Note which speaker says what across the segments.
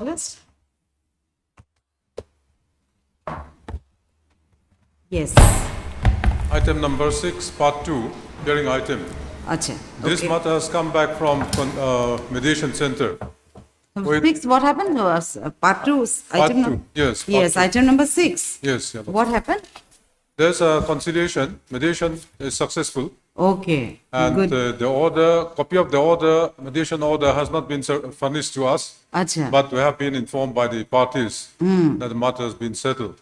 Speaker 1: list? Yes.
Speaker 2: Item number 6, part 2, hearing item.
Speaker 1: Acha.
Speaker 2: This
Speaker 1: Okay.
Speaker 2: matter has come back from mediation center. Wait.
Speaker 1: 6, what happened to us? Part 2,
Speaker 2: Part
Speaker 1: item
Speaker 2: 2,
Speaker 1: number.
Speaker 2: yes. Part
Speaker 1: Yes,
Speaker 2: 2.
Speaker 1: item number 6.
Speaker 2: Yes, yeah,
Speaker 1: What happened?
Speaker 2: there's a conciliation. Mediation is successful,
Speaker 1: Okay.
Speaker 2: and
Speaker 1: Good.
Speaker 2: the order, copy of the order, mediation order, has not been furnished to us.
Speaker 1: Acha.
Speaker 2: But we have been informed by the parties that the matter has been settled.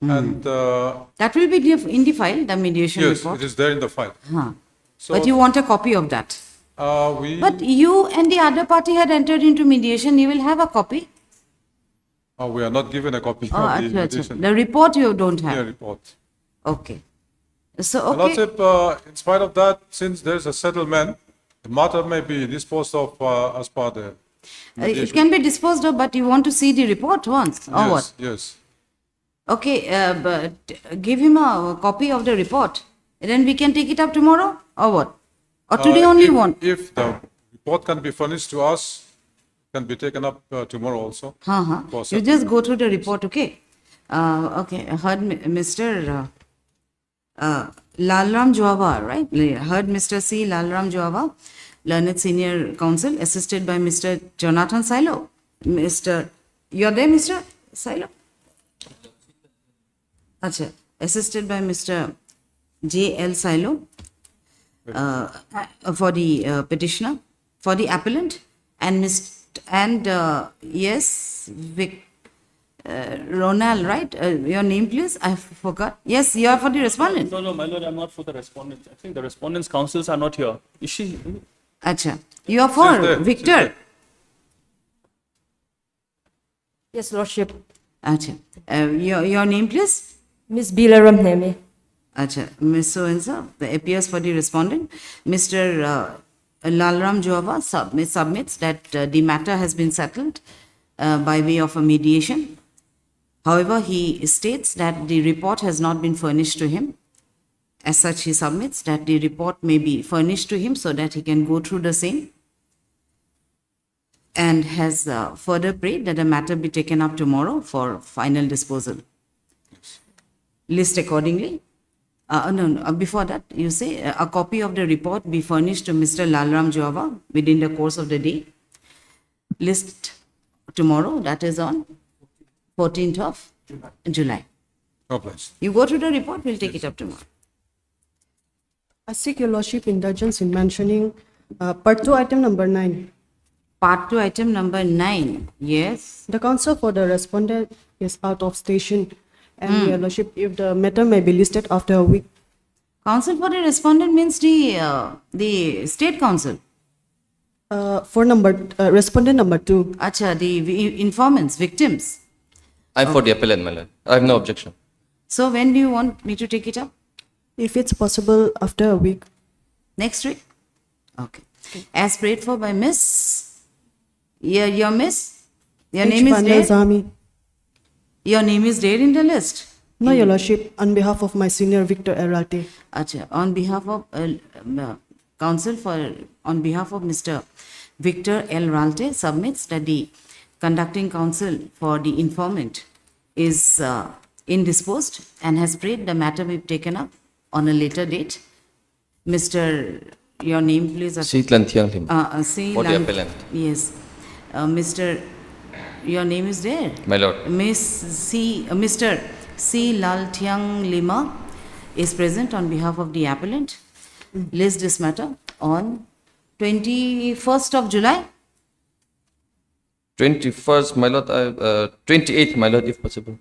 Speaker 2: And
Speaker 1: That will be in the file, the mediation
Speaker 2: yes,
Speaker 1: report.
Speaker 2: it is there in the file.
Speaker 1: Huh.
Speaker 2: So
Speaker 1: But you want a copy of that. But
Speaker 2: we
Speaker 1: you and the other party had entered into mediation. You will have a copy.
Speaker 2: we are not given a copy
Speaker 1: Oh,
Speaker 2: of the
Speaker 1: acha, acha.
Speaker 2: mediation
Speaker 1: The report you don't have.
Speaker 2: report.
Speaker 1: Okay. So,
Speaker 2: And
Speaker 1: okay.
Speaker 2: also, in spite of that, since there is a settlement, the matter may be disposed of as per the
Speaker 1: It
Speaker 2: mediation.
Speaker 1: can be disposed of, but you want to see the report once, or
Speaker 2: Yes,
Speaker 1: what?
Speaker 2: yes.
Speaker 1: Okay, but give him a copy of the report. Then we can take it up tomorrow, or what? Or today only
Speaker 2: if,
Speaker 1: one?
Speaker 2: If the report can be furnished to us, can be taken up tomorrow also.
Speaker 1: Uh-huh.
Speaker 2: For
Speaker 1: You just go through the report, okay? Okay, I heard Mr. Lalram Joava, right? Heard Mr. C. Lalram Joava, Learned Senior Counsel, assisted by Mr. Jonathan Silo. You're there, Mr. Silo? Acha, assisted by Mr. J. L. Silo for the petitioner, for the appellant, and yes, Ronald, right? Your name, please. I forgot. Yes, you are for the respondent.
Speaker 3: No, my lord, I'm not for the respondent. I think the respondent's counsels are not here. Is she?
Speaker 1: Acha, you are for
Speaker 2: She's there,
Speaker 1: Victor.
Speaker 2: she's there.
Speaker 4: Yes, Lordship.
Speaker 1: Acha, your name, please.
Speaker 4: Miss Bilaram Neme.
Speaker 1: Acha, Miss So-and-so appears for the respondent. Mr. Lalram Joava submits that the matter has been settled by way of a mediation. However, he states that the report has not been furnished to him. As such, he submits that the report may be furnished to him so that he can go through the same, and has further prayed that the matter be taken up tomorrow for final disposal. List accordingly. Before that, you say a copy of the report be furnished to Mr. Lalram Joava within the course of the day. List tomorrow, that is on 14th of July.
Speaker 2: No place.
Speaker 1: You go through the report, we'll take it up tomorrow.
Speaker 5: I seek your lordship indulgence in mentioning part 2, item number 9.
Speaker 1: Part 2, item number 9. Yes.
Speaker 5: The counsel for the respondent is out of station, and your lordship, if the matter may be listed after a week.
Speaker 1: Counsel for the respondent means the state counsel.
Speaker 5: For respondent number 2.
Speaker 1: Acha, the informants, victims.
Speaker 6: I'm for the appellant, my lord. I have no objection.
Speaker 1: So when do you want me to take it up?
Speaker 5: If it's possible, after a week.
Speaker 1: Next week? Okay. As prayed for by Miss. Your Miss? Your name is there?
Speaker 5: Zami.
Speaker 1: Your name is there in the list?
Speaker 5: No, your lordship, on behalf of my senior Victor Eralte.
Speaker 1: Acha, on behalf of counsel on behalf of Mr. Victor L. Ralte submits that the conducting counsel for the informant is indisposed and has prayed the matter be taken up on a later date. Mr. Your name, please.
Speaker 6: Seetlan Thiang Lim. For the appellant.
Speaker 1: Yes. Mr. Your name is there?
Speaker 6: My lord.
Speaker 1: Mr. C. Lal Thiang Lima is present on behalf of the appellant. List this matter on 21st of July.
Speaker 6: 21st, my lord. 28th, my lord, if possible.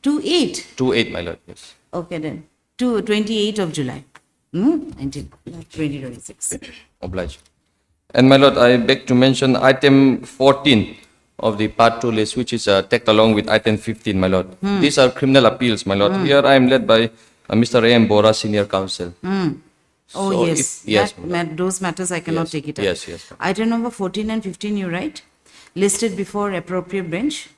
Speaker 1: 28.
Speaker 6: 28, my lord, yes.
Speaker 1: Okay then. 28th of July. 2026.
Speaker 6: Obliged. And my lord, I beg to mention item 14 of the part 2 list, which is tagged along with item 15, my lord. These are criminal appeals, my lord. Here I am led by Mr. A.M. Bora, senior counsel.
Speaker 1: Oh,
Speaker 6: So
Speaker 1: yes.
Speaker 6: yes,
Speaker 1: Those matters I cannot
Speaker 6: Yes,
Speaker 1: take it up.
Speaker 6: yes, yes.
Speaker 1: Item number 14 and 15, you write. Listed before appropriate bench.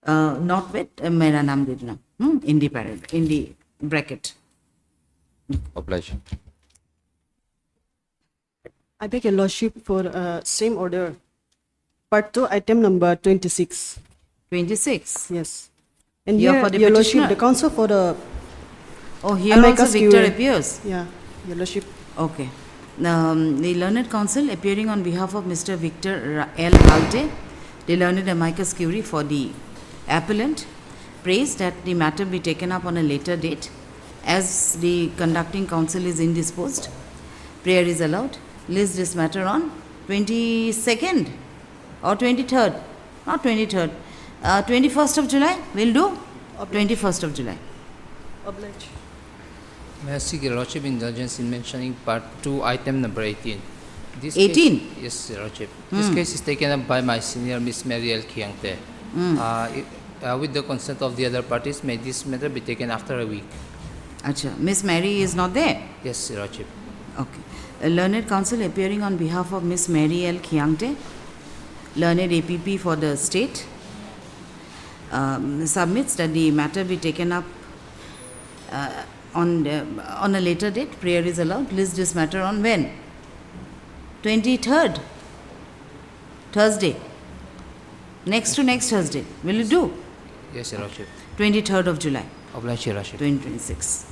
Speaker 1: Not with mera naam dena. In the paragraph, in the bracket.
Speaker 6: Obliged.
Speaker 5: I beg your lordship for same order. Part 2, item number 26.
Speaker 1: 26.
Speaker 5: Yes. And
Speaker 1: Here
Speaker 5: here,
Speaker 1: for the
Speaker 5: Your
Speaker 1: petitioner.
Speaker 5: Lordship, the counsel for the
Speaker 1: Oh, here also
Speaker 5: amicus
Speaker 1: Victor
Speaker 5: curiae.
Speaker 1: appears.
Speaker 5: Yeah, Your Lordship.
Speaker 1: Okay. The learned counsel appearing on behalf of Mr. Victor L. Halte, the learned amicus curiae for the appellant, prays that the matter be taken up on a later date as the conducting counsel is indisposed. Prayer is allowed. List this matter on 22nd or 23rd, not 23rd, 21st of July, will do? 21st of July.
Speaker 5: Oblige.
Speaker 7: May I seek Your Lordship indulgence in mentioning part 2, item number 18. This
Speaker 1: 18?
Speaker 7: Case, yes, Your Lordship. This case is taken up by my senior, Miss Mary L. Kiangte. With the consent of the other parties, may this matter be taken after a week?
Speaker 1: Acha, Miss Mary is not there?
Speaker 7: Yes, Your Lordship.
Speaker 1: Okay. A learned counsel appearing on behalf of Miss Mary L. Kiangte, learned APP for the state, submits that the matter be taken up on a later date. Prayer is allowed. List this matter on when? 23rd, Thursday. Next to next Thursday. Will it do?
Speaker 7: Yes, Your Lordship.
Speaker 1: 23rd of July,
Speaker 7: Oblige, Your Lordship.
Speaker 1: 2026.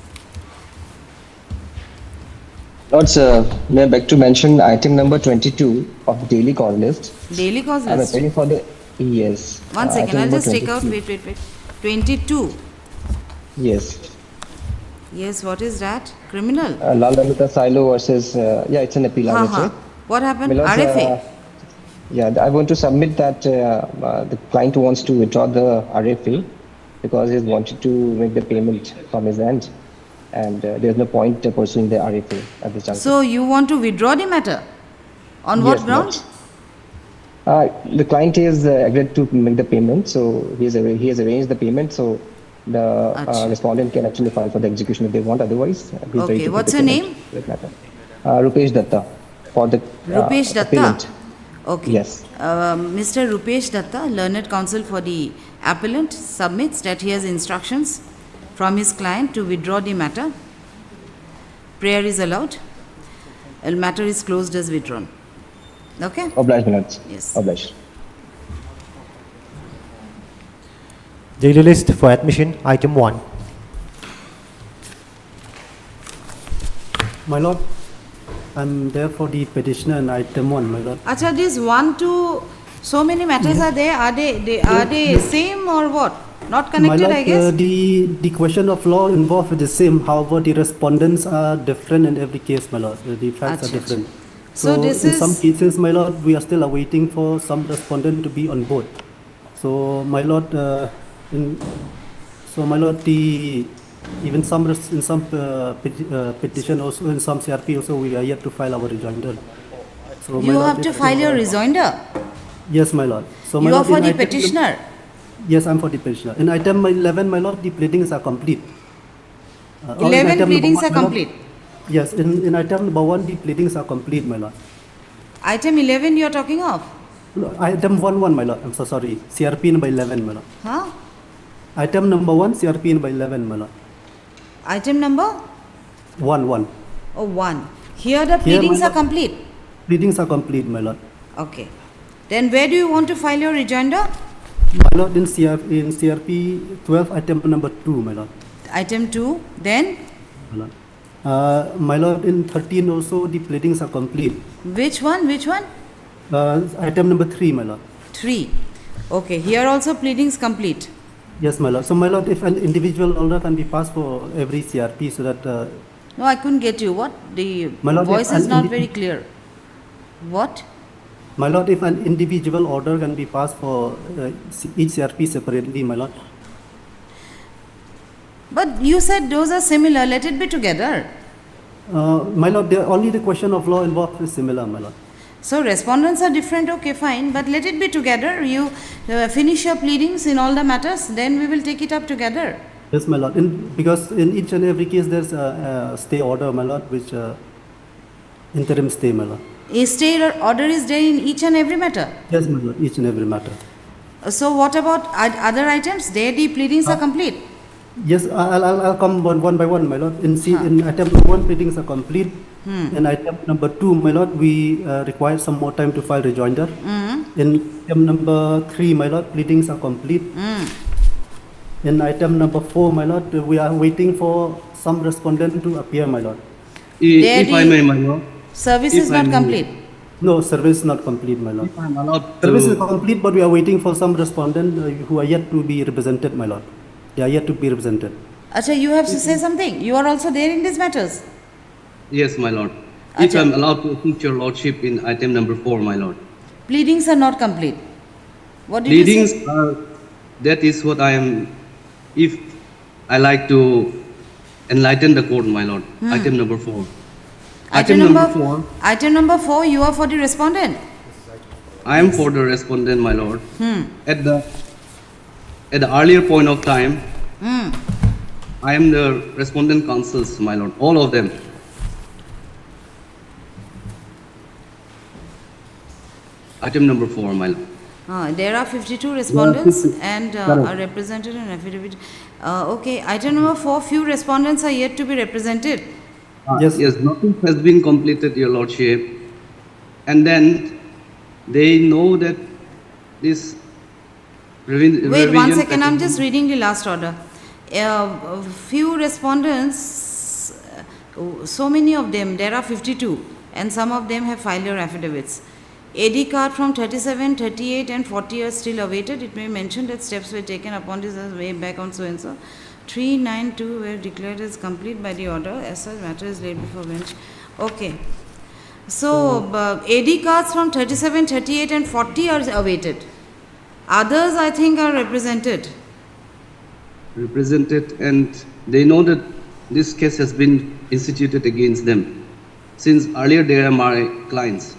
Speaker 8: Lords, may I beg to mention item number 22 of the daily call list.
Speaker 1: Daily cause
Speaker 8: I'm
Speaker 1: list.
Speaker 8: appealing for the, yes.
Speaker 1: One second,
Speaker 8: item
Speaker 1: I'll
Speaker 8: number
Speaker 1: just take out,
Speaker 8: 22.
Speaker 1: wait. 22.
Speaker 8: Yes.
Speaker 1: Yes, what is that? Criminal?
Speaker 8: Lal Lalita Silo versus, yeah, it's an appeal, I would say.
Speaker 1: What happened?
Speaker 8: My lords,
Speaker 1: RFA?
Speaker 8: yeah, I want to submit that the client wants to withdraw the RFA because he wanted to make the payment from his end, and there's no point pursuing the RFA at this juncture.
Speaker 1: So you want to withdraw the matter? On what
Speaker 8: Yes,
Speaker 1: ground?
Speaker 8: Lords. The client is agreed to make the payment, so he has arranged the payment, so the
Speaker 1: Achha.
Speaker 8: respondent can actually file for the execution if they want. Otherwise, he's ready
Speaker 1: Okay,
Speaker 8: to pay
Speaker 1: what's
Speaker 8: the
Speaker 1: your
Speaker 8: payment
Speaker 1: name?
Speaker 8: for that matter. Rupesh Datta for the
Speaker 1: Rupesh Datta?
Speaker 8: appellant.
Speaker 1: Okay.
Speaker 8: Yes.
Speaker 1: Mr. Rupesh Datta, learned counsel for the appellant, submits that he has instructions from his client to withdraw the matter. Prayer is allowed. The matter is closed as withdrawn. Okay?
Speaker 8: Obliged, my lords.
Speaker 1: Yes.
Speaker 8: Obliged.
Speaker 9: Daily list for admission, item 1.
Speaker 10: My lord, I'm there for the petitioner in item 1, my lord.
Speaker 1: Acha, this 1, 2, so many matters are there. Are they same or what? Not
Speaker 10: My
Speaker 1: connected,
Speaker 10: lord,
Speaker 1: I guess.
Speaker 10: the question of law involved is the same. However, the respondents are different in every case, my lord. The facts
Speaker 1: Achha,
Speaker 10: are different.
Speaker 1: So this
Speaker 10: in
Speaker 1: is-
Speaker 10: some cases, my lord, we are still awaiting for some respondent to be on board. So, my lord, even some in some petition also in some CRP also we are yet to file our rejoinder. So, my
Speaker 1: You
Speaker 10: lord,
Speaker 1: have to
Speaker 10: if-
Speaker 1: file your rejoinder.
Speaker 10: Yes, my lord. So, my
Speaker 1: You are
Speaker 10: lord,
Speaker 1: for
Speaker 10: in
Speaker 1: the
Speaker 10: item-
Speaker 1: petitioner.
Speaker 10: Yes, I'm for the petitioner. In item 11, my lord, the pleadings are complete. Or in
Speaker 1: 11
Speaker 10: item number
Speaker 1: pleadings
Speaker 10: one,
Speaker 1: are
Speaker 10: my lord-
Speaker 1: complete.
Speaker 10: Yes, in item number 1, the pleadings are complete, my lord.
Speaker 1: Item 11 you are talking of?
Speaker 10: No, item 1, my lord. I'm so sorry. CRP number 11, my lord.
Speaker 1: Huh?
Speaker 10: Item number 1, CRP number 11, my lord.
Speaker 1: Item number?
Speaker 10: 1.
Speaker 1: Oh, 1. Here the
Speaker 10: Here,
Speaker 1: pleadings
Speaker 10: my
Speaker 1: are
Speaker 10: lord-
Speaker 1: complete.
Speaker 10: Pleadings are complete, my lord.
Speaker 1: Okay. Then where do you want to file your rejoinder?
Speaker 10: My lord, in CRP 12, item number 2, my lord.
Speaker 1: Item 2. Then
Speaker 10: My lord. My lord, in 13 also the pleadings are complete.
Speaker 1: which one? Which one?
Speaker 10: Item number 3, my lord.
Speaker 1: 3. Okay. Here also pleadings complete.
Speaker 10: Yes, my lord. So, my lord, if an individual order can be passed for every CRP so that
Speaker 1: No, I couldn't get you. What? The
Speaker 10: My lord,
Speaker 1: voice
Speaker 10: if
Speaker 1: is
Speaker 10: an
Speaker 1: not
Speaker 10: indi-
Speaker 1: very clear. What?
Speaker 10: My lord, if an individual order can be passed for each CRP separately, my lord.
Speaker 1: But you said those are similar. Let it be together.
Speaker 10: My lord, only the question of law involved is similar, my lord.
Speaker 1: So respondents are different. Okay, fine. But let it be together. You finish your pleadings in all the matters. Then we will take it up together.
Speaker 10: Yes, my lord. Because in each and every case there's a stay order, my lord, which interim stay, my lord.
Speaker 1: A stay order is there in each and every matter.
Speaker 10: Yes, my lord, each and every matter.
Speaker 1: So what about other items? There the pleadings are complete.
Speaker 10: Yes, I'll come one by one, my lord. In item number 1, pleadings are complete. In item number 2, my lord, we require some more time to file rejoinder. In item number 3, my lord, pleadings are complete. In item number 4, my lord, we are waiting for some respondent to appear, my lord.
Speaker 1: There
Speaker 11: If I
Speaker 1: the
Speaker 11: may, my lord,
Speaker 1: Service
Speaker 11: if
Speaker 1: is
Speaker 11: I
Speaker 1: not
Speaker 11: may-
Speaker 1: complete.
Speaker 10: No, service is not complete, my lord.
Speaker 11: if I'm allowed
Speaker 10: Service is
Speaker 11: to,
Speaker 10: complete, but we are waiting for some respondent who are yet to be represented, my lord. They are yet to be represented.
Speaker 1: Acha, you have to say something. You are also there in these matters.
Speaker 11: yes, my lord. If
Speaker 1: Acha.
Speaker 11: I'm allowed to assist your lordship in item number 4, my lord.
Speaker 1: Pleadings are not complete. What did you
Speaker 11: Pleadings
Speaker 1: say?
Speaker 11: are, that is what I am, if I like to enlighten the court, my lord. Item number 4.
Speaker 1: Item
Speaker 11: number
Speaker 1: number
Speaker 11: 4,
Speaker 1: Item number 4, you are for the respondent.
Speaker 11: I am for the respondent, my lord. At the earlier point of time, I am the respondent counsels, my lord, all of them. Item number 4, my lord.
Speaker 1: There are 52 respondents
Speaker 11: 52,
Speaker 1: and
Speaker 11: correct.
Speaker 1: are represented in affidavit. Okay, item number 4, few respondents are yet to be represented.
Speaker 10: Yes.
Speaker 11: Yes, notice has been completed, your lordship. And then they know that this
Speaker 1: Wait, one
Speaker 11: revision
Speaker 1: second, I'm
Speaker 11: petition-
Speaker 1: just reading the last order. Few respondents, so many of them, there are 52, and some of them have filed their affidavits. AD card from 37, 38 and 40 are still awaited. It may be mentioned that steps were taken upon this as way back on so-and-so. 392 were declared as complete by the order, as such matter is laid before bench. Okay. So, AD cards from 37, 38 and 40 are awaited. Others, I think, are represented.
Speaker 11: represented, and they know that this case has been instituted against them. Since earlier they are my clients,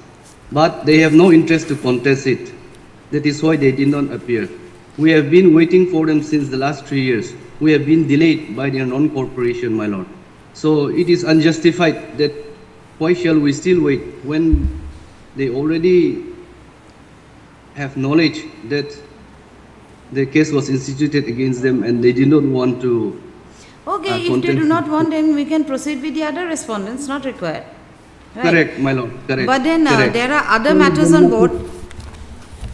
Speaker 11: but they have no interest to contest it. That is why they did not appear. We have been waiting for them since the last 3 years. We have been delayed by their non-cooperation, my lord. So it is unjustified that why shall we still wait when they already have knowledge that the case was instituted against them and they did not want to.
Speaker 1: Okay, if they
Speaker 11: contest
Speaker 1: do
Speaker 11: it.
Speaker 1: not want, then we can proceed with the other respondents, not required. Right?
Speaker 11: Correct, my lord, correct.
Speaker 1: But then
Speaker 11: correct.
Speaker 1: there are other
Speaker 11: So
Speaker 1: matters
Speaker 11: then
Speaker 1: on board.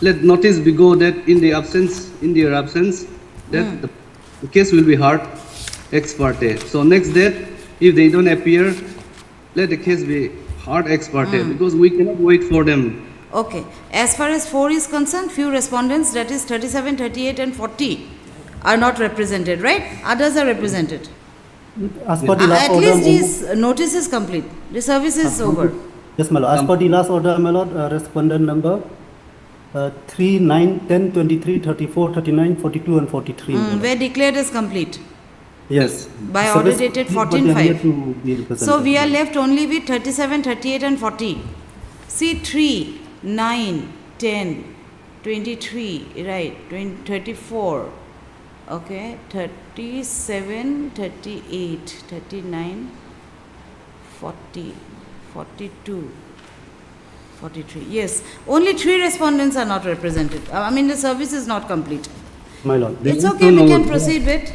Speaker 11: Let notice be go that in their absence, that the case will be heard ex parte. So next day, if they don't appear, let the case be heard ex parte because we cannot wait for them.
Speaker 1: Okay. As far as 4 is concerned, few respondents, that is 37, 38 and 40 are not represented, right? Others are represented.
Speaker 10: As per the last
Speaker 1: At
Speaker 10: order.
Speaker 1: least this notice is complete. The service is over.
Speaker 10: Yes, my lord. As per the last order, my lord, respondent number 3, 9, 10, 23, 34, 39, 42 and 43. my lord.
Speaker 1: Were declared as complete.
Speaker 10: Yes.
Speaker 1: By
Speaker 10: Service
Speaker 1: order dated
Speaker 10: complete, but they are
Speaker 1: 14/5.
Speaker 10: yet to be represented.
Speaker 1: So we are left only with 37, 38 and 40. See 3, 9, 10, 23, right, 20, 34, okay, 37, 38, 39, 40, 42, 43. Yes, only 3 respondents are not represented. I mean the service is not complete.
Speaker 10: My lord.
Speaker 1: It's
Speaker 11: also
Speaker 1: okay, we
Speaker 11: know-
Speaker 1: can proceed with.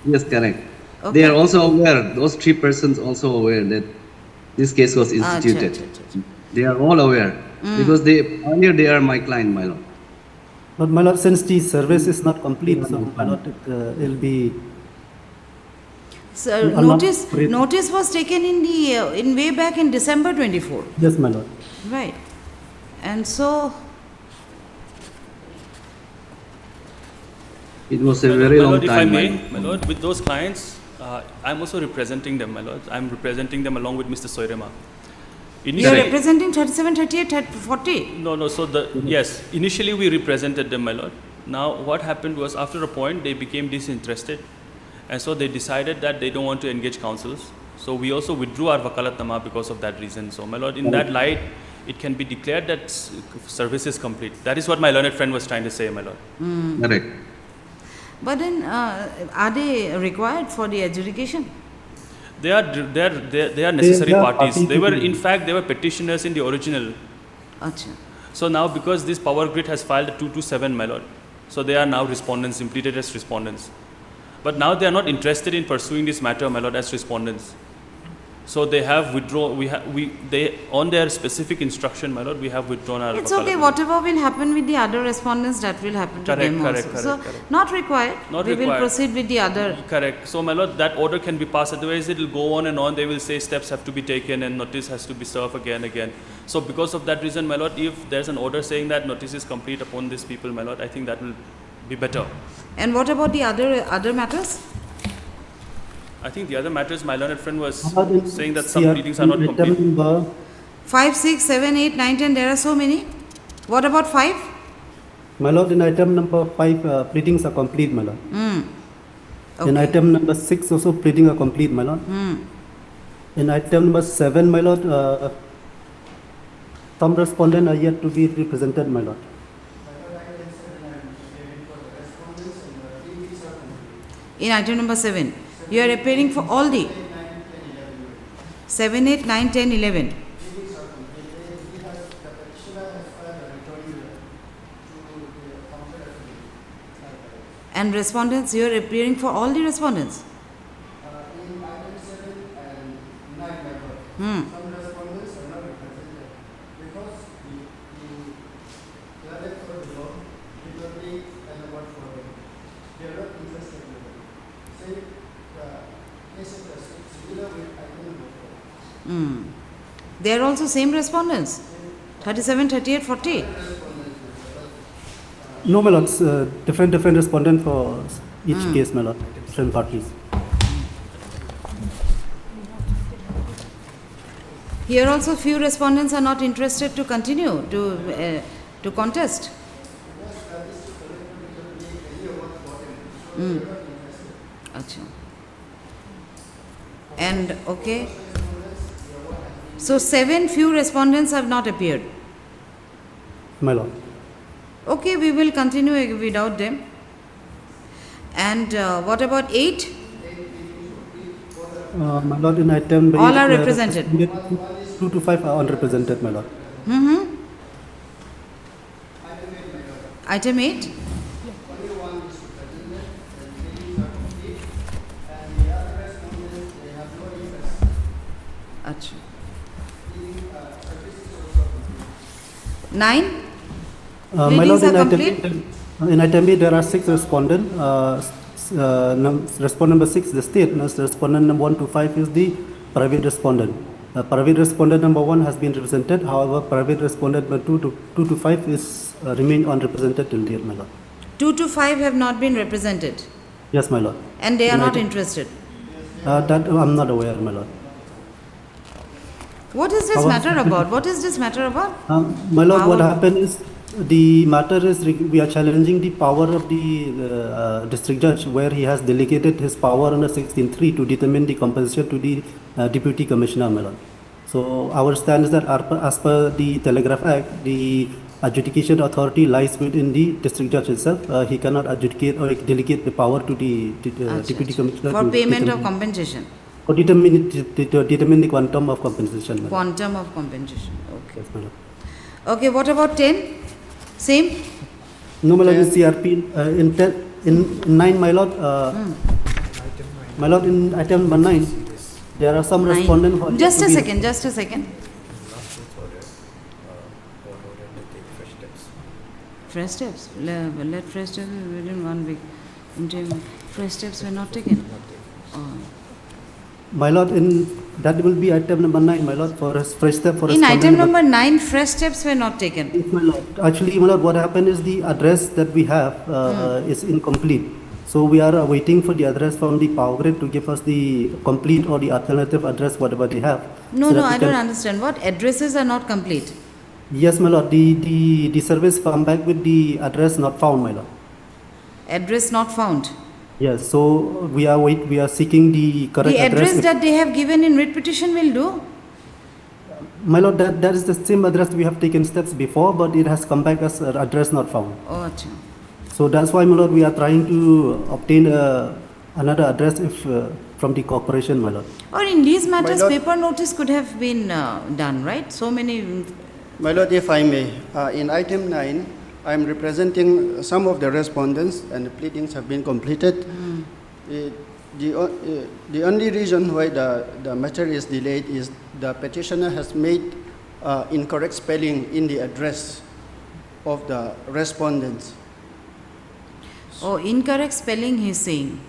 Speaker 11: Yes, correct.
Speaker 1: Okay.
Speaker 11: They are also aware, those 3 persons also aware that this case was
Speaker 1: Acha,
Speaker 11: instituted.
Speaker 1: acha, acha.
Speaker 11: They are all aware because earlier they are my client, my lord.
Speaker 10: But my lord, since the service is not complete, so my lord, it will be.
Speaker 1: So
Speaker 10: I'm not afraid.
Speaker 1: notice was taken in the in way back in December 24,
Speaker 10: Yes, my lord.
Speaker 1: right? And so
Speaker 11: It was a very
Speaker 3: My
Speaker 11: long
Speaker 3: lord, if I
Speaker 11: time.
Speaker 3: may, my lord, with those clients, I'm also representing them, my lord. I'm representing them along with Mr. Soirema.
Speaker 1: you are
Speaker 3: Initially,
Speaker 1: representing 37, 38, 40.
Speaker 3: no, so yes, initially we represented them, my lord. Now what happened was after a point they became disinterested and so they decided that they don't want to engage counsels. So we also withdrew our vakalatnama because of that reason. So my lord, in that light, it can be declared that service is complete. That is what my learned friend was trying to say, my lord.
Speaker 11: Correct.
Speaker 1: But then are they required for the adjudication?
Speaker 3: They are necessary
Speaker 10: They are
Speaker 3: parties.
Speaker 10: party
Speaker 3: They were,
Speaker 10: to-
Speaker 3: in fact, they were petitioners in the original.
Speaker 1: Acha.
Speaker 3: So now because this power grid has filed a 227, my lord, so they are now respondents, implemented as respondents. But now they are not interested in pursuing this matter, my lord, as respondents. So they have withdrawn, they, on their specific instruction, my lord, we have withdrawn our
Speaker 1: It's
Speaker 3: wakalat.
Speaker 1: okay, whatever will happen with the other respondents, that will happen to
Speaker 3: Correct,
Speaker 1: them
Speaker 3: correct,
Speaker 1: also.
Speaker 3: correct,
Speaker 1: So,
Speaker 3: correct.
Speaker 1: not required.
Speaker 3: Not
Speaker 1: We will
Speaker 3: required.
Speaker 1: proceed with the other.
Speaker 3: Correct. So, my lord, that order can be passed. Otherwise, it will go on and on. They will say steps have to be taken and notice has to be served again. So, because of that reason, my lord, if there's an order saying that notice is complete upon these people, my lord, I think that will be better.
Speaker 1: And what about the other matters?
Speaker 3: I think the other matters, my learned friend was
Speaker 10: How about in
Speaker 3: saying that some
Speaker 10: CRP
Speaker 3: pleadings are not
Speaker 10: item
Speaker 3: complete.
Speaker 10: number
Speaker 1: 5, 6, 7, 8, 9, 10, there are so many. What about 5?
Speaker 10: My lord, in item number 5, pleadings are complete, my lord. In
Speaker 1: Okay.
Speaker 10: item number 6 also pleading are complete, my lord. In item number 7, my lord, some respondent are yet to be represented, my lord.
Speaker 1: In item number 7, you are appearing for all the 7, 8, 9, 10, 11. And respondents, you are appearing for all the respondents. They are also same respondents. 37, 38, 40.
Speaker 10: No, my lord, different respondent for each case, my lord, different parties.
Speaker 1: Here also few respondents are not interested to continue to contest. Acha. And okay. So 7 few respondents have not appeared.
Speaker 10: My lord.
Speaker 1: Okay, we will continue without them. And what about 8?
Speaker 10: My lord, in item
Speaker 1: All are
Speaker 10: 8,
Speaker 1: represented.
Speaker 10: 2 to 5 are unrepresented, my lord.
Speaker 1: Item 8? Acha. 9?
Speaker 10: My
Speaker 1: Pleadings
Speaker 10: lord,
Speaker 1: are
Speaker 10: in item 8, there are 6 respondents. Respondent number 6, the state. Respondent number 1 to 5 is the private respondent. Private respondent number 1 has been represented. However, private respondent number 2 to 5 is remain unrepresented till date, my lord.
Speaker 1: 2 to 5 have not been represented.
Speaker 10: Yes, my lord.
Speaker 1: And they are
Speaker 10: In
Speaker 1: not
Speaker 10: item-
Speaker 1: interested.
Speaker 10: That I'm not aware, my lord.
Speaker 1: What is this
Speaker 10: How was-
Speaker 1: matter about? What is this matter about?
Speaker 10: My lord, what
Speaker 1: Power.
Speaker 10: happened is the matter is we are challenging the power of the district judge, where he has delegated his power under 16(3) to determine the compensation to the deputy commissioner, my lord. So our stand is that as per the Telegraph Act, the adjudication authority lies within the district judge itself. He cannot adjudicate or delegate the power to the
Speaker 1: Acha,
Speaker 10: deputy
Speaker 1: acha.
Speaker 10: commissioner
Speaker 1: For
Speaker 10: to
Speaker 1: payment of
Speaker 10: determine-
Speaker 1: compensation.
Speaker 10: or determine the quantum of compensation, my lord.
Speaker 1: Quantum of compensation. Okay.
Speaker 10: Yes, my lord.
Speaker 1: Okay, what about 10? Same?
Speaker 10: No, my lord, in CRP, in 9, my lord, my lord, in item number 9, there are some
Speaker 1: 9.
Speaker 10: respondents who are yet
Speaker 1: Just
Speaker 10: to
Speaker 1: a
Speaker 10: be-
Speaker 1: second, just a second. Fresh steps. Let fresh steps be within 1 week. Fresh steps were not taken. Oh.
Speaker 10: My lord, that will be item number 9, my lord, for a fresh step for
Speaker 1: In
Speaker 10: respondent
Speaker 1: item number 9, fresh steps were not taken.
Speaker 10: Yes, my lord. Actually, my lord, what happened is the address that we have is incomplete. So we are waiting for the address from the power grid to give us the complete or the alternative address, whatever they have.
Speaker 1: No,
Speaker 10: so
Speaker 1: no,
Speaker 10: that we
Speaker 1: I don't
Speaker 10: can-
Speaker 1: understand. What addresses are not complete?
Speaker 10: Yes, my lord, the service come back with the address not found, my lord.
Speaker 1: Address not found.
Speaker 10: Yes, so we are seeking the correct
Speaker 1: The address
Speaker 10: address.
Speaker 1: that they have given in writ petition will do.
Speaker 10: My lord, that is the same address we have taken steps before, but it has come back as address not found.
Speaker 1: Oh, acha.
Speaker 10: So that's why, my lord, we are trying to obtain another address if from the corporation, my lord.
Speaker 1: Or in these matters,
Speaker 12: lord-
Speaker 1: paper notice could have been done, right? So many.
Speaker 12: My lord, if I may, in item 9, I am representing some of the respondents and the pleadings have been completed. The only reason why the matter is delayed is the petitioner has made incorrect spelling in the address of the respondents.
Speaker 1: Oh, incorrect spelling he's saying.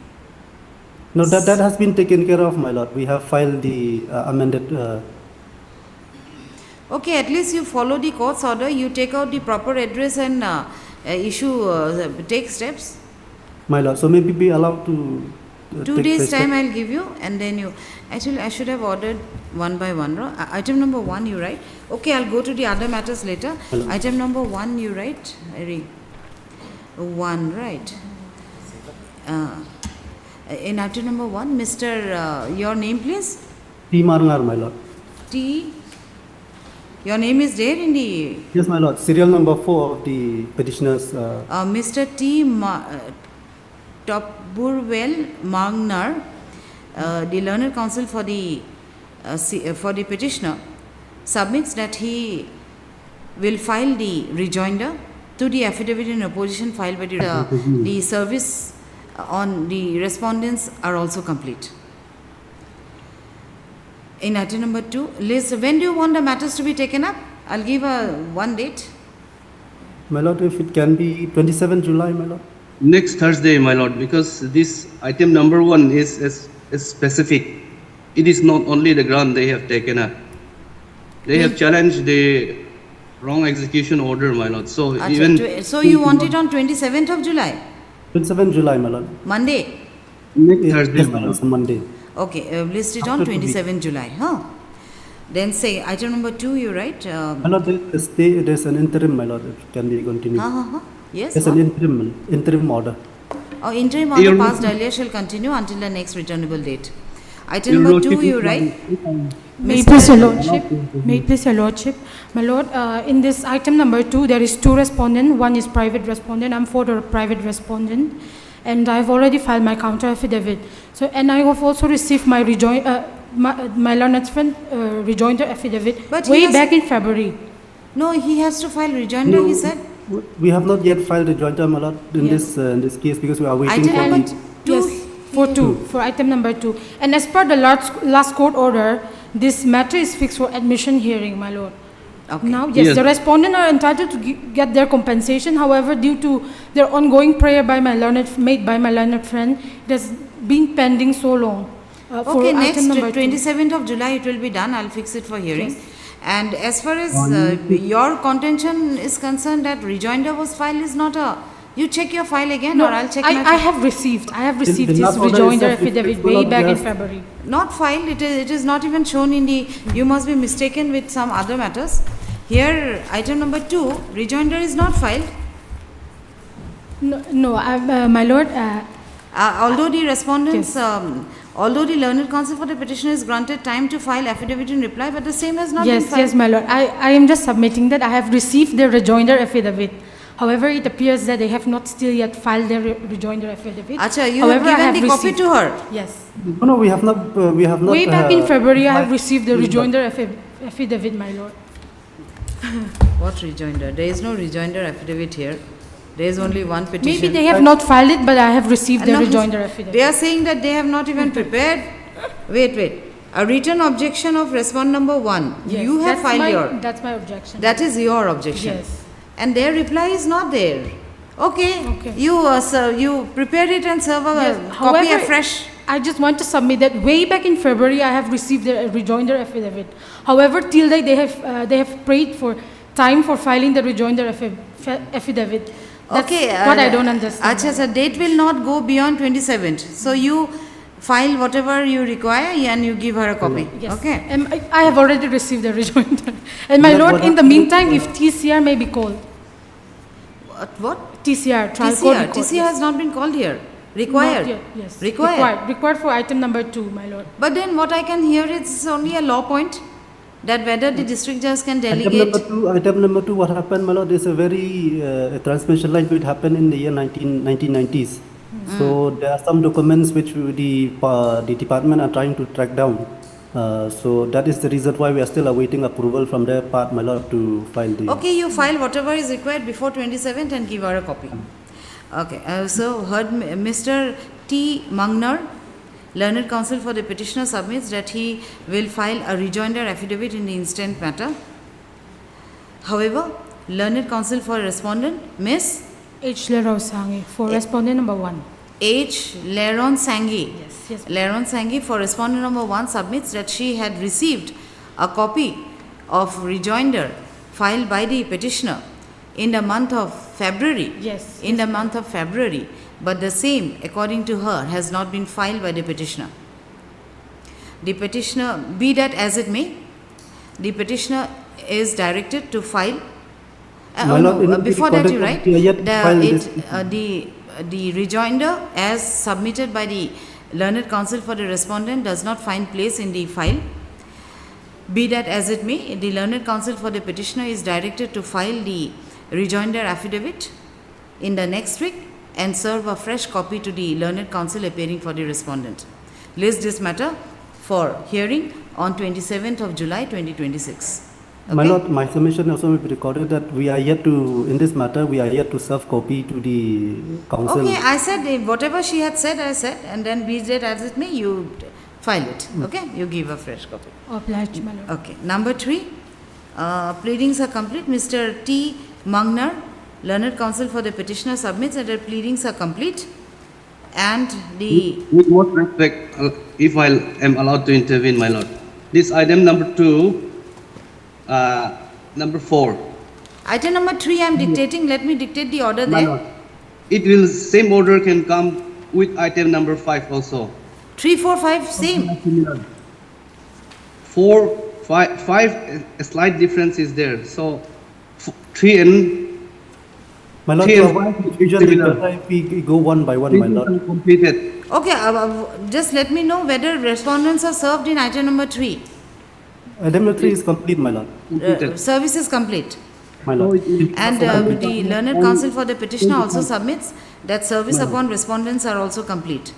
Speaker 10: No, that has been taken care of, my lord. We have filed the amended.
Speaker 1: Okay, at least you follow the court's order, you take out the proper address and take steps.
Speaker 10: My lord, so maybe be allowed to.
Speaker 1: 2
Speaker 10: take
Speaker 1: days
Speaker 10: the
Speaker 1: time
Speaker 10: step-
Speaker 1: I'll give you, and then you, actually I should have ordered one by one. Item number 1 you write. Okay, I'll go to the other matters later.
Speaker 10: Hello.
Speaker 1: Item number 1 you write. 1, right. In item number 1, Mr. Your name please?
Speaker 10: T. Marngar, my lord.
Speaker 1: T. Your name is there in the
Speaker 10: Yes, my lord. Serial number 4 of the petitioner's.
Speaker 1: Mr. T. Topburwell Magnar, the learned counsel for the petitioner, submits that he will file the rejoinder to the affidavit in opposition filed by the service on the respondents are also complete. In item number 2, Liz, when do you want the matters to be taken up? I'll give one date.
Speaker 10: My lord, if it can be 27 July, my lord.
Speaker 11: Next Thursday, my lord, because this item number 1 is specific. It is not only the ground they have taken up. They have challenged the wrong execution order, my lord. So even
Speaker 1: So you want it on 27th of July?
Speaker 10: 27 July, my lord.
Speaker 1: Monday?
Speaker 11: next
Speaker 10: Yes,
Speaker 11: Thursday,
Speaker 10: yes,
Speaker 11: my
Speaker 10: my lord,
Speaker 11: lord.
Speaker 10: it's a Monday.
Speaker 1: Okay, list it on
Speaker 10: After 2 weeks.
Speaker 1: 27 July. Huh? Then say item number 2 you write.
Speaker 10: My lord, there's an interim, my lord, it can be continued.
Speaker 1: Yes?
Speaker 10: There's
Speaker 1: what?
Speaker 10: an interim order.
Speaker 1: Oh, interim order
Speaker 11: Your-
Speaker 1: passed earlier shall continue until the next returnable date. Item
Speaker 11: Your
Speaker 1: number 2
Speaker 11: Lordship,
Speaker 1: you
Speaker 11: if
Speaker 1: write.
Speaker 4: May
Speaker 1: Mr.
Speaker 4: please your lordship. May please your lordship. My lord, in this item number 2, there is 2 respondents. One is private respondent. I'm for the private respondent, and I've already filed my counter affidavit. So, and I have also received my my learned friend rejoinder affidavit
Speaker 1: But he
Speaker 4: way
Speaker 1: has-
Speaker 4: back in February.
Speaker 1: No, he has to file rejoinder, he said.
Speaker 10: We have not yet filed a joint, my lord, in
Speaker 4: Yes.
Speaker 10: this case because we are waiting
Speaker 1: Item
Speaker 10: for
Speaker 1: number
Speaker 10: the.
Speaker 1: 2.
Speaker 4: Yes, for item number 2. And as per the last court order, this matter is fixed for admission hearing, my lord.
Speaker 1: Okay.
Speaker 4: Now, yes,
Speaker 11: Yes.
Speaker 4: the respondent are entitled to get their compensation. However, due to their ongoing prayer made by my learned friend, it has been pending so long. For
Speaker 1: Okay,
Speaker 4: item
Speaker 1: next
Speaker 4: number 2.
Speaker 1: 27th of July it will be done. I'll fix it for hearing. And as far as your contention is concerned, that rejoinder was filed is not a. You check your file again,
Speaker 4: No,
Speaker 1: or I'll check
Speaker 4: I
Speaker 1: my.
Speaker 4: have received
Speaker 10: the
Speaker 4: his
Speaker 10: last order
Speaker 4: rejoinder
Speaker 10: itself is
Speaker 4: affidavit
Speaker 10: full
Speaker 4: way
Speaker 10: of
Speaker 4: back in
Speaker 10: just-
Speaker 4: February.
Speaker 1: Not filed. It is not even shown in the. You must be mistaken with some other matters. Here, item number 2, rejoinder is not filed.
Speaker 4: No, my lord,
Speaker 1: Although the respondents,
Speaker 4: Yes.
Speaker 1: although the learned counsel for the petitioner is granted time to file affidavit in reply, but the same has not been
Speaker 4: yes,
Speaker 1: filed.
Speaker 4: yes, my lord. I am just submitting that I have received their rejoinder affidavit. However, it appears that they have not still yet filed their rejoinder affidavit.
Speaker 1: Acha, you
Speaker 4: However, I
Speaker 1: have given the copy
Speaker 4: received-
Speaker 1: to her.
Speaker 4: Yes.
Speaker 10: No, we have not. We have not.
Speaker 4: Way back in February, I have
Speaker 10: filed-
Speaker 4: received the rejoinder affidavit, my lord.
Speaker 1: What rejoinder? There is no rejoinder affidavit here. There is only one petition.
Speaker 4: Maybe they have not filed it, but I have received
Speaker 1: And
Speaker 4: their
Speaker 1: now
Speaker 4: rejoinder
Speaker 1: They
Speaker 4: affidavit.
Speaker 1: are saying that they have not even prepared. Wait. A written objection of respondent number 1.
Speaker 4: Yes,
Speaker 1: You have
Speaker 4: that's
Speaker 1: filed your.
Speaker 4: That's my objection.
Speaker 1: That is your objection.
Speaker 4: Yes.
Speaker 1: And their reply is not there. Okay.
Speaker 4: Okay.
Speaker 1: You prepare it and serve a
Speaker 4: Yes,
Speaker 1: copy
Speaker 4: however,
Speaker 1: afresh.
Speaker 4: I just want to submit that way back in February, I have received the rejoinder affidavit. However, till date, they have prayed for time for filing the rejoinder affidavit. That's
Speaker 1: Okay.
Speaker 4: what I don't understand.
Speaker 1: Acha, sir, date will not go beyond 27th. So you file whatever you require and you give her a copy.
Speaker 4: Yes.
Speaker 1: Okay.
Speaker 4: And I have already received the rejoinder. And my
Speaker 10: But
Speaker 4: lord,
Speaker 10: what
Speaker 4: in the
Speaker 10: happened-
Speaker 4: meantime, if TCR may be called,
Speaker 1: What?
Speaker 4: TCR, trial court
Speaker 1: TCR.
Speaker 4: record,
Speaker 1: TCR
Speaker 4: yes.
Speaker 1: has not been called here. Required.
Speaker 4: Not yet, yes.
Speaker 1: Required.
Speaker 4: Required for item number 2, my lord.
Speaker 1: But then what I can hear is only a law point that whether the district judge can delegate.
Speaker 10: Item number two, what happened, my lord, is a very transmission line which happened in the year 1990s. So there are some documents which the department are trying to track down. So that is the reason why we are still awaiting approval from their part, my lord, to file the.
Speaker 1: Okay, you file whatever is required before 27th and give her a copy. Okay, so heard Mr. T. Mangnar, Learned counsel for the petitioner submits that he will file a rejoinder affidavit in the instant matter. However, learned counsel for respondent, Miss
Speaker 4: H. Lerosangi for respondent number 1.
Speaker 1: H. Leron Sangi.
Speaker 4: Yes.
Speaker 1: Leron Sangi for respondent number 1 submits that she had received a copy of rejoinder filed by the petitioner in the month of February.
Speaker 4: Yes.
Speaker 1: In the month of February, but the same, according to her, has not been filed by the petitioner. The petitioner, be that as it may, the petitioner is directed to file.
Speaker 10: My lord, in the
Speaker 1: Before that, you
Speaker 10: conduct
Speaker 1: write
Speaker 10: of the yet filed
Speaker 1: the rejoinder as submitted by the learned counsel for the respondent does not find place in the file. Be that as it may, the learned counsel for the petitioner is directed to file the rejoinder affidavit in the next week and serve a fresh copy to the learned counsel appearing for the respondent. List this matter for hearing on 27th of July 2026.
Speaker 10: My lord, my submission also will be recorded that we are yet to, in this matter, we are yet to serve copy to the council.
Speaker 1: Okay, I said whatever she had said, I said, and then be that as it may, you file it. Okay, you give a fresh copy.
Speaker 4: Obliged, my lord.
Speaker 1: Okay, number 3, pleadings are complete. Mr. T. Mangnar, learned counsel for the petitioner, submits that the pleadings are complete and the
Speaker 11: With what respect, if I am allowed to intervene, my lord, this item number 2, number 4.
Speaker 1: item number 3 I am dictating. Let me dictate the order
Speaker 11: My
Speaker 1: there.
Speaker 11: lord, it will, same order can come with item number 5 also.
Speaker 1: 3, 4, 5 same.
Speaker 11: 4, 5, a slight difference is there. So 3 and
Speaker 10: My lord,
Speaker 11: Three
Speaker 10: to
Speaker 11: and
Speaker 10: avoid
Speaker 11: five
Speaker 10: confusion,
Speaker 11: similar.
Speaker 10: if we go one by one, my lord.
Speaker 11: completed.
Speaker 1: Okay, just let me know whether respondents are served in item number 3.
Speaker 10: Item number 3 is complete, my lord.
Speaker 1: Service is complete.
Speaker 10: My lord.
Speaker 1: And the learned counsel for the petitioner also submits that service upon respondents are also complete.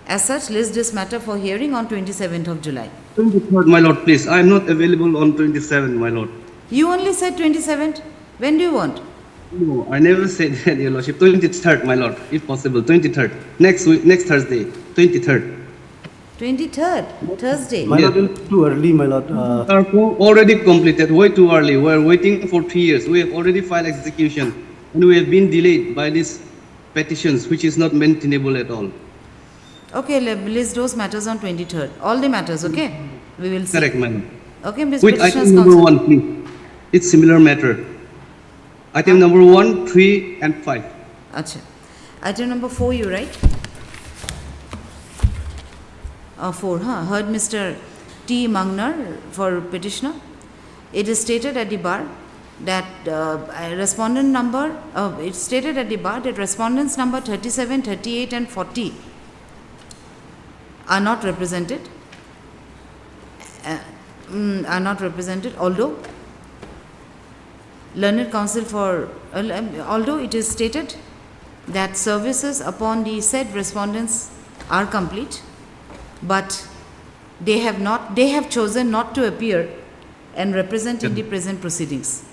Speaker 1: As such, list this matter for hearing on 27th of July.
Speaker 11: 23rd, my lord, please. I am not available on 27, my lord.
Speaker 1: You only said 27th. When do you want?
Speaker 11: No, I never said that, your lordship. 23rd, my lord, if possible. 23rd. Next week, next Thursday. 23rd.
Speaker 1: 23rd, Thursday.
Speaker 10: My lord, it's too early, my lord.
Speaker 11: Already completed. Way too early. We are waiting for 3 years. We have already filed execution. And we have been delayed by these petitions, which is not maintainable at all.
Speaker 1: Okay, list those matters on 23rd. All the matters, okay? We will see.
Speaker 11: Correct, madam.
Speaker 1: Okay, Ms.
Speaker 11: With
Speaker 1: Petitioner's
Speaker 11: item number
Speaker 1: counsel.
Speaker 11: 1, please. It's similar matter. Item number 1, 3, and 5.
Speaker 1: Acha. Item number 4, you write? 4, Heard Mr. T. Mangnar for petitioner. It is stated at the bar that respondent number, it's stated at the bar that respondents number 37, 38 and 40 are not represented. Although learned counsel for, although it is stated that services upon the said respondents are complete, but they have chosen not to appear and represent in the present proceedings.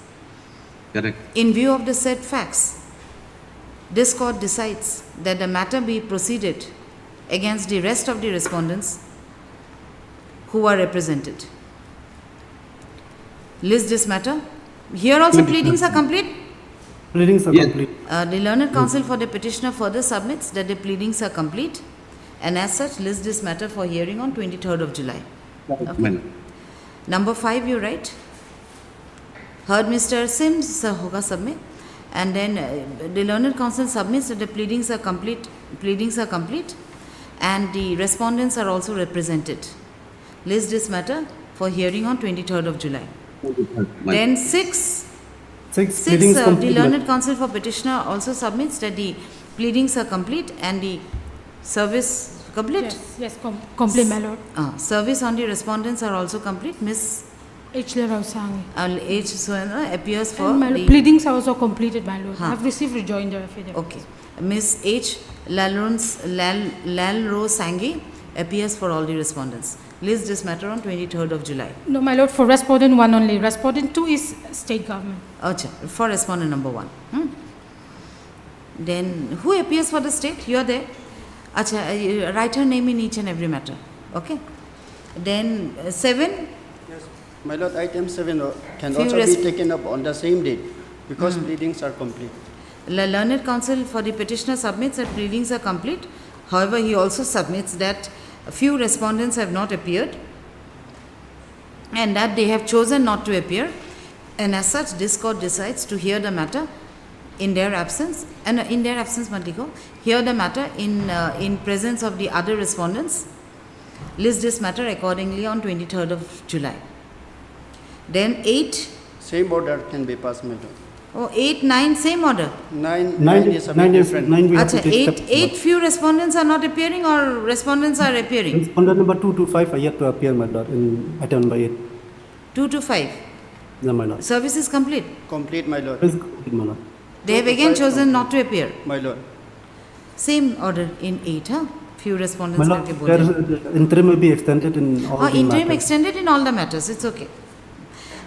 Speaker 11: Correct.
Speaker 1: In view of the said facts, this court decides that the matter be proceeded against the rest of the respondents who are represented. List this matter. Here also pleadings are complete.
Speaker 10: Pleadings are complete.
Speaker 1: The learned counsel for the petitioner further submits that the pleadings are complete and as such list this matter for hearing on 23rd of July. Okay. Number 5 you write? Heard Mr. Sims hoga submit and then the learned counsel submits that the pleadings are complete and the respondents are also represented. List this matter for hearing on 23rd of July. Then 6,
Speaker 10: pleadings
Speaker 1: the
Speaker 10: complete.
Speaker 1: learned counsel for petitioner also submits that the pleadings are complete and the service complete.
Speaker 4: Yes, complete, my lord.
Speaker 1: Service on the respondents are also complete. Miss
Speaker 4: H. Lerosangi.
Speaker 1: H. Suena appears for
Speaker 4: And my lord,
Speaker 1: the
Speaker 4: pleadings are also completed, my lord. I have received rejoinder affidavit.
Speaker 1: okay. Miss H. Lalrosangi appears for all the respondents. List this matter on 23rd of July.
Speaker 4: No, my lord, for respondent 1 only. Respondent 2 is state government.
Speaker 1: Acha, for respondent number 1. Then who appears for the state? You are there. Acha, write her name in each and every matter. Okay. Then 7.
Speaker 12: My Lord, item 7 can
Speaker 1: Few
Speaker 12: also
Speaker 1: res-
Speaker 12: be taken up on the same date because pleadings are complete.
Speaker 1: Learned counsel for the petitioner submits that pleadings are complete. However, he also submits that a few respondents have not appeared and that they have chosen not to appear, and as such this court decides to hear the matter in their absence, and in their absence Matiko, hear the matter in presence of the other respondents, list this matter accordingly on 23rd of July. Then 8,
Speaker 12: Same order can be passed, my Lord.
Speaker 1: oh 8, 9, same order.
Speaker 12: 9 is a bit different.
Speaker 10: 9 we have to
Speaker 1: Acha,
Speaker 10: take steps.
Speaker 1: 8 few respondents are not appearing or respondents are appearing?
Speaker 10: Respondent number 2 to 5 are yet to appear, my Lord, in item number 8.
Speaker 1: 2 to 5.
Speaker 10: No, my Lord.
Speaker 1: Service is complete.
Speaker 12: Complete, my Lord.
Speaker 10: Please complete, my Lord.
Speaker 1: They have again chosen not to appear.
Speaker 12: My Lord.
Speaker 1: Same order in 8, huh? Few
Speaker 10: My
Speaker 1: respondents
Speaker 10: Lord,
Speaker 1: करके
Speaker 10: there
Speaker 1: बोले.
Speaker 10: is, interim will be extended in all the
Speaker 1: Interim
Speaker 10: matters.
Speaker 1: extended in all the matters. It's okay.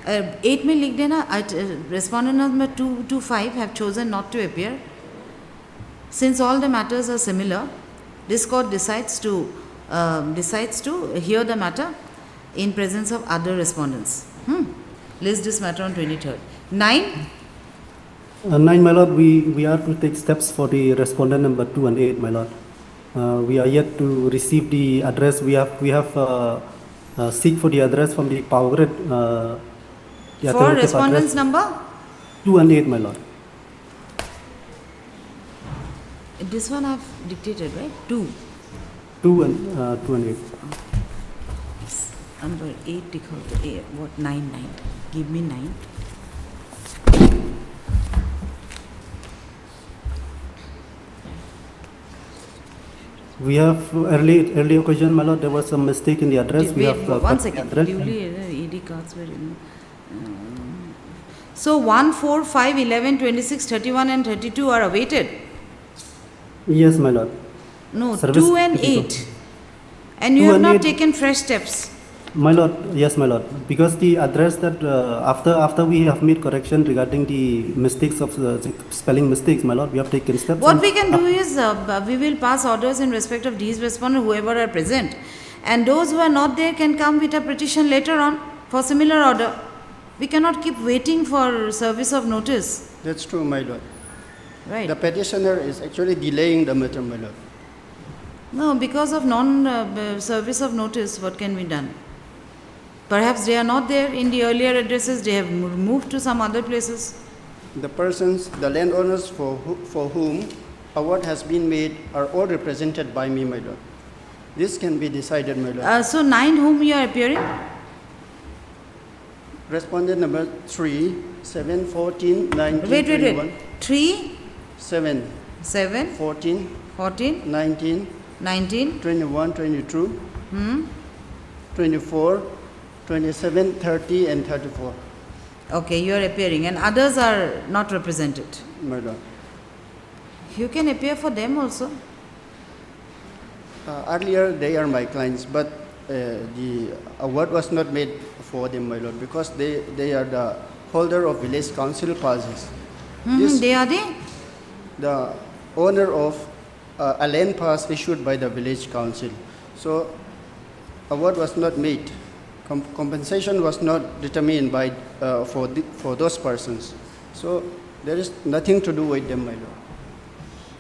Speaker 1: 8 में लिख देना. Respondent number 2 to 5 have chosen not to appear. Since all the matters are similar, this court decides to hear the matter in presence of other respondents. List this matter on 23rd. 9.
Speaker 10: 9, my Lord, we are to take steps for the respondent number 2 and 8, my Lord. We are yet to receive the address. We have seek for the address from the power grid. The
Speaker 1: For
Speaker 10: authoritative
Speaker 1: respondents
Speaker 10: address,
Speaker 1: number?
Speaker 10: 2 and 8, my Lord.
Speaker 1: This one I've dictated, right? 2.
Speaker 10: 2 and 8.
Speaker 1: Number 8 दिखाओ तो what 9. Give me 9.
Speaker 10: We have early occasion, my Lord, there was some mistake in the address. We
Speaker 1: Wait,
Speaker 10: have
Speaker 1: one
Speaker 10: cut the
Speaker 1: second.
Speaker 10: address.
Speaker 1: Duly ED cards were in. So 1, 4, 5, 11, 26, 31 and 32 are awaited.
Speaker 10: Yes, my Lord.
Speaker 1: No,
Speaker 10: Service
Speaker 1: 2 and
Speaker 10: critical.
Speaker 1: 8. And you
Speaker 10: 2
Speaker 1: have
Speaker 10: and
Speaker 1: not
Speaker 10: 8.
Speaker 1: taken fresh steps.
Speaker 10: My Lord, yes, my Lord. Because the address that after we have made correction regarding the mistakes of spelling mistakes, my Lord, we have taken steps.
Speaker 1: What
Speaker 10: and-
Speaker 1: we can do is we will pass orders in respect of these respondents, whoever are present. And those who are not there can come with a petition later on for similar order. We cannot keep waiting for service of notice.
Speaker 12: That's true, my Lord.
Speaker 1: Right?
Speaker 12: The petitioner is actually delaying the matter, my Lord.
Speaker 1: No, because of non-service of notice, what can be done? Perhaps they are not there in the earlier addresses, they have moved to some other places.
Speaker 12: The persons, the landowners for whom award has been made are all represented by me, my Lord. This can be decided, my Lord.
Speaker 1: So 9 whom you are appearing?
Speaker 12: Respondent number 3, 7, 14, 19,
Speaker 1: Wait.
Speaker 12: 21.
Speaker 1: 3,
Speaker 12: 7,
Speaker 1: 7,
Speaker 12: 14,
Speaker 1: 14,
Speaker 12: 19,
Speaker 1: 19,
Speaker 12: 21, 22, 24, 27, 30 and 34,
Speaker 1: okay, you are appearing and others are not represented.
Speaker 12: my Lord.
Speaker 1: You can appear for them also.
Speaker 12: Earlier, they are my clients, but the award was not made for them, my Lord, because they are the holder of village council passes. This-
Speaker 1: They are
Speaker 12: the owner of a land pass issued by the village council. So, award was not made. Compensation was not determined by for those persons. So, there is nothing to do with them, my Lord.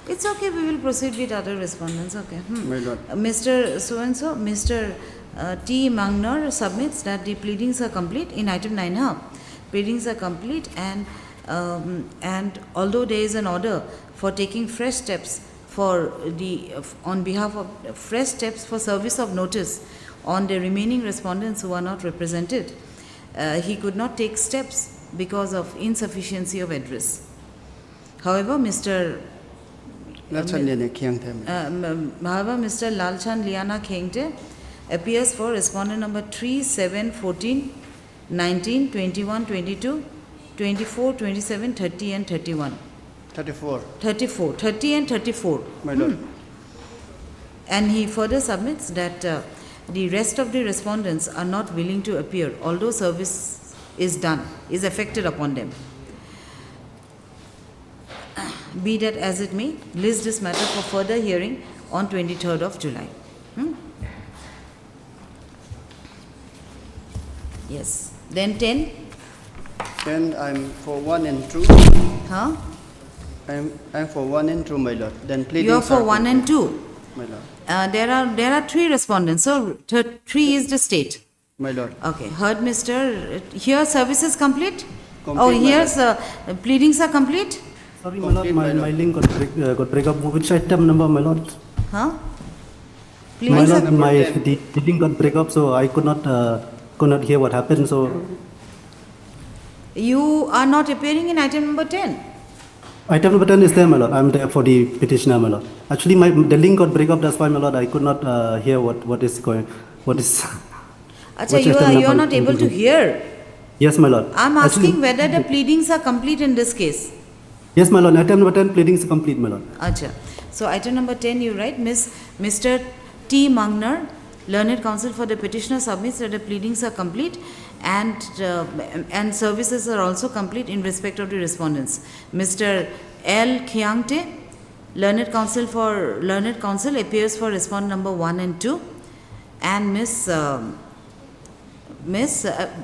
Speaker 1: It's okay, we will proceed with other respondents, okay.
Speaker 12: My Lord.
Speaker 1: Mr. So-and-so, Mr. T. Mangnar submits that the pleadings are complete in item 9. Pleadings are complete and although there is an order for taking fresh steps on behalf of fresh steps for service of notice on the remaining respondents who are not represented, he could not take steps because of insufficiency of address. However, Mr. Lalchan Liana Khengte appears for respondent number 3, 7, 14, 19, 21, 22, 24, 27, 30 and 31.
Speaker 12: 34,
Speaker 1: 34, 30 and 34.
Speaker 12: my Lord.
Speaker 1: And he further submits that the rest of the respondents are not willing to appear, although service is effected upon them. Be that as it may, list this matter for further hearing on 23rd of July. Yes. Then 10.
Speaker 12: Then I'm for 1 and 2.
Speaker 1: Huh?
Speaker 12: I'm for 1 and 2, my lord. Then pleadings
Speaker 1: You are for 1 and
Speaker 12: complete,
Speaker 1: 2.
Speaker 12: my lord.
Speaker 1: There are 3 respondents. So 3 is the state.
Speaker 12: My lord.
Speaker 1: Okay. Heard, Mr. Here service is complete?
Speaker 12: Complete,
Speaker 1: Oh,
Speaker 12: my
Speaker 1: here's pleadings are complete?
Speaker 10: Sorry, my lord,
Speaker 12: Complete, my
Speaker 10: my
Speaker 12: lord.
Speaker 10: link got break up. Which item number, my lord?
Speaker 1: Huh?
Speaker 10: My
Speaker 1: Pleadings
Speaker 10: lord,
Speaker 1: are
Speaker 12: number
Speaker 10: my
Speaker 12: 10.
Speaker 10: the link got break up, so I could not hear what happened. So
Speaker 1: You are not appearing in item number 10.
Speaker 10: item number 10 is there, my lord. I'm there for the petitioner, my lord. Actually, the link got break up. That's why, my lord, I could not hear what is going. What is?
Speaker 1: Acha,
Speaker 10: which
Speaker 1: you
Speaker 10: item
Speaker 1: are
Speaker 10: number
Speaker 1: not able to hear.
Speaker 10: Yes, my lord.
Speaker 1: I'm
Speaker 10: Actually,
Speaker 1: asking whether the pleadings are complete in this case.
Speaker 10: yes, my lord. Item number 10 pleadings complete, my lord.
Speaker 1: Acha. So item number 10, you write, Mr. T. Mangner, learned counsel for the petitioner, submits that the pleadings are complete and services are also complete in respect of the respondents. Mr. L. Khiangte, learned counsel appears for respondent number 1 and 2, and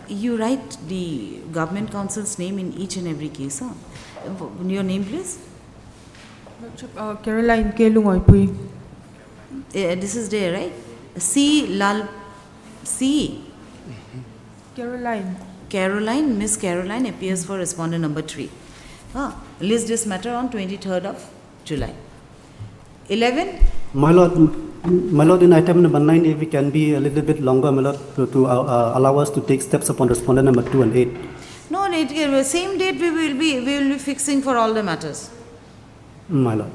Speaker 1: you write the government counsel's name in each and every case. Huh? Your name, please.
Speaker 13: Caroline K. Lungoypui.
Speaker 1: This is there, right? C.
Speaker 13: Caroline.
Speaker 1: Miss Caroline appears for respondent number 3. List this matter on 23rd of July. 11.
Speaker 10: My lord, in item number 9, if we can be a little bit longer, my lord, to allow us to take steps upon respondent number 2 and 8.
Speaker 1: No, same date we will be fixing for all the matters.
Speaker 10: My lord.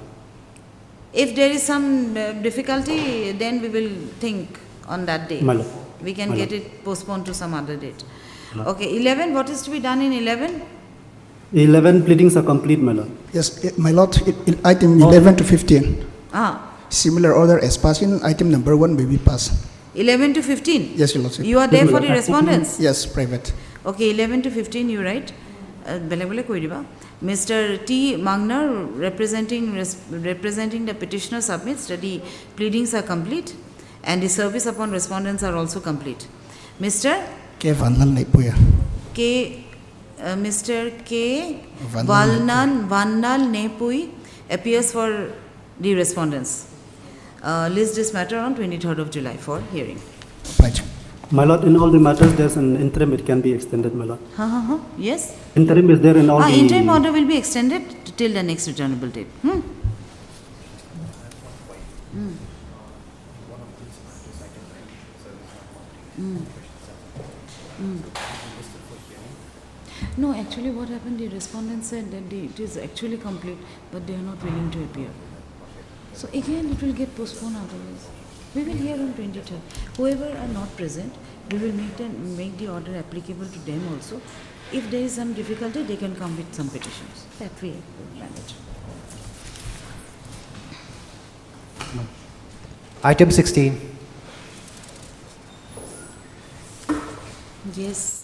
Speaker 1: If there is some difficulty, then we will think on that day.
Speaker 10: My lord.
Speaker 1: We can
Speaker 10: My
Speaker 1: get
Speaker 10: lord.
Speaker 1: it postponed to some other date. Okay, 11. What is to be done in 11?
Speaker 10: 11 pleadings are complete, my lord.
Speaker 14: Yes, my lord, item 11 to 15.
Speaker 1: Similar
Speaker 14: order as passed in item number 1 may be passed.
Speaker 1: 11 to 15?
Speaker 14: Yes, your lordship.
Speaker 1: You are there for the respondents?
Speaker 14: Yes, private.
Speaker 1: Okay, 11 to 15 you write. Mr. T. Mangner, representing the petitioner, submits that the pleadings are complete and the service upon respondents are also complete. Mr.
Speaker 14: K. Vanlal Naipuya.
Speaker 1: Mr. K.
Speaker 14: Vandal
Speaker 1: Vandal Nepui appears for the respondents. List this matter on 23rd of July for hearing.
Speaker 14: Right.
Speaker 10: My lord, in all the matters, there's an interim, it can be extended, my lord.
Speaker 1: Yes?
Speaker 10: Interim is there in all the...
Speaker 1: Interim order will be extended till the next returnable date. No, actually what happened, the respondent said that it is actually complete, but they are not willing to appear. So again it will get postponed otherwise. We will hear on 23rd. Whoever are not present, we will make the order applicable to them also. If there is some difficulty, they can come with some petitions. That way we will manage.
Speaker 9: Item 16.
Speaker 1: Yes.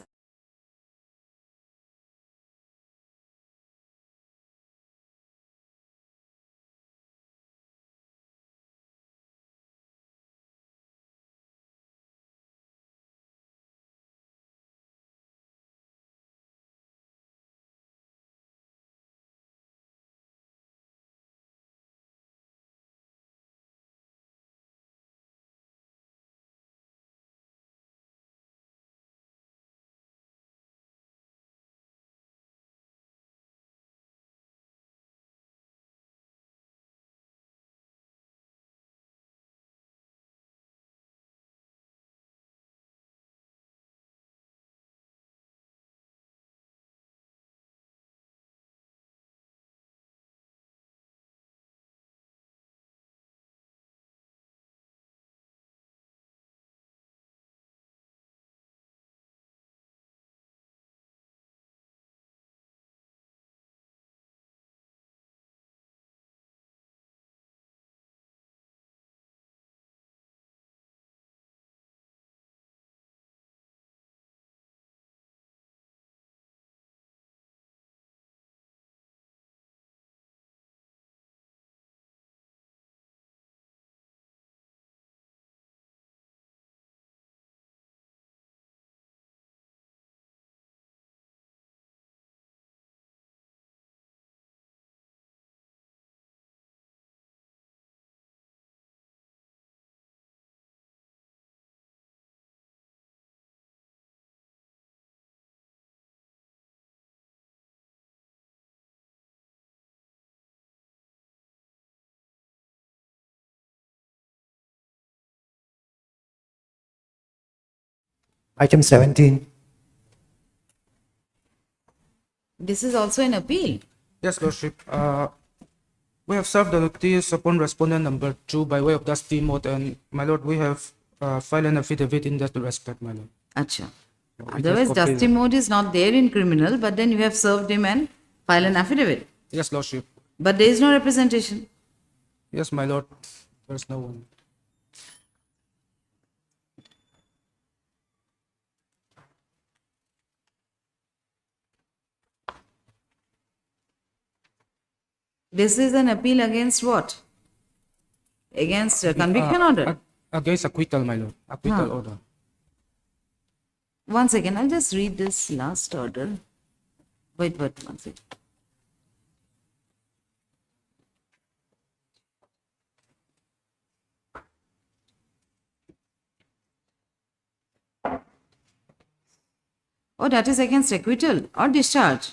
Speaker 9: Item 17.
Speaker 1: This is also an appeal.
Speaker 15: Yes, Lordship. We have served the notice upon respondent number 2 by way of disseminate, and my lord, we have filed an affidavit in that respect, my lord.
Speaker 1: Acha.
Speaker 15: It is
Speaker 1: Otherwise,
Speaker 15: completed.
Speaker 1: dusty mode is not there in criminal, but then you have served him and filed an affidavit.
Speaker 15: Yes, Lordship.
Speaker 1: But there is no representation.
Speaker 15: Yes, my lord. There's no one.
Speaker 1: This is an appeal against what? Against a conviction order.
Speaker 15: Against acquittal, my lord. Acquittal order.
Speaker 1: One second, I'll just read this last order. Wait, one second. Oh, that is against acquittal or discharge.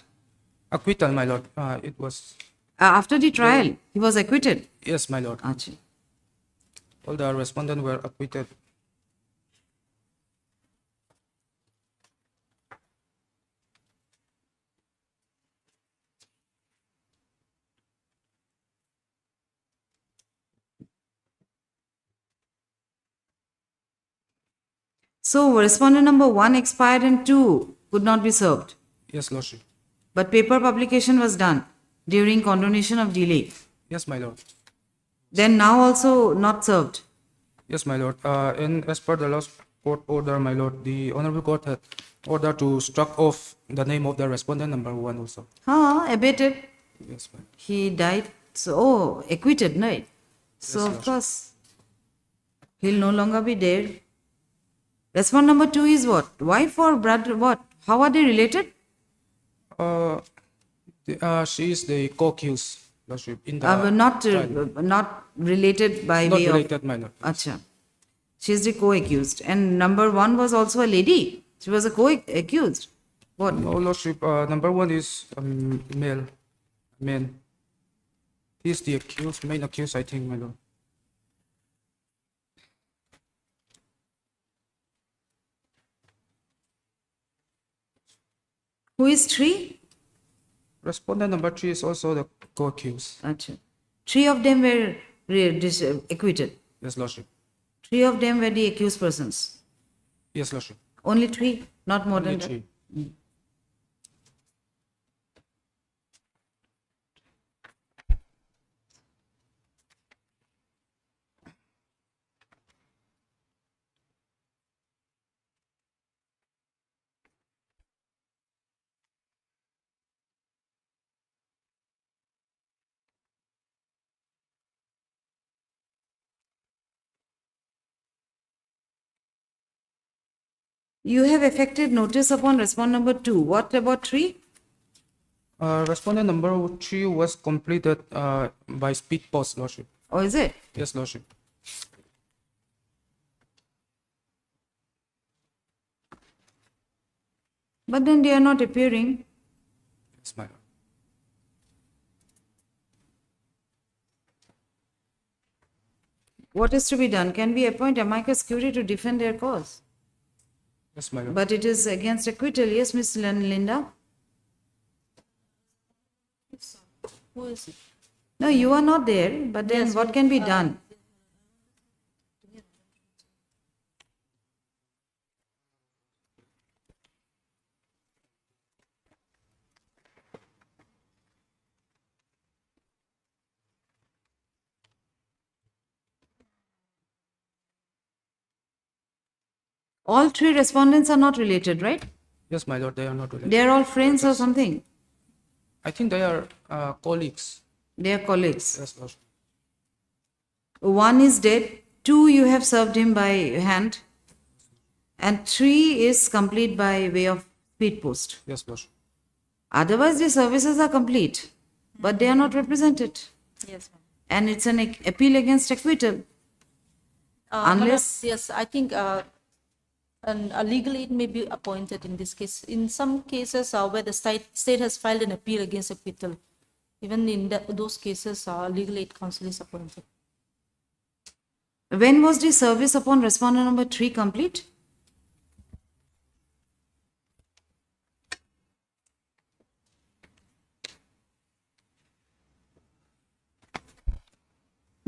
Speaker 15: Acquittal, my lord. It was.
Speaker 1: After the trial, he was acquitted.
Speaker 15: Yes, my lord.
Speaker 1: Acha.
Speaker 15: All the respondents were acquitted.
Speaker 1: So, respondent number 1 expired and 2 could not be served.
Speaker 15: Yes, lordship.
Speaker 1: But paper publication was done during condonation of delay.
Speaker 15: Yes, my lord.
Speaker 1: Then now also not served.
Speaker 15: Yes, my lord. And as per the last court order, my lord, the honorable court had ordered to struck off the name of the respondent number 1 also.
Speaker 1: Abated.
Speaker 15: Yes, ma'am.
Speaker 1: He died. So, acquitted, right? So, of course, he'll no longer be there. Respondent number 2 is what? Wife or brother? What? How are they related?
Speaker 15: She is the co-accused, lordship. In the
Speaker 1: Not related by
Speaker 15: not
Speaker 1: way
Speaker 15: related,
Speaker 1: of.
Speaker 15: my lord.
Speaker 1: Acha. She is the co-accused. And number 1 was also a lady. She was a co-accused. What?
Speaker 15: No, lordship. Number 1 is male. Man. He is the accused, main accused, I think, my lord.
Speaker 1: Who is 3?
Speaker 15: Respondent number 3 is also the co-accused.
Speaker 1: Acha. 3 of them were acquitted.
Speaker 15: Yes, lordship.
Speaker 1: 3 of them were the accused persons.
Speaker 15: Yes, lordship.
Speaker 1: Only 3, not more
Speaker 15: Only
Speaker 1: than that.
Speaker 15: 3.
Speaker 1: You have effected notice upon respondent number 2. What about 3?
Speaker 15: Respondent number 3 was completed by speed post, lordship.
Speaker 1: Oh, is it?
Speaker 15: Yes, lordship.
Speaker 1: But then they are not appearing.
Speaker 15: Yes, my lord.
Speaker 1: What is to be done? Can we appoint amicus curiae to defend their cause?
Speaker 15: Yes, my lord.
Speaker 1: But it is against acquittal. Yes, Miss Linda?
Speaker 13: Who is it?
Speaker 1: No, you are not there. But then what can be done? All 3 respondents are not related, right?
Speaker 15: Yes, my lord, they are not related.
Speaker 1: They are all friends or something.
Speaker 15: I think they are colleagues.
Speaker 1: They are colleagues.
Speaker 15: Yes, lordship.
Speaker 1: 1 is dead, 2 you have served him by hand, and 3 is complete by way of speed post.
Speaker 15: Yes, lordship.
Speaker 1: Otherwise, the services are complete, but they are not represented.
Speaker 13: Yes, ma'am.
Speaker 1: And it's an appeal against acquittal. Unless-
Speaker 13: Yes, I think a legal aid may be appointed in this case. In some cases where the state has filed an appeal against acquittal, even in those cases, legal aid counsel is appointed.
Speaker 1: When was the service upon respondent number 3 complete?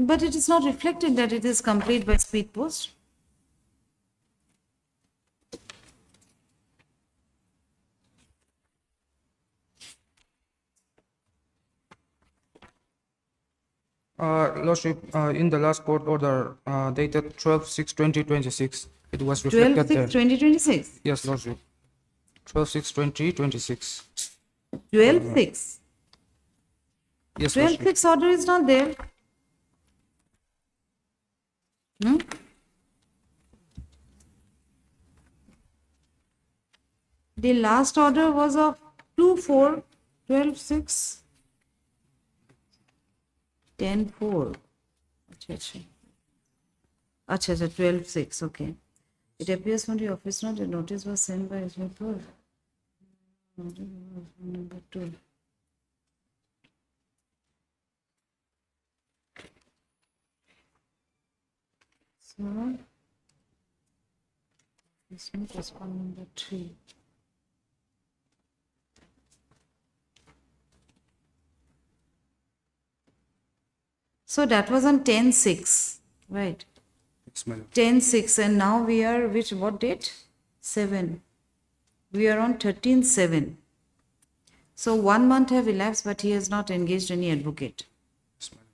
Speaker 1: But it is not reflected that it is complete by speed post.
Speaker 15: Lordship, in the last court order dated 12/6/2026, it was reflected
Speaker 1: 12/6/2026.
Speaker 15: Yes, Lordship. 12/6/2026.
Speaker 1: 12/6.
Speaker 15: Yes, Lordship.
Speaker 1: 12/6 order is not there. Hmm? The last order was of 2/4, 12/6, 10/4. Acha, 12/6, okay. It appears from the office note, the notice was sent by Ismail. Number 2. So, this note was on number 3. So that was on 10/6, right?
Speaker 15: Yes, madam.
Speaker 1: 10/6, and now we are, what date? 7. We are on 13/7. So 1 month have elapsed, but he has not engaged any advocate.
Speaker 15: Yes, madam.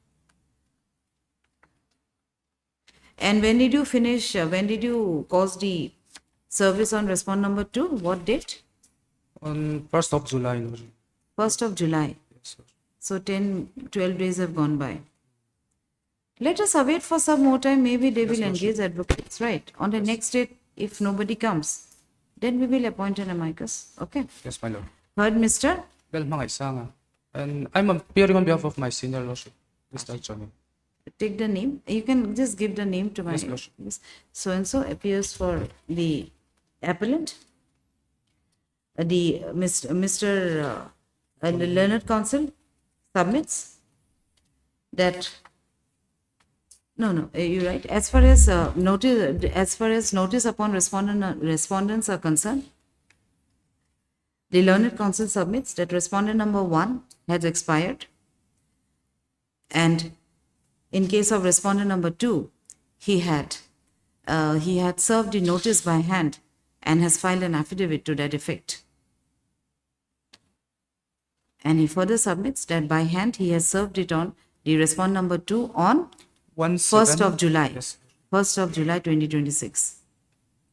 Speaker 1: And when did you finish, when did you cause the service on respond number 2? What date?
Speaker 15: On 1st of July, Lordship.
Speaker 1: 1st of July.
Speaker 15: Yes, sir.
Speaker 1: So 10, 12 days have gone by. Let us await for some more time. Maybe they will engage advocates, right? On the next date, if nobody comes, then we will appoint an amicus. Okay?
Speaker 15: Yes, my lord.
Speaker 1: Heard, Mr.
Speaker 15: Well, mga isa nga. And I'm appearing on behalf of my senior Lordship, Mr. Attorney.
Speaker 1: Take the name. You can just give the name to my.
Speaker 15: Yes, Lordship.
Speaker 1: So and so appears for the appellant. The the learned counsel submits that. No, you're right. As far as notice upon respondents are concerned, the learned counsel submits that respondent number 1 has expired, and in case of respondent number 2, he had served the notice by hand and has filed an affidavit to that effect. And he further submits that by hand he has served it on the respondent number 2 on 1st of July.
Speaker 15: Yes.
Speaker 1: 1st of July 2026.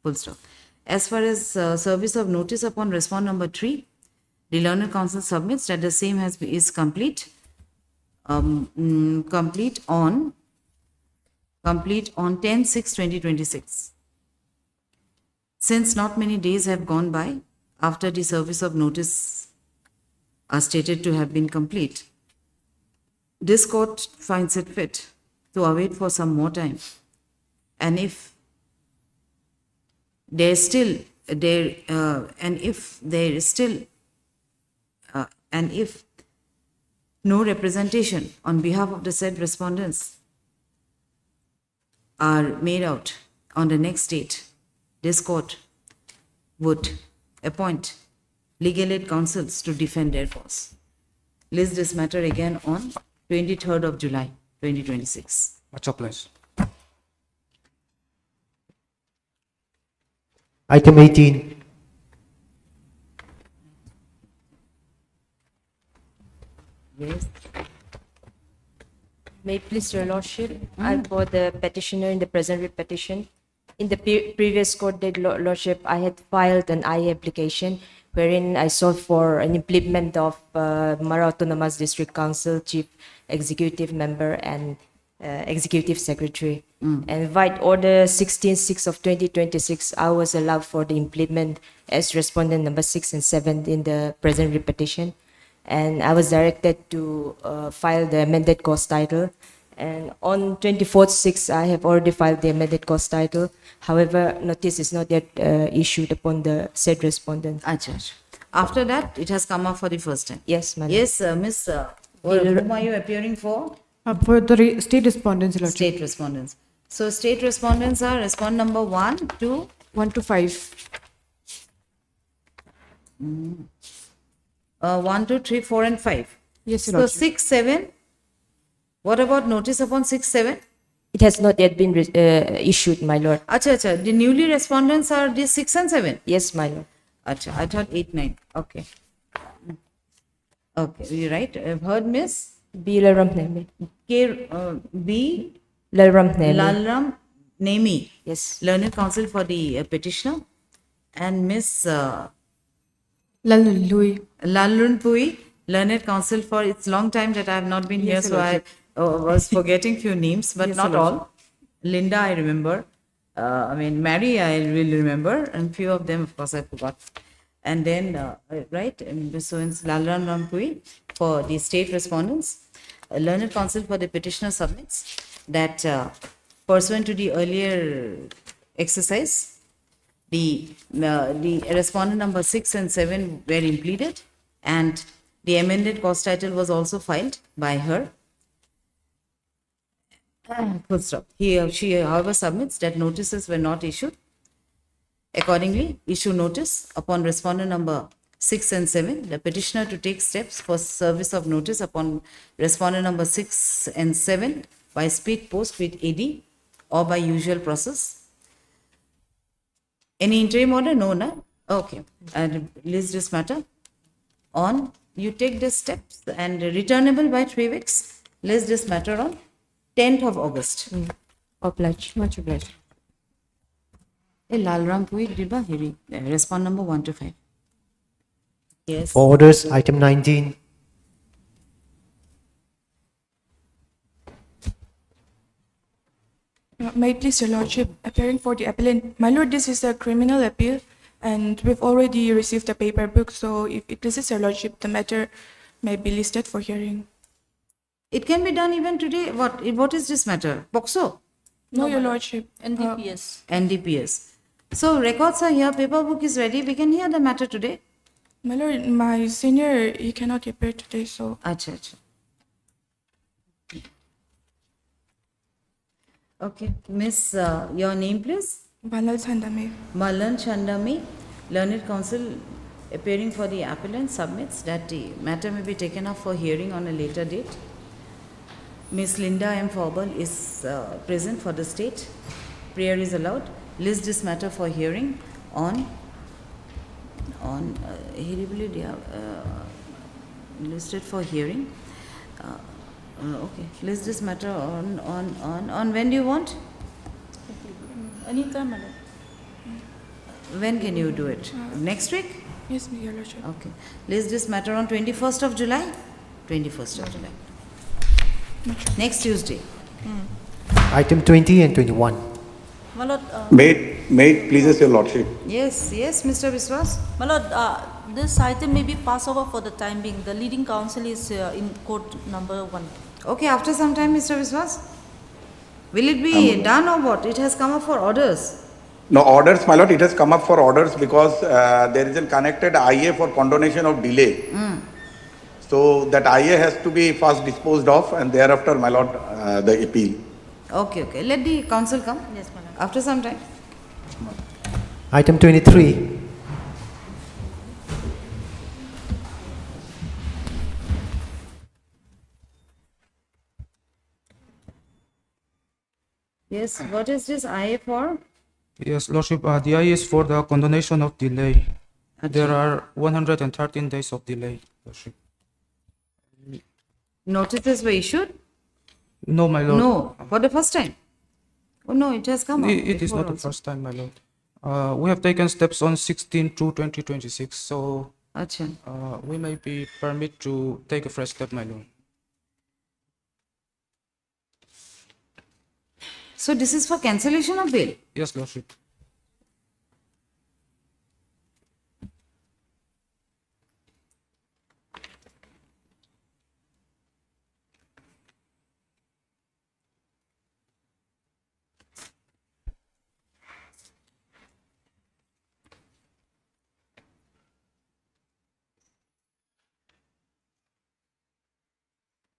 Speaker 1: Full stop. As far as service of notice upon respondent number 3, the learned counsel submits that the same is complete. Complete on 10/6/2026. Since not many days have gone by after the service of notice are stated to have been complete, this court finds it fit to await for some more time, and if there is still and if no representation on behalf of the said respondents are made out on the next date, this court would appoint legal aid counsels to defend their cause. List this matter again on 23rd of July 2026.
Speaker 15: Much obliged.
Speaker 9: Item 18.
Speaker 1: Yes.
Speaker 16: May it please your lordship, I for the petitioner in the present repetition. In the previous court date, lordship, I had filed an IA application wherein I sought for an implement of Mara Autonomous District Council Chief Executive Member and Executive Secretary. And via Order 16/6 of 2026, I was allowed for the implement as respondent number 6 and 7 in the present repetition. And I was directed to file the amended cause title. And on 24/6, I have already filed the amended cause title. However, notice is not yet issued upon the said respondent.
Speaker 1: Acha. After that, it has come up for the first time.
Speaker 16: Yes, madam.
Speaker 1: Yes, Miss. Whom are you appearing for?
Speaker 4: For the state respondents, Lordship.
Speaker 1: State respondents. So state respondents are respondent number 1 to
Speaker 4: 1 to 5.
Speaker 1: 1, 2, 3, 4, and 5.
Speaker 4: Yes,
Speaker 1: So
Speaker 4: Lordship.
Speaker 1: 6, 7. What about notice upon 6/7?
Speaker 16: It has not yet been issued, my lord.
Speaker 1: Acha. The newly respondents are these 6 and 7?
Speaker 16: Yes, my lord.
Speaker 1: Acha, I thought 8, 9. Okay. Okay, you're right. I've heard Miss
Speaker 16: B. Lalram Nemi.
Speaker 1: B.
Speaker 16: Lalram Nemi.
Speaker 1: Lalram Nemi,
Speaker 16: Yes.
Speaker 1: learned counsel for the petitioner, and Miss
Speaker 4: Lalun Lui.
Speaker 1: Lalun Pui, learned counsel for. It's long time that I have not been here,
Speaker 5: Yes,
Speaker 1: so I was forgetting few names, but
Speaker 5: Yes,
Speaker 1: not
Speaker 5: Your
Speaker 1: all. Linda, I remember. Mary, I will remember, and few of them, of course, I forgot. And then, right, so it's Lalran Rampui for the state respondents. Learned counsel for the petitioner submits that pursuant to the earlier exercise, the respondent number 6 and 7 were impleaded, and the amended cause title was also filed by her. Full stop. She, however, submits that notices were not issued. Accordingly, issue notice upon respondent number 6 and 7, the petitioner to take steps for service of notice upon respondent number 6 and 7 by speed post with AD or by usual process. Any interim order? No, no? Okay. And list this matter on, you take the steps and returnable by 3 weeks. List this matter on 10th of August.
Speaker 16: Obliged. Much obliged.
Speaker 1: Lalram Pui Diba Hiri. Respond number 1 to 5. Yes.
Speaker 9: For orders, item 19.
Speaker 17: May it please your lordship, appearing for the appellant. My lord, this is a criminal appeal and we've already received a paper book, so if it pleases your lordship, the matter may be listed for hearing.
Speaker 1: It can be done even today. What is this matter? POCSO?
Speaker 17: No, your lordship.
Speaker 13: NDPS.
Speaker 1: NDPS. So records are here, paper book is ready. We can hear the matter today.
Speaker 17: My lord, my senior, he cannot appear today, so.
Speaker 1: Acha. Okay, Miss, your name please?
Speaker 17: Balal Chandame.
Speaker 1: Malan Chandami, learned counsel appearing for the appellant, submits that the matter may be taken up for hearing on a later date. Miss Linda M. Forbal is present for the state. Prayer is allowed. List this matter for hearing on listed for hearing. Okay, list this matter on when do you want?
Speaker 13: Anytime, madam.
Speaker 1: When can you do it? Next week?
Speaker 17: Yes, your lordship.
Speaker 1: Okay. List this matter on 21st of July? 21st of July. Next Tuesday.
Speaker 9: Item 20 and 21.
Speaker 13: My lord,
Speaker 18: May it pleases your lordship.
Speaker 1: Yes, Mr. Biswas.
Speaker 13: my lord, this item may be passed over for the time being. The leading counsel is in court number 1.
Speaker 1: Okay, after some time, Mr. Biswas. Will it be done or what? It has come up for orders.
Speaker 18: No orders, my lord, it has come up for orders because there is a connected IA for condonation of delay. So that IA has to be first disposed of and thereafter, my lord, the appeal.
Speaker 1: Okay. Let the counsel come.
Speaker 13: Yes, madam.
Speaker 1: After some time.
Speaker 9: Item 23.
Speaker 1: Yes, what is this IA for?
Speaker 15: Yes, lordship, the IA is for the condonation of delay. There are 113 days of delay, lordship.
Speaker 1: Notices were issued?
Speaker 15: No, my lord.
Speaker 1: No, for the first time. Oh no, it has come up.
Speaker 15: It is
Speaker 1: before
Speaker 15: not the
Speaker 1: also.
Speaker 15: first time, my lord. We have taken steps on 16/2/2026, so
Speaker 1: Acha.
Speaker 15: we may be permitted to take a fresh step, my lord.
Speaker 1: So this is for cancellation of bail?
Speaker 15: Yes, lordship.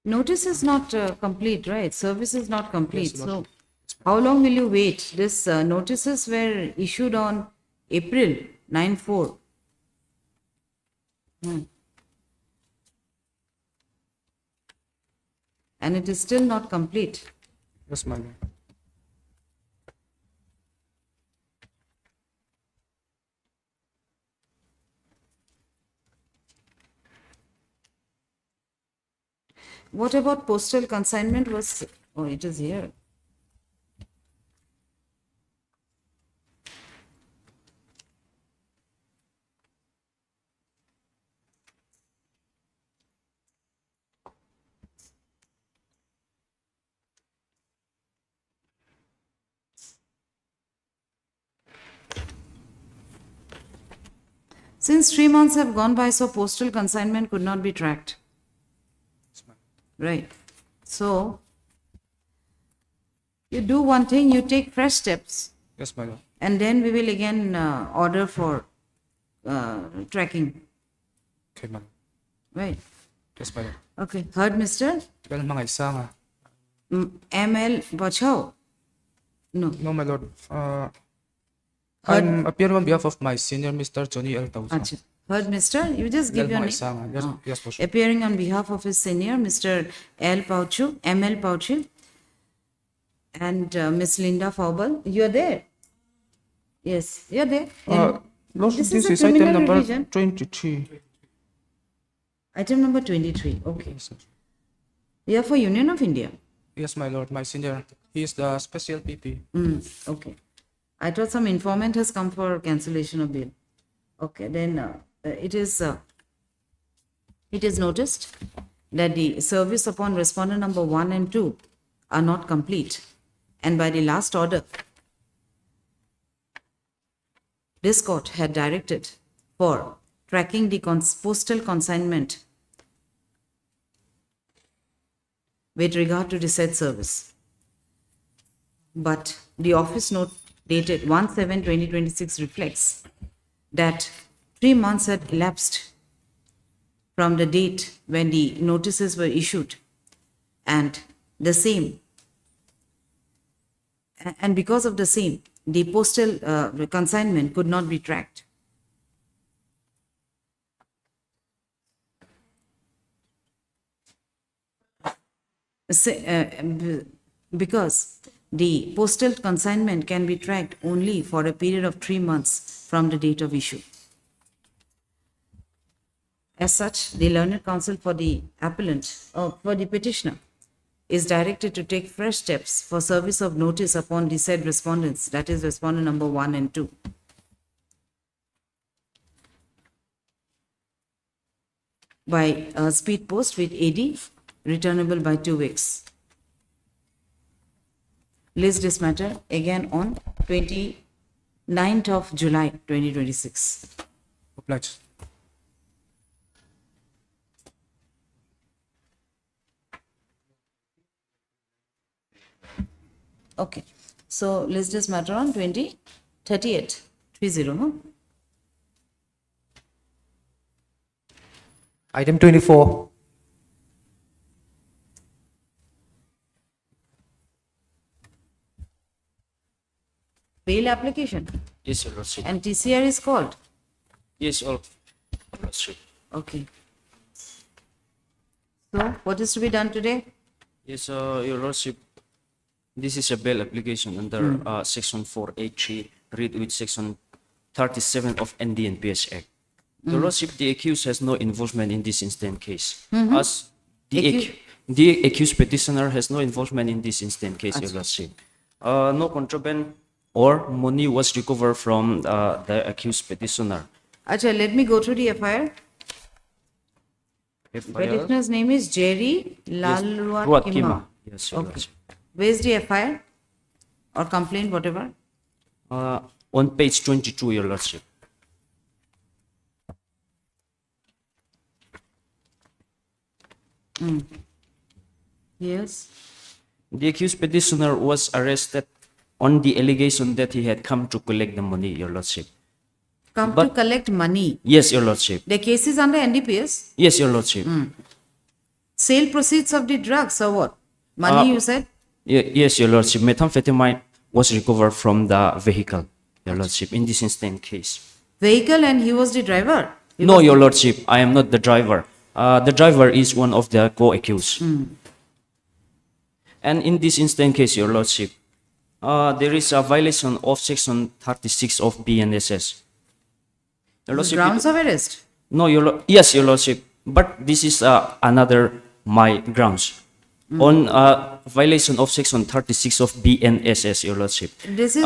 Speaker 1: Notice is not complete, right? Service is not complete.
Speaker 15: Yes,
Speaker 1: So
Speaker 15: lordship.
Speaker 1: how long will you wait? This notices were issued on April 9/4. and it is still not complete.
Speaker 15: Yes, my lord.
Speaker 1: What about postal consignment was, oh, it is here. Since 3 months have gone by, so postal consignment could not be tracked. Right. So, you do one thing, you take fresh steps,
Speaker 15: Yes, my lord.
Speaker 1: and then we will again order for tracking.
Speaker 15: Okay, my lord.
Speaker 1: Right.
Speaker 15: Yes, my lord.
Speaker 1: Okay. Heard, Mr.
Speaker 15: Well, mga isa nga.
Speaker 1: ML Bachao? No.
Speaker 15: No, my lord. I'm appearing on behalf of my senior, Mr. Johnny L. Tausa.
Speaker 1: Achha. Heard, Mr. You just give your
Speaker 15: Well, mga
Speaker 1: name.
Speaker 15: isa nga. Yes,
Speaker 1: Oh.
Speaker 15: yes, po.
Speaker 1: Appearing on behalf of his senior, Mr. L. Pauchu, ML Pauchu, and Miss Linda Faubal. You are there? Yes, you are there. Then
Speaker 15: Lord,
Speaker 1: this
Speaker 15: this
Speaker 1: is a
Speaker 15: is item
Speaker 1: criminal
Speaker 15: number
Speaker 1: revision.
Speaker 15: 23.
Speaker 1: Item number 23. Okay.
Speaker 15: Yes, sir.
Speaker 1: You are for Union of India.
Speaker 15: Yes, my lord, my senior. He is the special PP.
Speaker 1: Okay. I thought some informant has come for cancellation of bail. Okay, then it is noticed that the service upon respondent number 1 and 2 are not complete, and by the last order, this court had directed for tracking the postal consignment with regard to the said service. But the office note dated 1/7/2026 reflects that 3 months had elapsed from the date when the notices were issued, and because of the same, the postal consignment could not be tracked. Because the postal consignment can be tracked only for a period of 3 months from the date of issue. As such, the learned counsel for the appellant, or for the petitioner, is directed to take fresh steps for service of notice upon the said respondents, that is respondent number 1 and 2. By speed post with AD, returnable by 2 weeks. List this matter again on 29th of July 2026.
Speaker 15: Obliged.
Speaker 1: Okay. So list this matter on 30th. Huh?
Speaker 9: Item 24.
Speaker 1: Bail application.
Speaker 19: Yes, Your Lordship.
Speaker 1: And TCR is called.
Speaker 19: Yes, Your Lordship.
Speaker 1: Okay. So what is to be done today?
Speaker 19: Yes, Your Lordship. This is a bail application under Section 483, read with Section 37 of NDNPS Act. Your Lordship, the accused has no involvement in this instant case. As the accused petitioner has no involvement in this instant case, Your Lordship. No contraband or money was recovered from the accused petitioner.
Speaker 1: Acha, let me go through the FIR. Petitioner's name is Jerry Lalruat Kima.
Speaker 19: Yes, Your
Speaker 1: Okay.
Speaker 19: Lordship.
Speaker 1: Where's the FIR or complaint, whatever?
Speaker 19: On page 22, Your Lordship.
Speaker 1: Yes.
Speaker 19: The accused petitioner was arrested on the allegation that he had come to collect the money, Your Lordship.
Speaker 1: Come to collect money.
Speaker 19: Yes, Your Lordship.
Speaker 1: The case is under NDPS.
Speaker 19: Yes, Your Lordship.
Speaker 1: Sale proceeds of the drugs or what? Money, you said?
Speaker 19: Yes, Your Lordship. Methamphetamine was recovered from the vehicle, Your Lordship, in this instant case.
Speaker 1: Vehicle, and he was the driver?
Speaker 19: No, Your Lordship, I am not the driver. The driver is one of the co-accused. And in this instant case, Your Lordship, there is a violation of Section 36 of BNSS. Your Lordship,
Speaker 1: Grounds of arrest.
Speaker 19: no, yes, Your Lordship, but this is another my grounds. On violation of Section 36 of BNSS, Your Lordship.
Speaker 1: This is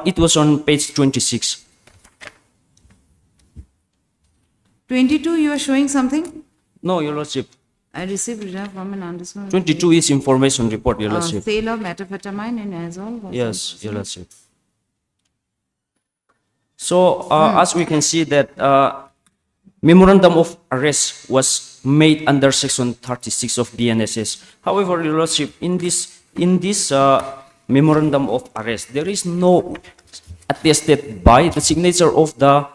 Speaker 19: It was on page 26.
Speaker 1: 22, you are showing something?
Speaker 19: No, Your Lordship.
Speaker 1: I received data from an undisclosed
Speaker 19: 22 is information report, Your Lordship.
Speaker 1: sale of methamphetamine in Azol. was
Speaker 19: Yes,
Speaker 1: also-
Speaker 19: Your Lordship. So, as we can see that memorandum of arrest was made under Section 36 of BNSS. However, Your Lordship, in this memorandum of arrest, there is no attested by the signature of the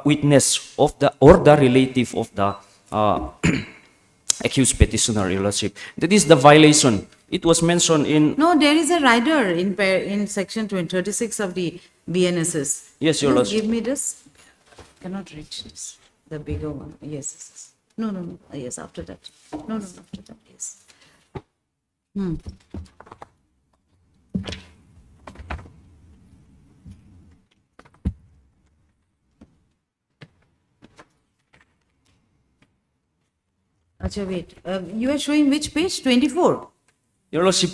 Speaker 19: witness of the or the relative of the accused petitioner, Your Lordship. That is the violation. It was mentioned in.
Speaker 1: No, there is a rider in section 36 of the BNSS.
Speaker 19: Yes, Your
Speaker 1: Just
Speaker 19: Lordship.
Speaker 1: give me this. Cannot reach this. The bigger one. Yes, yes, yes. No, no, no. Yes, after that. No, no, after that. Yes. Acha, wait. You are showing which page? 24?
Speaker 19: Your Lordship,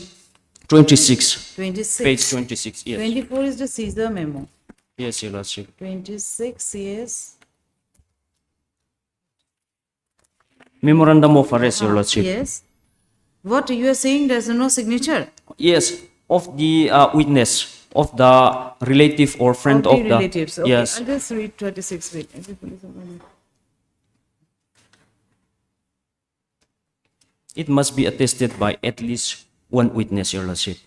Speaker 19: 26.
Speaker 1: 26.
Speaker 19: Page 26, yes.
Speaker 1: 24 is the Caesar memo.
Speaker 19: Yes, Your Lordship.
Speaker 1: 26, yes.
Speaker 19: Memorandum of arrest, Your Lordship.
Speaker 1: Yes. What you are saying, there's no signature?
Speaker 19: Yes, of the witness, of the relative or friend of the.
Speaker 1: relatives. Okay,
Speaker 19: Yes.
Speaker 1: I'll just read 26. Wait. Everybody's already-
Speaker 19: It must be attested by at least one witness, Your Lordship.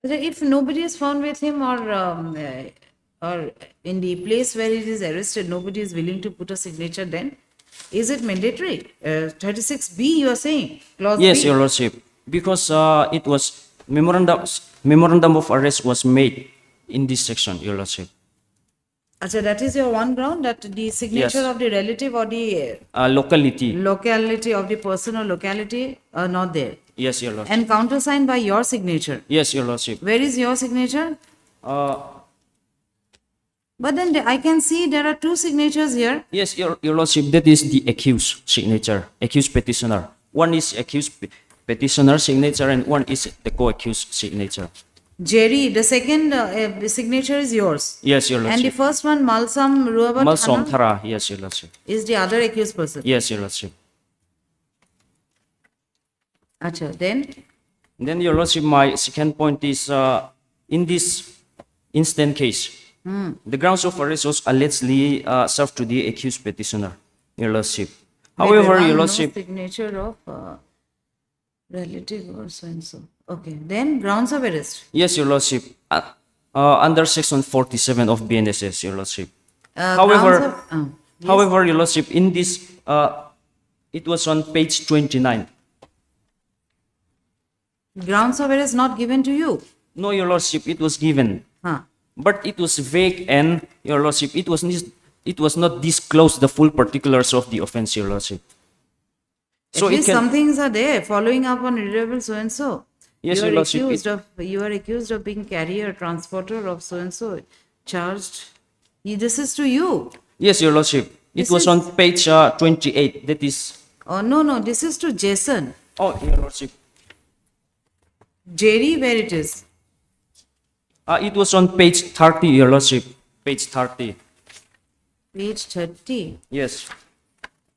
Speaker 1: If nobody is found with him or in the place where he is arrested, nobody is willing to put a signature, then is it mandatory? 36B, you are saying? Clause
Speaker 19: Yes,
Speaker 1: B?
Speaker 19: Your Lordship. Because it was memorandum of arrest was made in this section, Your Lordship.
Speaker 1: Acha, that is your one ground, that the signature
Speaker 19: Yes.
Speaker 1: of the relative or the
Speaker 19: Locality.
Speaker 1: locality of the person or locality are not there.
Speaker 19: Yes, Your Lordship.
Speaker 1: And countersigned by your signature.
Speaker 19: Yes, Your Lordship.
Speaker 1: Where is your signature? But then I can see there are two signatures here.
Speaker 19: Yes, Your Lordship, that is the accused signature, accused petitioner. One is accused petitioner signature and one is the co-accused signature.
Speaker 1: Jerry, the second signature is yours.
Speaker 19: Yes, Your
Speaker 1: And the
Speaker 19: Lordship.
Speaker 1: first one, Malsam Ruabat
Speaker 19: Malsom
Speaker 1: Thana,
Speaker 19: Thara, yes, Your Lordship.
Speaker 1: is the other accused person.
Speaker 19: Yes, Your Lordship.
Speaker 1: Acha, then
Speaker 19: Then, Your Lordship, my second point is in this instant case, the grounds of arrest was allegedly served to the accused petitioner, Your Lordship. However,
Speaker 1: Wait,
Speaker 19: Your
Speaker 1: no
Speaker 19: Lordship,
Speaker 1: signature of relative or so and so. Okay, then grounds of arrest.
Speaker 19: yes, Your Lordship, under section 47 of BNSS, Your Lordship.
Speaker 1: Grounds
Speaker 19: However,
Speaker 1: of- yes.
Speaker 19: however, Your Lordship, in this, it was on page 29.
Speaker 1: Grounds of arrest not given to you.
Speaker 19: No, Your Lordship, it was given.
Speaker 1: Huh.
Speaker 19: But it was vague and, Your Lordship, it was not disclosed the full particulars of the offense, Your Lordship.
Speaker 1: At least some things are there, following up on irreversible so and so.
Speaker 19: Yes,
Speaker 1: you
Speaker 19: Your
Speaker 1: are
Speaker 19: Lordship,
Speaker 1: you are accused of being carrier, transporter of so and so, charged. This is to you.
Speaker 19: Yes, Your Lordship. It
Speaker 1: This
Speaker 19: was
Speaker 1: is-
Speaker 19: on page 28. That is.
Speaker 1: Oh, no, this is to Jason.
Speaker 19: Oh, Your Lordship.
Speaker 1: Jerry, where it is?
Speaker 19: It was on page 30, Your Lordship. Page 30.
Speaker 1: Page 30.
Speaker 19: Yes.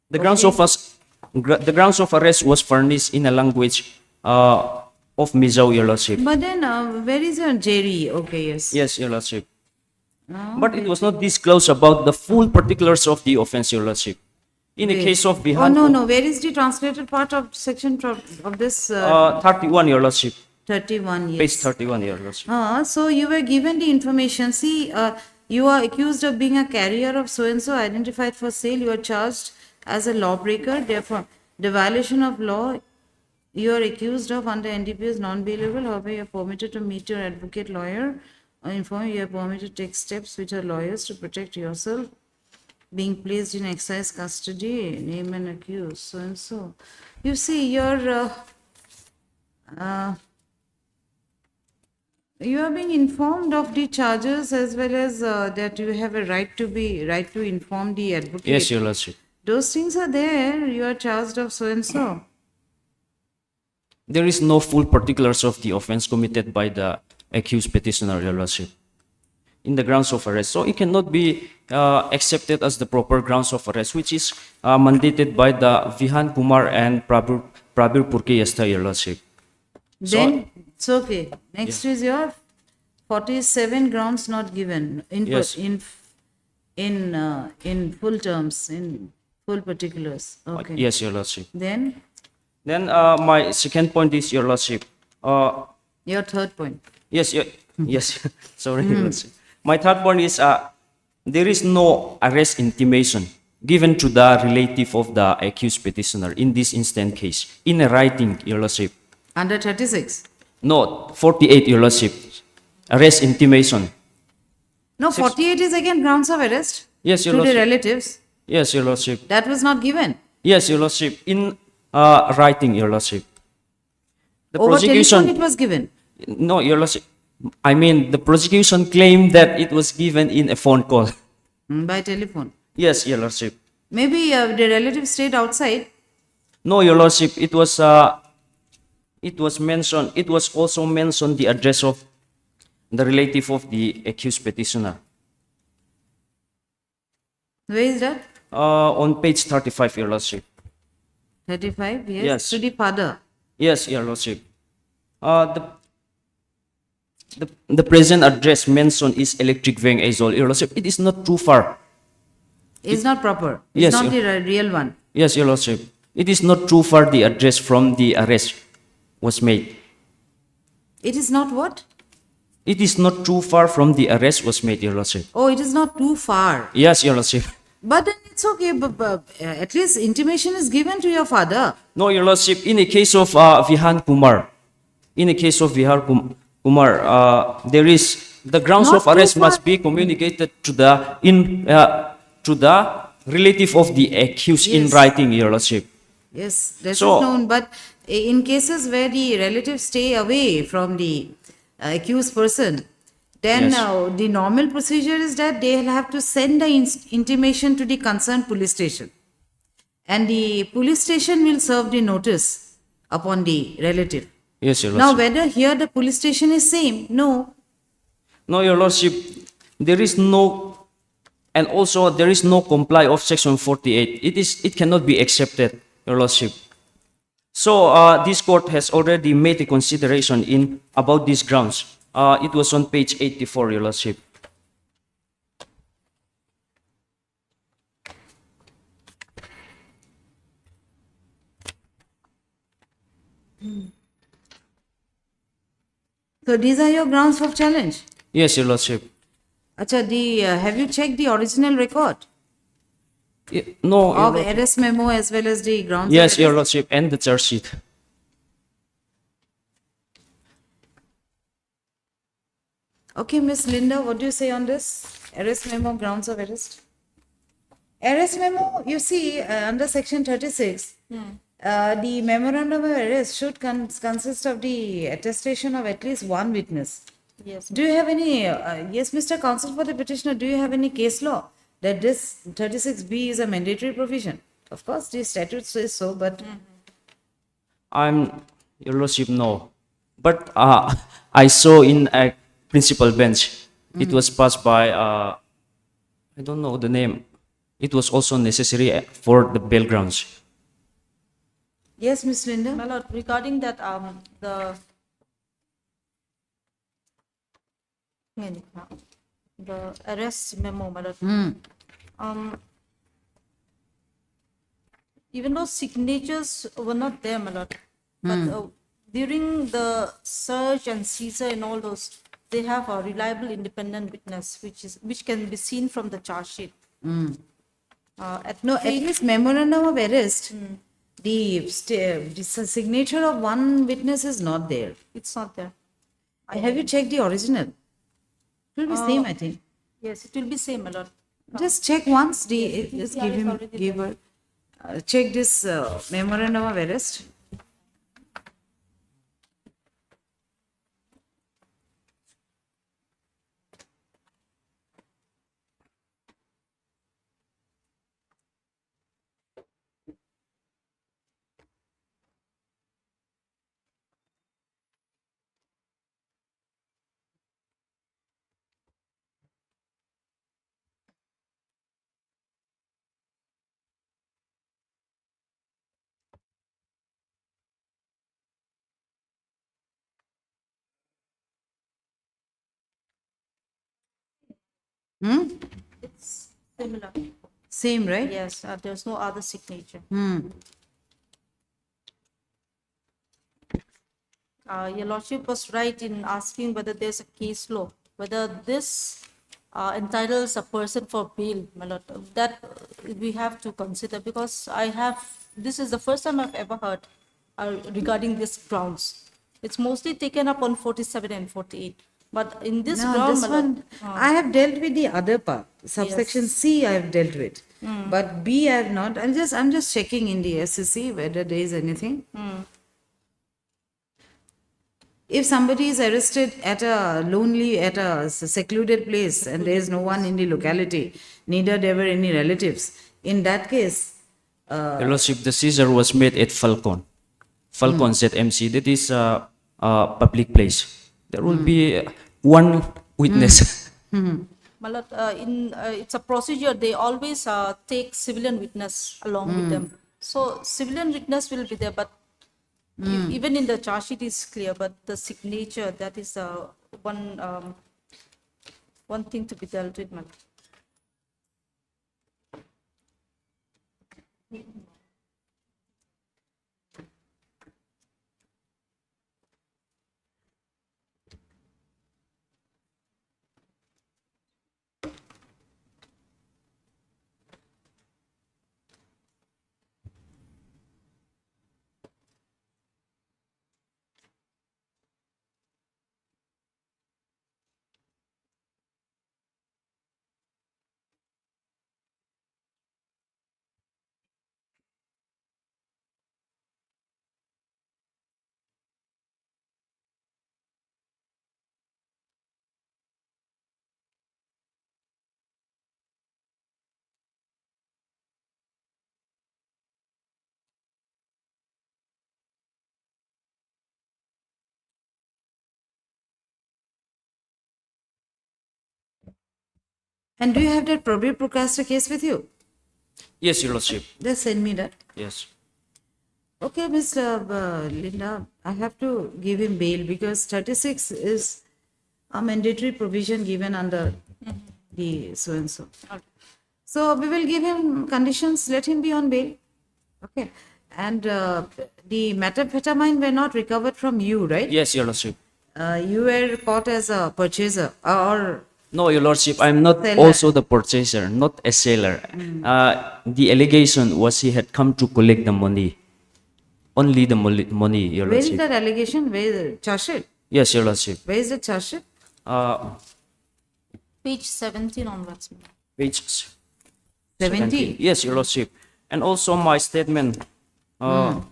Speaker 19: The grounds of the grounds of arrest was furnished in a language of Mizo, Your Lordship.
Speaker 1: But then, where is your Jerry? Okay, yes.
Speaker 19: Yes, Your Lordship.
Speaker 1: Ah,
Speaker 19: But it was not disclosed about the full particulars of the offense, Your Lordship. In the
Speaker 1: wait.
Speaker 19: case of
Speaker 1: Oh,
Speaker 19: Vihan,
Speaker 1: no. Where is the translated part of section of this?
Speaker 19: 31, Your Lordship.
Speaker 1: 31, yes.
Speaker 19: Page 31, Your Lordship.
Speaker 1: So you were given the information. See, you are accused of being a carrier of so-and-so identified for sale. You are charged as a lawbreaker. Therefore, the violation of law you are accused of under NDP is non-bailable. However, you are permitted to meet your advocate lawyer or inform you are permitted to take steps with your lawyers to protect yourself. Being placed in excise custody, name and accused, so-and-so. You see, you are being informed of the charges as well as that you have a right to inform the advocate.
Speaker 19: Yes, Your Lordship.
Speaker 1: Those things are there. You are charged of so and so.
Speaker 19: There is no full particulars of the offense committed by the accused petitioner, Your Lordship, in the grounds of arrest. So it cannot be accepted as the proper grounds of arrest, which is mandated by the Vihan Kumar and Prabir Purkeyasta, Your Lordship.
Speaker 1: Then it's okay. Next is your 47 grounds not given in
Speaker 19: Yes.
Speaker 1: in full terms, in full particulars. Okay.
Speaker 19: Yes, Your Lordship.
Speaker 1: Then
Speaker 19: My second point is, Your Lordship.
Speaker 1: your third point.
Speaker 19: Yes, yes. Sorry, Your Lordship. My third point is there is no arrest intimation given to the relative of the accused petitioner in this instant case in a writing, Your Lordship.
Speaker 1: Under 36.
Speaker 19: No, 48, Your Lordship. Arrest intimation.
Speaker 1: No, 48 is again grounds of arrest.
Speaker 19: Yes, Your
Speaker 1: to
Speaker 19: Lordship.
Speaker 1: the relatives.
Speaker 19: Yes, Your Lordship.
Speaker 1: That was not given.
Speaker 19: Yes, Your Lordship. In writing, Your Lordship. The
Speaker 1: Over
Speaker 19: prosecution.
Speaker 1: telephone it was given.
Speaker 19: No, Your Lordship. I mean, the prosecution claimed that it was given in a phone call.
Speaker 1: By telephone.
Speaker 19: Yes, Your Lordship.
Speaker 1: Maybe the relative stayed outside.
Speaker 19: No, Your Lordship. It was mentioned. It was also mentioned the address of the relative of the accused petitioner.
Speaker 1: Where is that?
Speaker 19: On page 35, Your Lordship.
Speaker 1: 35, yes.
Speaker 19: Yes.
Speaker 1: To the father.
Speaker 19: Yes, Your Lordship. The present address mentioned is Electric Veng Azol, Your Lordship. It is not too far.
Speaker 1: It's not proper. It's
Speaker 19: Yes,
Speaker 1: not
Speaker 19: Your-
Speaker 1: the real one.
Speaker 19: Yes, Your Lordship. It is not too far the address from the arrest was made.
Speaker 1: It is not what?
Speaker 19: It is not too far from the arrest was made, Your Lordship.
Speaker 1: Oh, it is not too far.
Speaker 19: Yes, Your Lordship.
Speaker 1: But then it's okay. But at least intimation is given to your father.
Speaker 19: No, Your Lordship, in the case of Vihan Kumar, there is the grounds
Speaker 1: Not
Speaker 19: of arrest
Speaker 1: too
Speaker 19: must
Speaker 1: far.
Speaker 19: be communicated to the relative of the accused in
Speaker 1: Yes.
Speaker 19: writing, Your Lordship.
Speaker 1: Yes, that is
Speaker 19: So-
Speaker 1: known. But in cases where the relatives stay away from the accused person, then
Speaker 19: Yes.
Speaker 1: the normal procedure is that they'll have to send the intimation to the concerned police station. And the police station will serve the notice upon the relative.
Speaker 19: Yes, Your
Speaker 1: Now,
Speaker 19: Lordship.
Speaker 1: whether here the police station is same, no.
Speaker 19: No, Your Lordship, there is no, and also there is no comply of Section 48. It cannot be accepted, Your Lordship. So this court has already made a consideration in about these grounds. It was on page 84, Your Lordship.
Speaker 1: So these are your grounds of challenge.
Speaker 19: Yes, Your Lordship.
Speaker 1: Acha, have you checked the original record
Speaker 19: No, Your
Speaker 1: of
Speaker 19: Lordship.
Speaker 1: arrest memo as well as the grounds?
Speaker 19: Yes,
Speaker 1: of
Speaker 19: Your
Speaker 1: arrest?
Speaker 19: Lordship, and the charge sheet.
Speaker 1: Okay, Miss Linda, what do you say on this? Arrest memo, grounds of arrest? Arrest memo, you see, under section 36, the memorandum of arrest should consist of the attestation of at least one witness.
Speaker 13: Yes.
Speaker 1: Do you have any, yes, Mr. Counsel for the petitioner, do you have any case law that this 36B is a mandatory provision? Of course, the statute says so, but
Speaker 19: Your Lordship, no. But I saw in a principal bench, it was passed by, I don't know the name, it was also necessary for the bail grounds.
Speaker 1: Yes, Miss Linda?
Speaker 13: My lord, regarding that, the arrest memo, my lord. Even though signatures were not there, my lord, but during the search and seizure and all those, they have a reliable independent witness, which can be seen from the charge sheet.
Speaker 1: No, at least memorandum of arrest, the signature of one witness is not there.
Speaker 13: It's not there.
Speaker 1: Have you checked the original? It will be same, I think.
Speaker 13: Yes, it will be same, my lord.
Speaker 1: Just check once.
Speaker 13: Yes,
Speaker 1: Just
Speaker 13: PCR
Speaker 1: give
Speaker 13: is
Speaker 1: him,
Speaker 13: already
Speaker 1: give
Speaker 13: there.
Speaker 1: her. Check this memorandum of arrest.
Speaker 13: It's similar.
Speaker 1: Same, right?
Speaker 13: Yes, there's no other signature. Your lordship was right in asking whether there's a case law, whether this entitles a person for bail, my lord. That we have to consider, because this is the first time I've ever heard regarding this grounds. It's mostly taken up on 47 and 48. But in this
Speaker 1: No,
Speaker 13: ground,
Speaker 1: this
Speaker 13: my lord,
Speaker 1: one, I have dealt with the other part. Subsection
Speaker 13: Yes.
Speaker 1: C I have dealt with. But B I have not. I'm just checking in the SCC whether there is anything. If somebody is arrested at a secluded place and there is no one in the locality, neither there were any relatives, in that case,
Speaker 19: Your Lordship, the seizure was made at Falcon. Falcon ZMC, that is a public place. There will be one witness.
Speaker 13: my lord, it's a procedure. They always take civilian witness along with them. So civilian witness will be there, but even in the charge sheet is clear. But the signature, that is one thing to be dealt with, my lord.
Speaker 1: and do you have that probate procrastination case with you?
Speaker 19: Yes, Your Lordship.
Speaker 1: Just send me that.
Speaker 19: Yes.
Speaker 1: Okay, Miss Linda, I have to give him bail because 36 is a mandatory provision given under the so and so. So we will give him conditions, let him be on bail. Okay. And the methamphetamine were not recovered from you, right?
Speaker 19: Yes, Your Lordship.
Speaker 1: You were caught as a purchaser or
Speaker 19: No, Your Lordship, I'm not
Speaker 1: Seller.
Speaker 19: also the purchaser, not a seller. The allegation was he had come to collect the money. Only the money, Your
Speaker 1: where is
Speaker 19: Lordship.
Speaker 1: that allegation? Where is it? Charge sheet?
Speaker 19: Yes, Your Lordship.
Speaker 1: Where is the charge sheet?
Speaker 13: Page 17 onwards, my lord.
Speaker 19: Page
Speaker 1: 17.
Speaker 19: Yes, Your Lordship. And also my statement on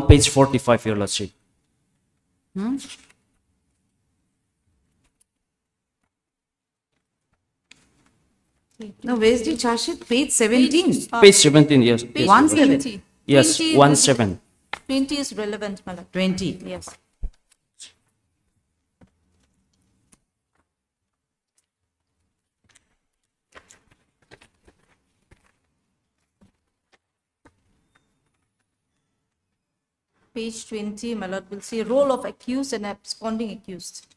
Speaker 19: page 45, Your Lordship.
Speaker 1: No, where is the charge sheet? Page 17.
Speaker 19: Page 17, yes.
Speaker 13: Page
Speaker 19: yes,
Speaker 13: 20.
Speaker 19: Yes,
Speaker 13: 20
Speaker 19: 1
Speaker 13: will be-
Speaker 19: 7.
Speaker 13: 20 is relevant, my lord.
Speaker 1: 20.
Speaker 13: Yes. page 20, my lord, will say role of accused and absconding accused.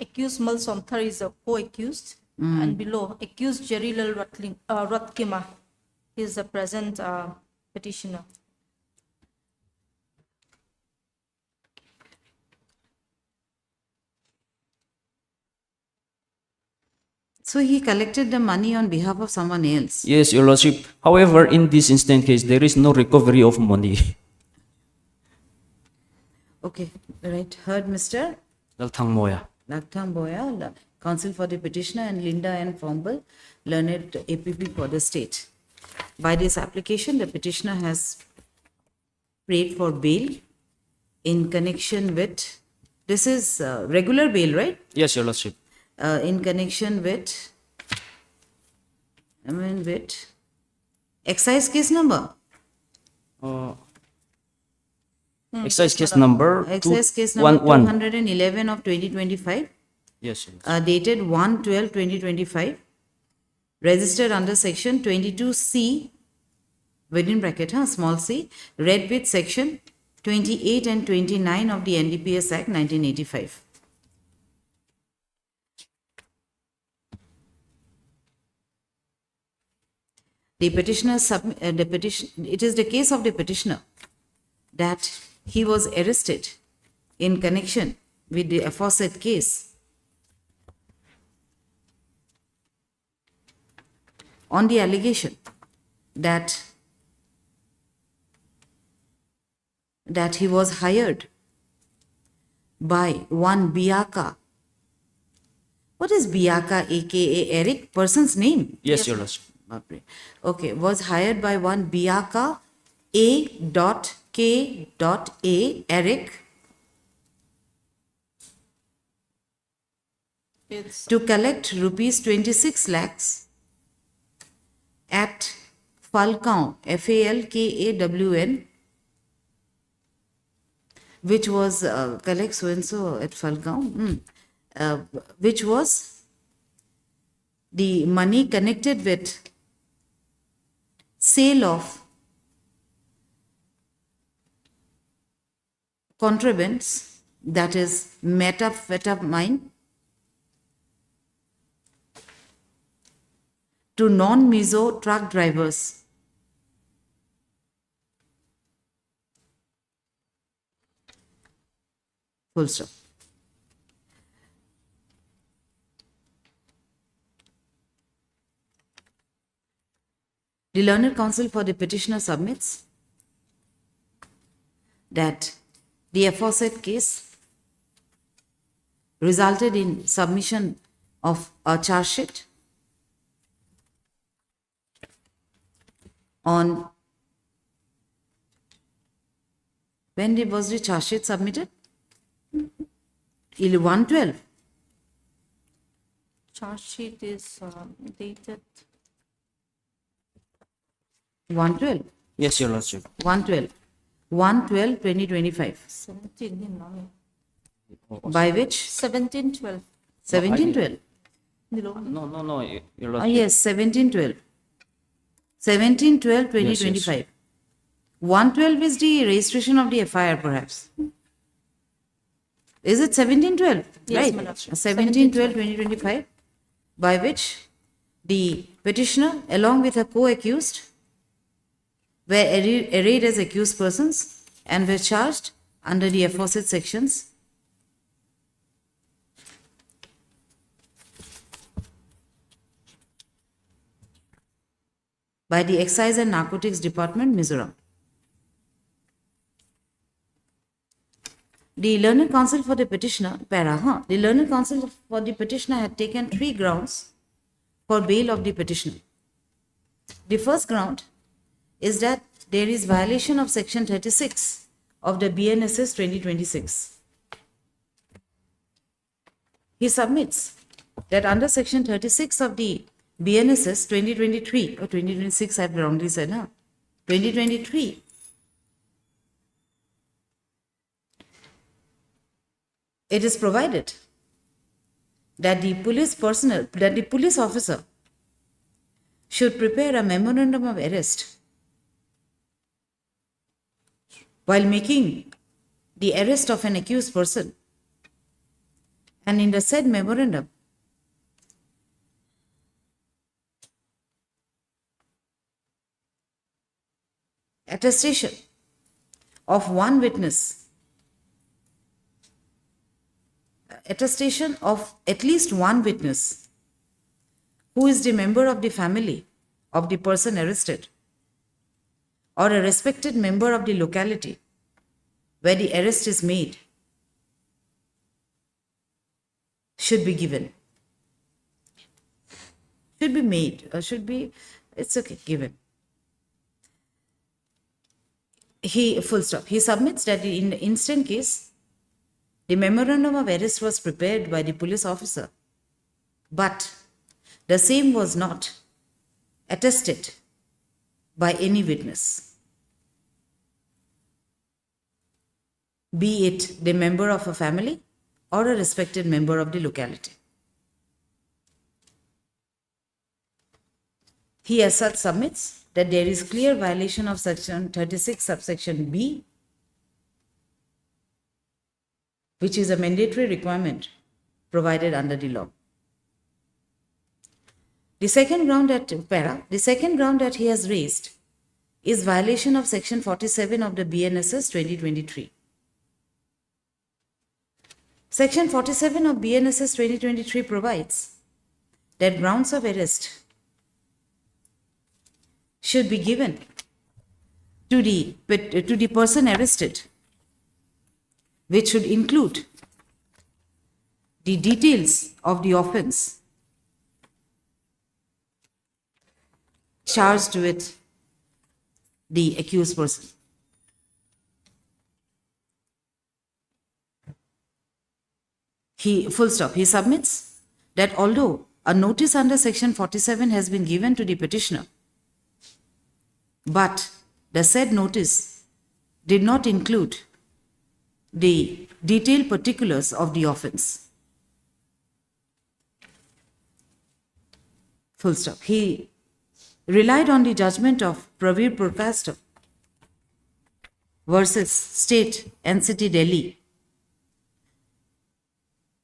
Speaker 13: Accused Malsonthar is a co-accused, and below accused Jerilal Ratkima is the present petitioner.
Speaker 1: So he collected the money on behalf of someone else.
Speaker 19: Yes, Your Lordship. However, in this instant case, there is no recovery of money.
Speaker 1: Okay, right. Heard, Mr.
Speaker 19: Dalthang Moya.
Speaker 1: Lakthang Boya, counsel for the petitioner, and Linda N. Fomble, learned APP for the state. By this application, the petitioner has prayed for bail in connection with, this is regular bail, right?
Speaker 19: Yes, Your Lordship.
Speaker 1: In connection with, excise case number.
Speaker 19: Excise case number
Speaker 1: Excise case number 211 of 2025.
Speaker 19: Yes, Your Lordship.
Speaker 1: Dated 1/12/2025, registered under section 22C, within bracket, small c, read with section 28 and 29 of the NDPS Act 1985. The petitioner it is the case of the petitioner that he was arrested in connection with the aforesaid case on the allegation that he was hired by one Biaka. What is Biaka, aka Eric? Person's name?
Speaker 19: Yes, Your Lordship.
Speaker 1: Okay, was hired by one Biaka A.K.A. Eric to collect rupees 26 lakhs at Falcaon, Falkawn, which was collect so and so at Falcaon, which was the money connected with sale of contrabands, that is methamphetamine, to non-meso truck drivers. Full stop. The learned counsel for the petitioner submits that the aforesaid case resulted in submission of a charge sheet on, when was the charge sheet submitted? 1/12.
Speaker 13: Charge sheet is dated
Speaker 1: 1/12.
Speaker 19: Yes, Your Lordship.
Speaker 1: 1/12/2025.
Speaker 13: 17,
Speaker 1: By which?
Speaker 13: 17/12.
Speaker 1: 17/12.
Speaker 19: No, Your
Speaker 1: Ah,
Speaker 19: Lordship.
Speaker 1: yes, 17/12. 17/12/2025. 1/12 is the registration of the FIR, perhaps. Is it 17/12?
Speaker 13: Yes,
Speaker 1: Right.
Speaker 13: my lordship.
Speaker 1: 17/12/2025, by which the petitioner, along with her co-accused, were arrayed as accused persons and were charged under the aforesaid sections by the Excise and Narcotics Department, Mizoram. The learned counsel for the petitioner, the learned counsel for the petitioner had taken 3 grounds for bail of the petitioner. The first ground is that there is violation of section 36 of the BNSS 2026. He submits that under section 36 of the BNSS 2023 or 2026, I've wrongly said, 2023, it is provided that the police officer should prepare a memorandum of arrest while making the arrest of an accused person, and in the said memorandum, attestation of one witness, attestation of at least one witness who is the member of the family of the person arrested or a respected member of the locality where the arrest is made should be given. Should be made, or should be, it's okay, given. Full stop. He submits that in the instant case, the memorandum of arrest was prepared by the police officer, but the same was not attested by any witness, be it the member of a family or a respected member of the locality. He as such submits that there is clear violation of section 36 subsection B, which is a mandatory requirement provided under the law. The second ground that he has raised is violation of section 47 of the BNSS 2023. Section 47 of BNSS 2023 provides that grounds of arrest should be given to the person arrested, which should include the details of the offense charged with the accused person. He submits that although a notice under section 47 has been given to the petitioner, but the said notice did not include the detailed particulars of the offense. Full stop. He relied on the judgment of Prohibitions versus State and City Delhi,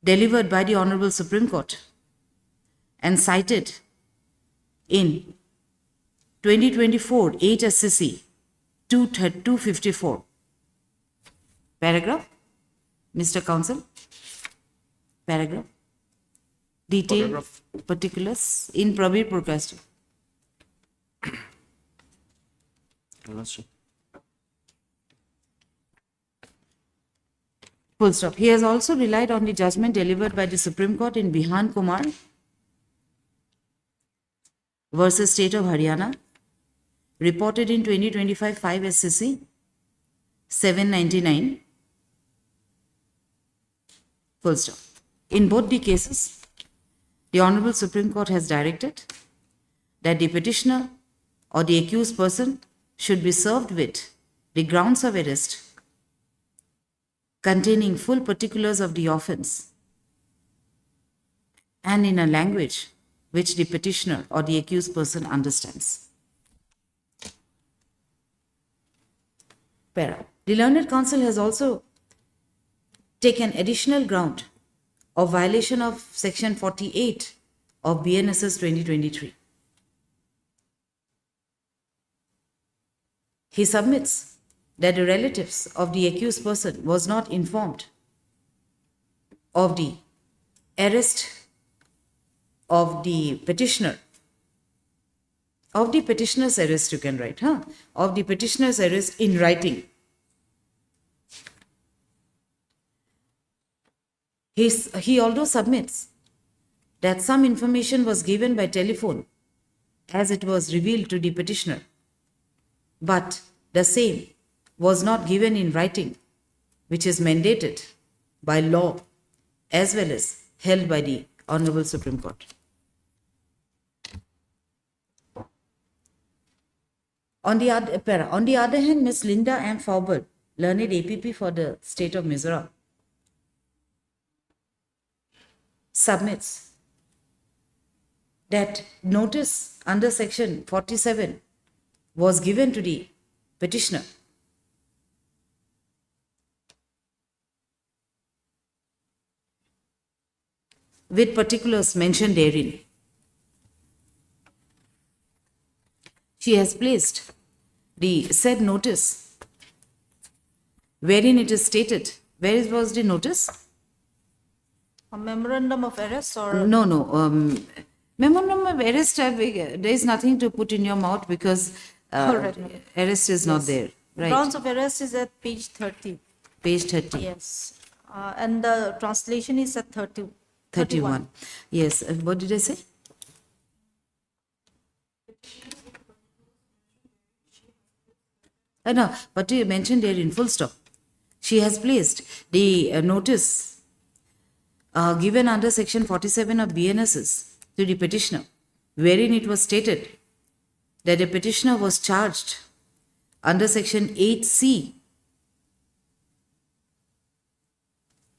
Speaker 1: delivered by the Honorable Supreme Court and cited in 2024 8 SCC 254. Paragraph, Mr. Counsel. Paragraph. Detailed particulars in Prohibitions. Full stop. He has also relied on the judgment delivered by the Supreme Court in Bihan Kumar versus State of Haryana, reported in 2025 5 SCC 799. Full stop. In both the cases, the Honorable Supreme Court has directed that the petitioner or the accused person should be served with the grounds of arrest containing full particulars of the offense and in a language which the petitioner or the accused person understands. Para. The Learned Counsel has also taken additional ground of violation of section 48 of BNSS 2023. He submits that the relatives of the accused person was not informed of the arrest of the petitioner, of the petitioner's arrest, you can write, of the petitioner's arrest in writing. He although submits that some information was given by telephone as it was revealed to the petitioner, but the same was not given in writing, which is mandated by law as well as held by the Honorable Supreme Court. On the other hand, Ms. Linda M. Faubert, learned APP for the state of Mizoram, submits that notice under section 47 was given to the petitioner with particulars mentioned therein. She has placed the said notice wherein it is stated, where was the notice?
Speaker 13: A memorandum of arrest or?
Speaker 1: No, memorandum of arrest, there is nothing to put in your mouth because
Speaker 13: All right.
Speaker 1: arrest is not
Speaker 13: Yes.
Speaker 1: there. Right.
Speaker 13: Grounds of arrest is at page 30.
Speaker 1: Page 30.
Speaker 13: Yes. And the translation is at
Speaker 1: 31. Yes. What did I say? No, but you mentioned there in full stop. She has placed the notice given under section 47 of BNSS to the petitioner, wherein it was stated that the petitioner was charged under section 8C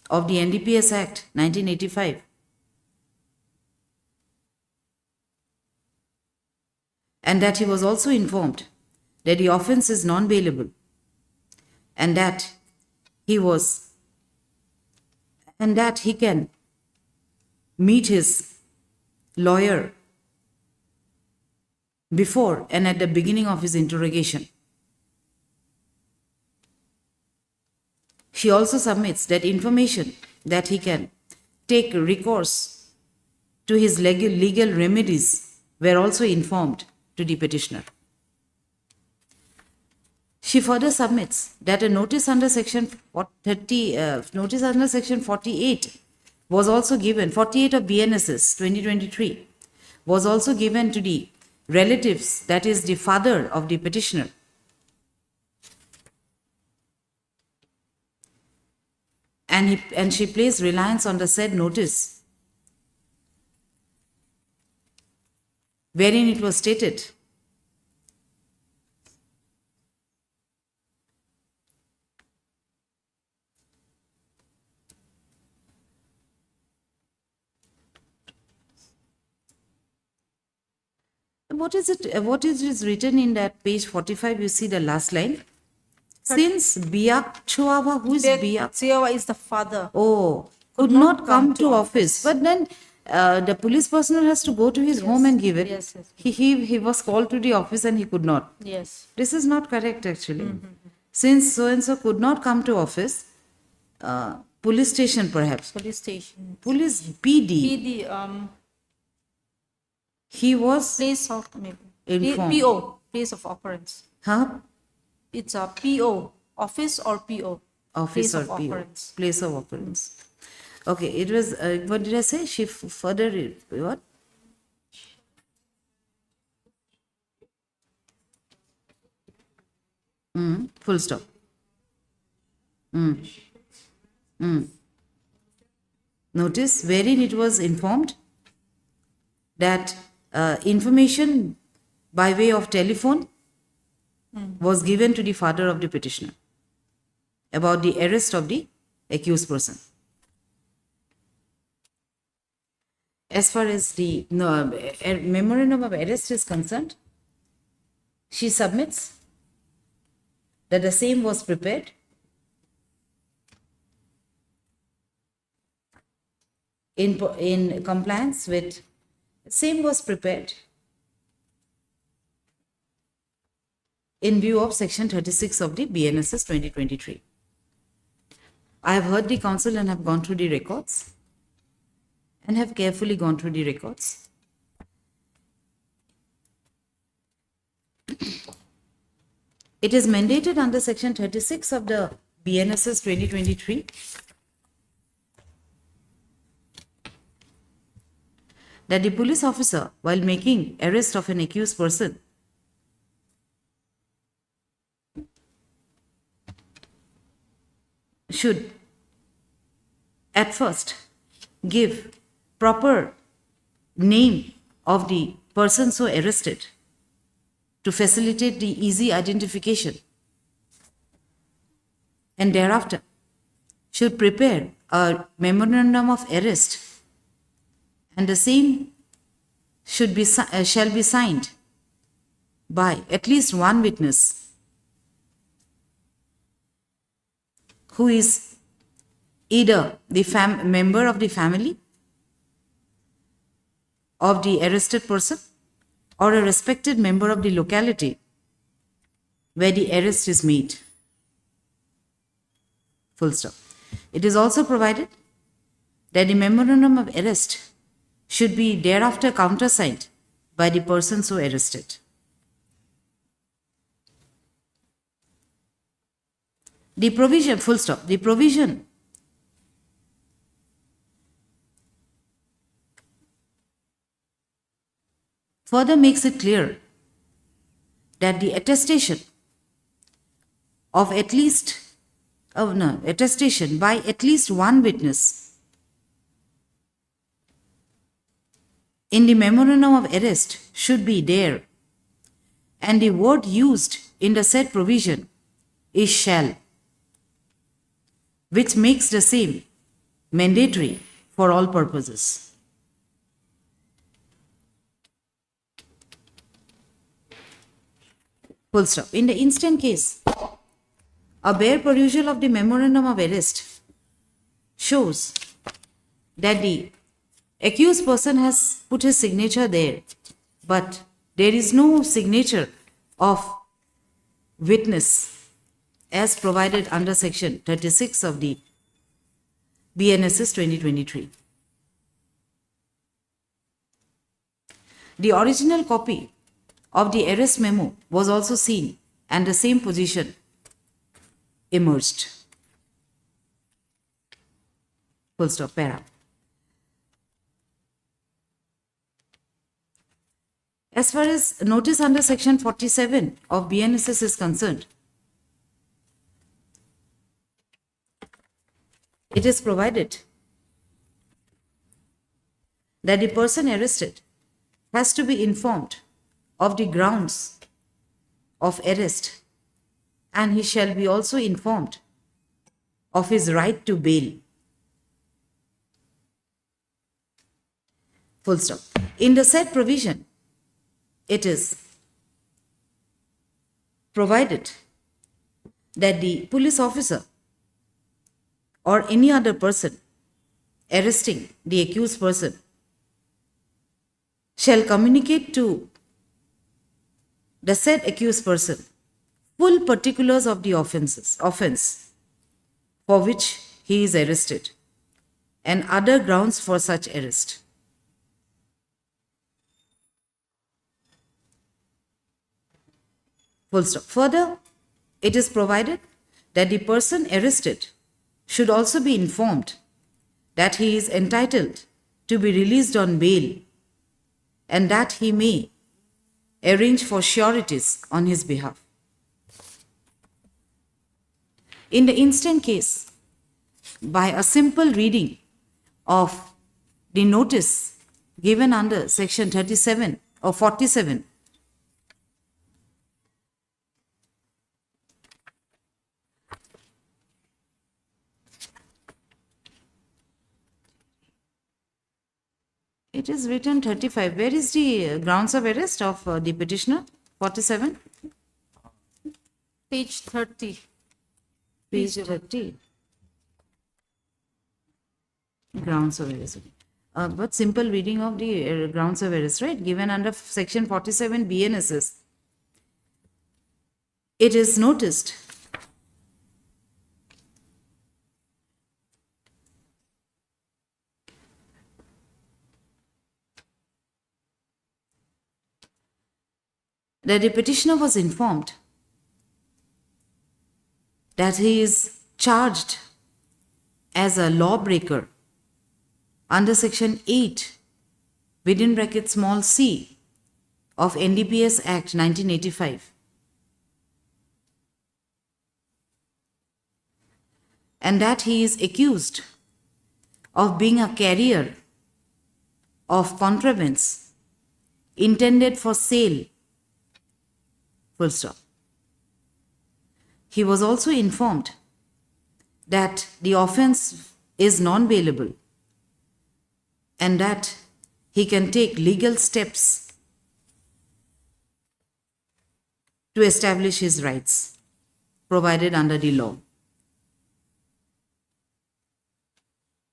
Speaker 1: of the NDPS Act 1985 and that he was also informed that the offence is non-bailable and that he can meet his lawyer before and at the beginning of his interrogation. She also submits that information that he can take recourse to his legal remedies were also informed to the petitioner. She further submits that a notice under section 48 was also given, 48 of BNSS 2023, was also given to the relatives, that is the father of the petitioner. And she placed reliance on the said notice, wherein it was stated what is written in that page 45? You see the last line. Since Biak Chuawa, who is Biak?
Speaker 13: Chuawa is the father.
Speaker 1: Oh, could not come to office. But then the police personnel has to go to his home and give it.
Speaker 13: Yes.
Speaker 1: He was called to the office and he could not.
Speaker 13: Yes.
Speaker 1: This is not correct actually. Since so and so could not come to office, police station perhaps.
Speaker 13: Police station.
Speaker 1: Police PD. He was
Speaker 13: Place of maybe.
Speaker 1: informed.
Speaker 13: PO. Place of occurrence.
Speaker 1: Huh?
Speaker 13: It's a PO. Office or PO.
Speaker 1: Office
Speaker 13: Place
Speaker 1: or
Speaker 13: of
Speaker 1: PO.
Speaker 13: occurrence.
Speaker 1: Place of occurrence. Okay, it was, what did I say? She further, what? Full stop. Notice wherein it was informed that information by way of telephone was given to the father of the petitioner about the arrest of the accused person. As far as the memorandum of arrest is concerned, she submits that the same was prepared in compliance with, same was prepared in view of section 36 of the BNSS 2023. I have heard the counsel and have gone through the records and have carefully gone through the records. It is mandated under section 36 of the BNSS 2023 that the police officer, while making arrest of an accused person, should at first give proper name of the person so arrested to facilitate the easy identification, and thereafter should prepare a memorandum of arrest and the same shall be signed by at least one witness who is either the member of the family of the arrested person or a respected member of the locality where the arrest is made. Full stop. It is also provided that the memorandum of arrest should be thereafter countersigned by the person so arrested. The provision, full stop, the provision further makes it clear that the attestation of attestation by at least one witness in the memorandum of arrest should be there, and the word used in the said provision is shall, which makes the same mandatory for all purposes. Full stop. In the instant case, a bare perusal of the memorandum of arrest shows that the accused person has put his signature there, but there is no signature of witness as provided under section 36 of the BNSS 2023. The original copy of the arrest memo was also seen and the same position emerged. Full stop, para. As far as notice under section 47 of BNSS is concerned, it is provided that the person arrested has to be informed of the grounds of arrest, and he shall be also informed of his right to bail. Full stop. In the said provision, it is provided that the police officer or any other person arresting the accused person shall communicate to the said accused person full particulars of the offense for which he is arrested and other grounds for such arrest. Full stop. Further, it is provided that the person arrested should also be informed that he is entitled to be released on bail and that he may arrange for sureties on his behalf. In the instant case, by a simple reading of the notice given under section 37 or 47, it is written 35. Where is the grounds of arrest of the petitioner? 47?
Speaker 13: Page 30.
Speaker 1: Page 30. Grounds of arrest. But simple reading of the grounds of arrest, right? Given under section 47 BNSS. It is noticed that the petitioner was informed that he is charged as a lawbreaker under section 8 within bracket small c of NDPS Act 1985, and that he is accused of being a carrier of contrabands intended for sale. Full stop. He was also informed that the offense is non-bailable and that he can take legal steps to establish his rights provided under the law.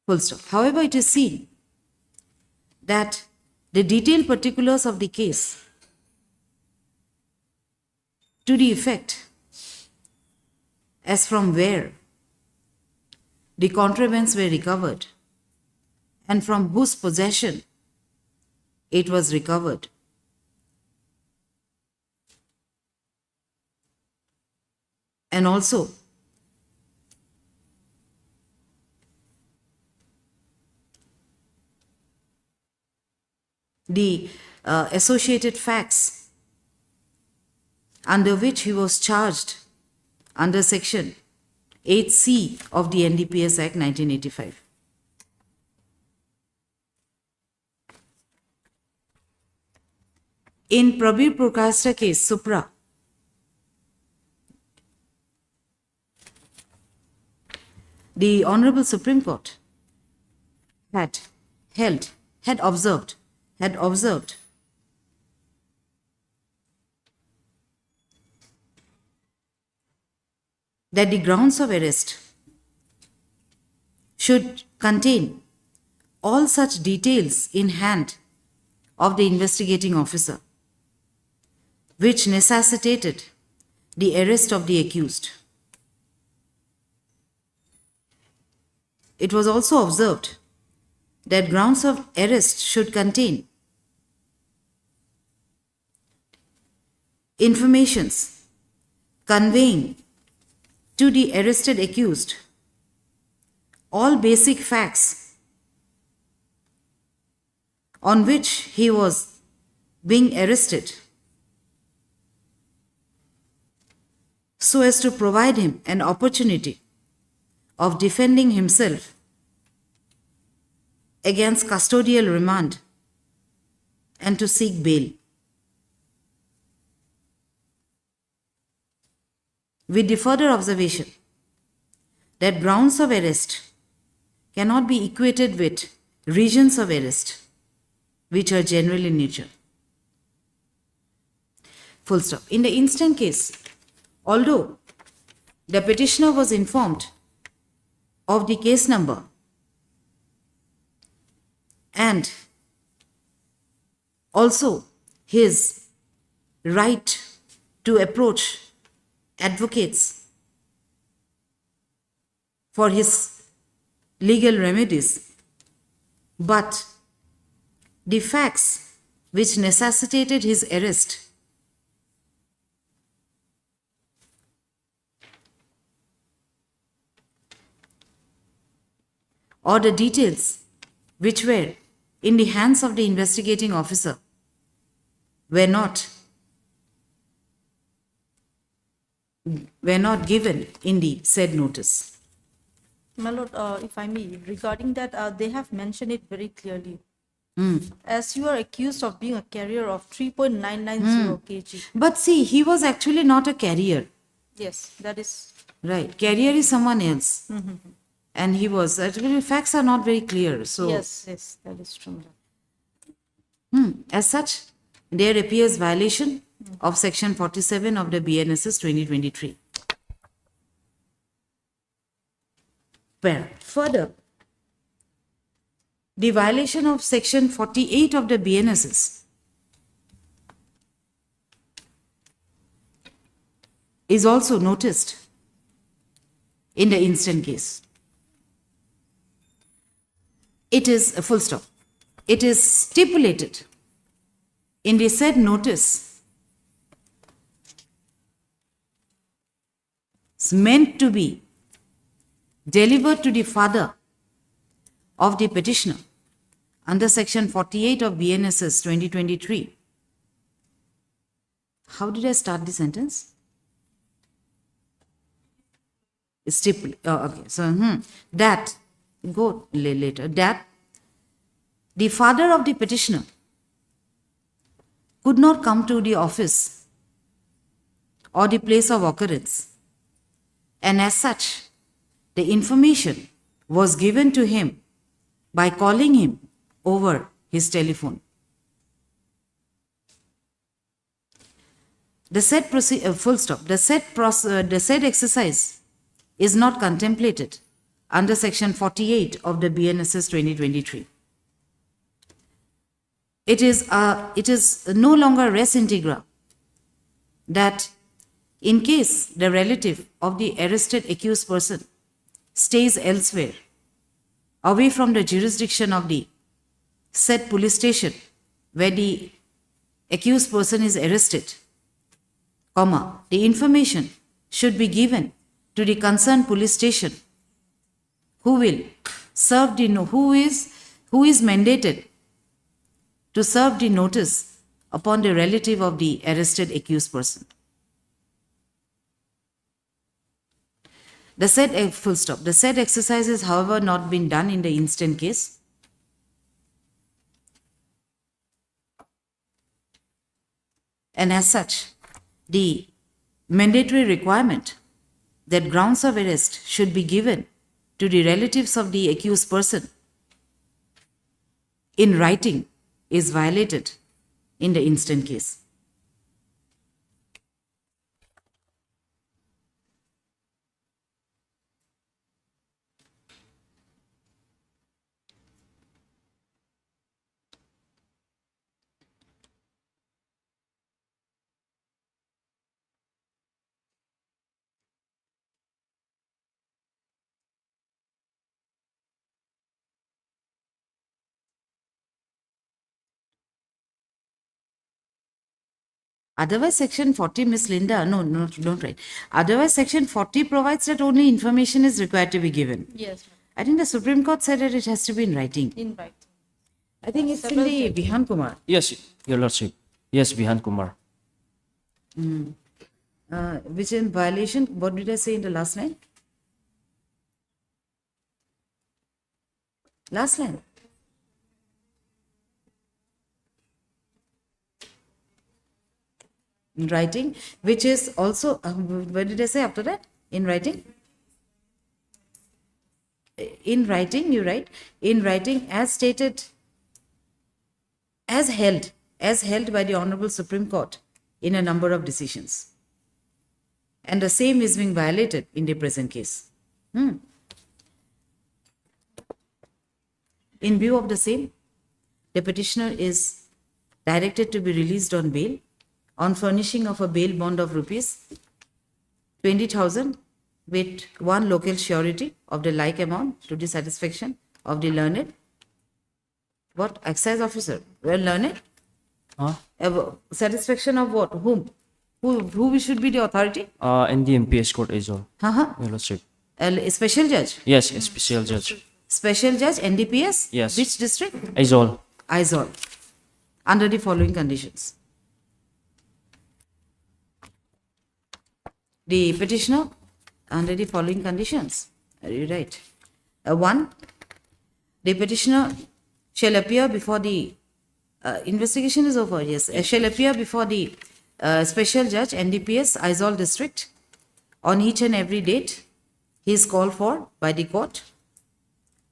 Speaker 1: Full stop. However, it is seen that the detailed particulars of the case to the effect as from where the contrabands were recovered and from whose possession it was recovered, and also the associated facts under which he was charged under section 8C of the NDPS Act 1985. In Prabir Prokasta case, Supra, the Honorable Supreme Court had observed that the grounds of arrest should contain all such details in hand of the investigating officer which necessitated the arrest of the accused. It was also observed that grounds of arrest should contain informations conveying to the arrested accused all basic facts on which he was being arrested, so as to provide him an opportunity of defending himself against custodial remand and to seek bail. With the further observation that grounds of arrest cannot be equated with regions of arrest, which are general in nature. Full stop. In the instant case, although the petitioner was informed of the case number and also his right to approach advocates for his legal remedies, but the facts which necessitated his arrest or the details which were in the hands of the investigating officer were not given in the said notice.
Speaker 13: My lord, if I may, regarding that, they have mentioned it very clearly. As you are accused of being a carrier of 3.990 kg.
Speaker 1: But see, he was actually not a carrier.
Speaker 13: Yes, that is
Speaker 1: right. Carrier is someone else. And he was, actually, facts are not very clear. So,
Speaker 13: yes, that is true.
Speaker 1: As such, there appears violation of section 47 of the BNSS 2023. Well, further, the violation of section 48 of the BNSS is also noticed in the instant case. It is a full stop. It is stipulated in the said notice is meant to be delivered to the father of the petitioner under section 48 of BNSS 2023. How did I start the sentence? Okay, so that, go later, that the father of the petitioner could not come to the office or the place of occurrence, and as such, the information was given to him by calling him over his telephone. The said full stop. The said exercise is not contemplated under section 48 of the BNSS 2023. It is no longer res integra that in case the relative of the arrested accused person stays elsewhere, away from the jurisdiction of the said police station where the accused person is arrested, comma, the information should be given to the concerned police station who will serve the who is mandated to serve the notice upon the relative of the arrested accused person. The said full stop. The said exercise has, however, not been done in the instant case. And as such, the mandatory requirement that grounds of arrest should be given to the relatives of the accused person in writing is violated in the instant case. Otherwise, section 40, Miss Linda, no, don't write. Otherwise, section 40 provides that only information is required to be given.
Speaker 13: Yes.
Speaker 1: I think the Supreme Court said that it has to be in writing.
Speaker 13: In writing.
Speaker 1: I think it's in the Vihan Kumar.
Speaker 19: Yes, Your Lordship. Yes, Vihan Kumar.
Speaker 1: Which in violation, what did I say in the last line? Last line. In writing, which is also, what did I say after that? In writing? In writing, you write, in writing as stated, as held by the Honorable Supreme Court in a number of decisions. And the same is being violated in the present case. In view of the same, the petitioner is directed to be released on bail on furnishing of a bail bond of rupees 20,000 with one local surety of the like amount to the satisfaction of the learned. What? Excise officer? Well, learned? Satisfaction of what? Whom? Who should be the authority?
Speaker 19: NDMPS court is all. Your Lordship.
Speaker 1: A special judge?
Speaker 19: Yes, a special judge.
Speaker 1: Special judge, NDPS?
Speaker 19: Yes.
Speaker 1: Which district?
Speaker 19: Aizol.
Speaker 1: Aizol. Under the following conditions. The petitioner, under the following conditions. Are you right? 1. The petitioner shall appear before the investigation is over. Yes, shall appear before the special judge, NDPS, Aizol district, on each and every date he is called for by the court.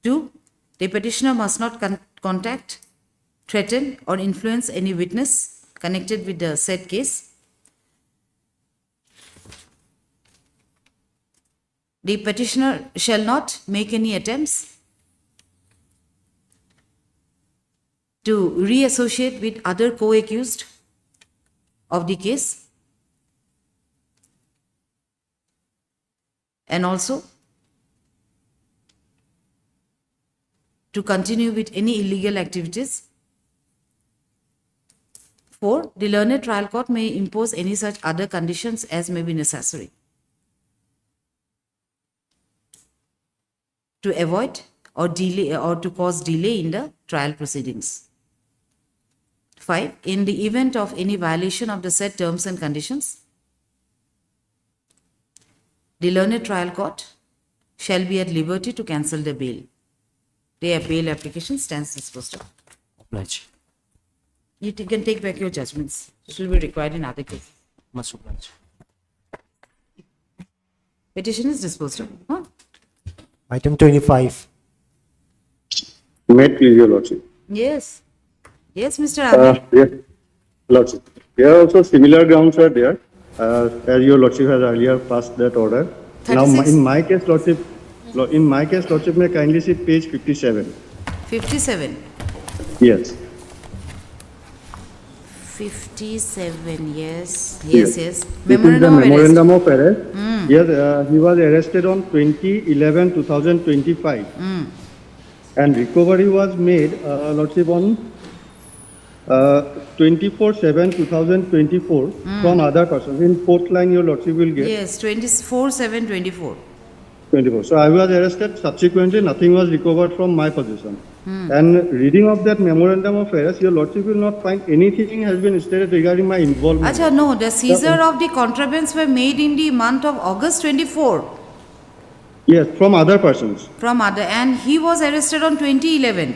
Speaker 1: 2. The petitioner must not contact, threaten, or influence any witness connected with the said case. The petitioner shall not make any attempts to reassociate with other co-accused of the case, and also to continue with any illegal activities. 4. The learned trial court may impose any such other conditions as may be necessary to avoid or delay or to cause delay in the trial proceedings. 5. In the event of any violation of the said terms and conditions, the learned trial court shall be at liberty to cancel the bail. The bail application stands disposed of.
Speaker 19: Oblige.
Speaker 1: You can take back your judgments. It will be required in other cases.
Speaker 19: Much obliged.
Speaker 1: Petition is disposed of. Huh?
Speaker 9: Item 25.
Speaker 20: May it please your Lordship.
Speaker 1: Yes. Yes, Mr. Alia.
Speaker 20: Yes, Lordship. Here also similar grounds are there, as your Lordship has earlier passed that order. Now,
Speaker 1: 36?
Speaker 20: in my case, Lordship, may kindly see page 57.
Speaker 1: 57.
Speaker 20: Yes.
Speaker 1: 57, yes.
Speaker 20: Yes.
Speaker 1: Yes.
Speaker 20: This is the
Speaker 1: Memorandum of arrest.
Speaker 20: memorandum of arrest. Yes, he was arrested on 20/11/2025. And recovery was made, Lordship, on 24/7/2024 from other persons. In fourth line, your Lordship will get.
Speaker 1: Yes, 24/7/24.
Speaker 20: 24. So I was arrested. Subsequently, nothing was recovered from my possession. And reading of that memorandum of arrest, your Lordship will not find anything has been stated regarding my involvement.
Speaker 1: Acha, no, the seizure of the contrabands were made in the month of August 24
Speaker 20: Yes, from other persons.
Speaker 1: from other, and he was arrested on 2011.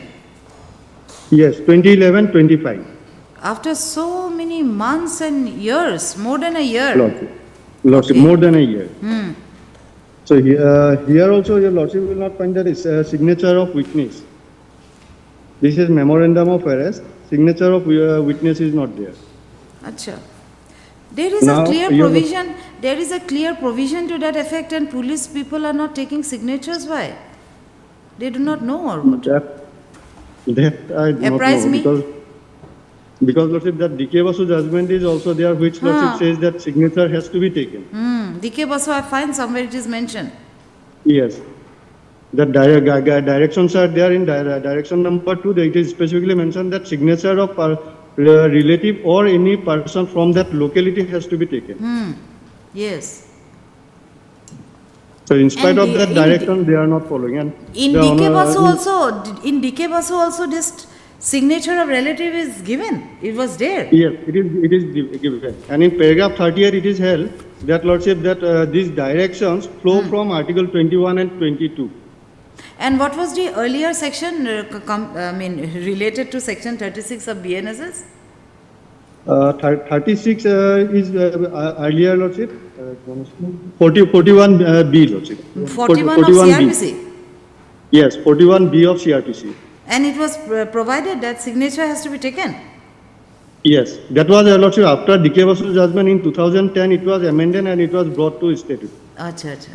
Speaker 20: Yes, 2011/25.
Speaker 1: After so many months and years, more than a year.
Speaker 20: Lordship, more than a year. So here also your Lordship will not find that it's a signature of witness. This is memorandum of arrest. Signature of witness is not there.
Speaker 1: Acha. There is
Speaker 20: Now,
Speaker 1: a clear
Speaker 20: you-
Speaker 1: provision. There is a clear provision to that effect, and police people are not taking signatures. Why? They do not know or what?
Speaker 20: That I do not
Speaker 1: Apprise
Speaker 20: know
Speaker 1: me.
Speaker 20: because Lordship, that DK Basu judgment is also there, which Lordship says that signature has to be taken.
Speaker 1: DK Basu, I find somewhere it is mentioned.
Speaker 20: Yes. The directions are there in direction number 2. It is specifically mentioned that signature of relative or any person from that locality has to be taken.
Speaker 1: Yes.
Speaker 20: So in spite
Speaker 1: And
Speaker 20: of that
Speaker 1: in
Speaker 20: direction, they are not following. And
Speaker 1: In
Speaker 20: the
Speaker 1: DK
Speaker 20: honor-
Speaker 1: Basu also, this signature of relative is given. It was there.
Speaker 20: Yes, it is given. And in paragraph 38, it is held that Lordship that these directions flow from Article 21 and 22.
Speaker 1: And what was the earlier section, related to section 36 of BNSS?
Speaker 20: 36 is earlier Lordship. 41 B Lordship.
Speaker 1: 41 of
Speaker 20: 41B.
Speaker 1: CRPC.
Speaker 20: Yes, 41B of CRPC.
Speaker 1: And it was provided that signature has to be taken.
Speaker 20: Yes, that was Lordship after DK Basu judgment in 2010. It was amended and it was brought to statute.
Speaker 1: Acha, acha.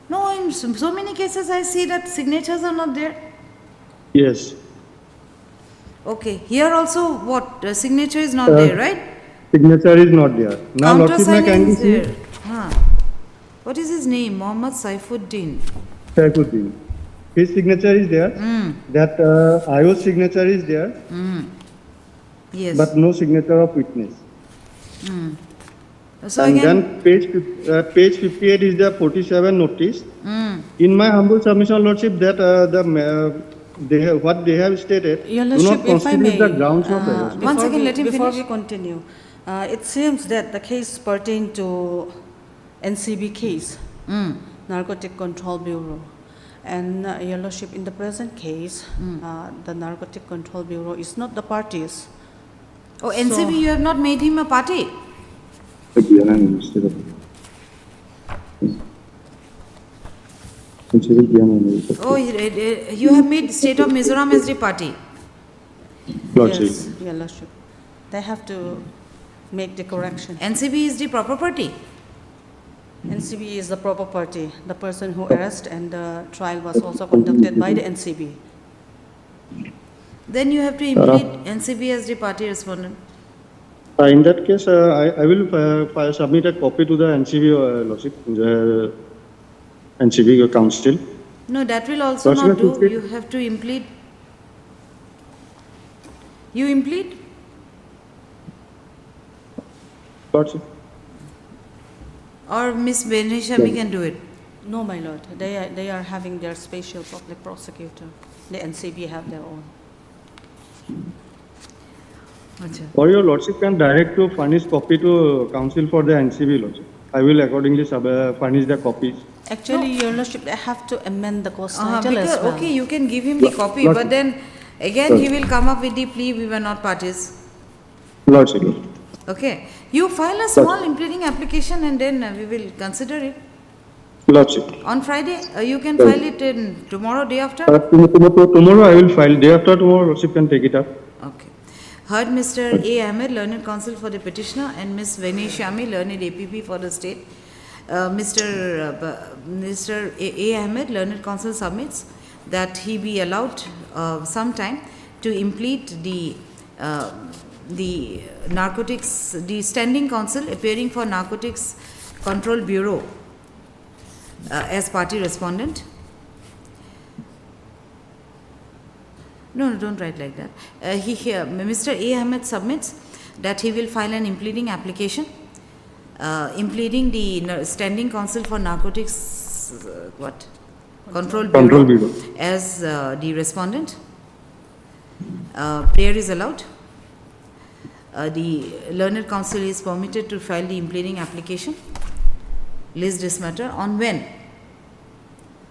Speaker 1: No, in so many cases I see that signatures are not there.
Speaker 20: Yes.
Speaker 1: Okay, here also what? Signature is not there, right?
Speaker 20: Signature is not there. Now Lordship may
Speaker 1: Countersigning
Speaker 20: kindly
Speaker 1: is
Speaker 20: see
Speaker 1: there. What is his name? Mohammad Saifuddin.
Speaker 20: Saifuddin. His signature is there. That IO's signature is there.
Speaker 1: Yes.
Speaker 20: But no signature of witness.
Speaker 1: So
Speaker 20: And
Speaker 1: again,
Speaker 20: then page 58 is the 47 notice. In my humble submission, Lordship, that what they have stated
Speaker 21: Your
Speaker 20: do
Speaker 21: Lordship,
Speaker 20: not
Speaker 21: if I
Speaker 20: constitute
Speaker 21: may,
Speaker 20: the grounds of arrest.
Speaker 1: One second, let him
Speaker 21: before
Speaker 1: finish.
Speaker 21: we continue, it seems that the case pertained to NCB case, Narcotic Control Bureau. And Your Lordship, in the present case, the Narcotic Control Bureau is not the parties.
Speaker 1: Oh, NCB, you have not made him a party. Oh, you have made State of Mizoram as the party.
Speaker 21: Yes, Your Lordship. They have to make the correction.
Speaker 1: NCB is the proper party.
Speaker 21: NCB is the proper party, the person who arrested, and the trial was also conducted by the NCB.
Speaker 1: Then you have to implead NCB as the party respondent.
Speaker 20: In that case, I will submit a copy to the NCB, Lordship, the NCB Council.
Speaker 1: No, that will also
Speaker 20: Lordship,
Speaker 1: not do.
Speaker 20: please.
Speaker 1: You have to implead. You implead?
Speaker 20: Lordship.
Speaker 1: Or Miss Benishami can do it.
Speaker 21: No, my lord, they are having their special public prosecutor. The NCB have their own.
Speaker 20: Or your Lordship can direct to furnish copy to Council for the NCB, Lordship. I will accordingly furnish the copies.
Speaker 21: Actually, Your Lordship, they have to amend the course title as well.
Speaker 1: Okay, you can give him the copy,
Speaker 20: Lordship.
Speaker 1: but then again he will come up with the plea, we were not parties.
Speaker 20: Lordship.
Speaker 1: Okay, you file a small impleading application and then we will consider it.
Speaker 20: Lordship.
Speaker 1: On Friday, you can file it in tomorrow, day after?
Speaker 20: Tomorrow I will file. Day after tomorrow, Lordship can take it up.
Speaker 1: Okay. Heard Mr. A. Ahmed, learned counsel for the petitioner, and Ms. Vinay Shami, learned APP for the state. Mr. A. Ahmed, learned counsel, submits that he be allowed some time to implead the narcotics, the standing counsel appearing for Narcotics Control Bureau as party respondent. No, don't write like that. Mr. A. Ahmed submits that he will file an impleading application, impleading the standing counsel for narcotics, Control Bureau as the respondent. Prayer is allowed. The learned counsel is permitted to file the impleading application. List this matter on when?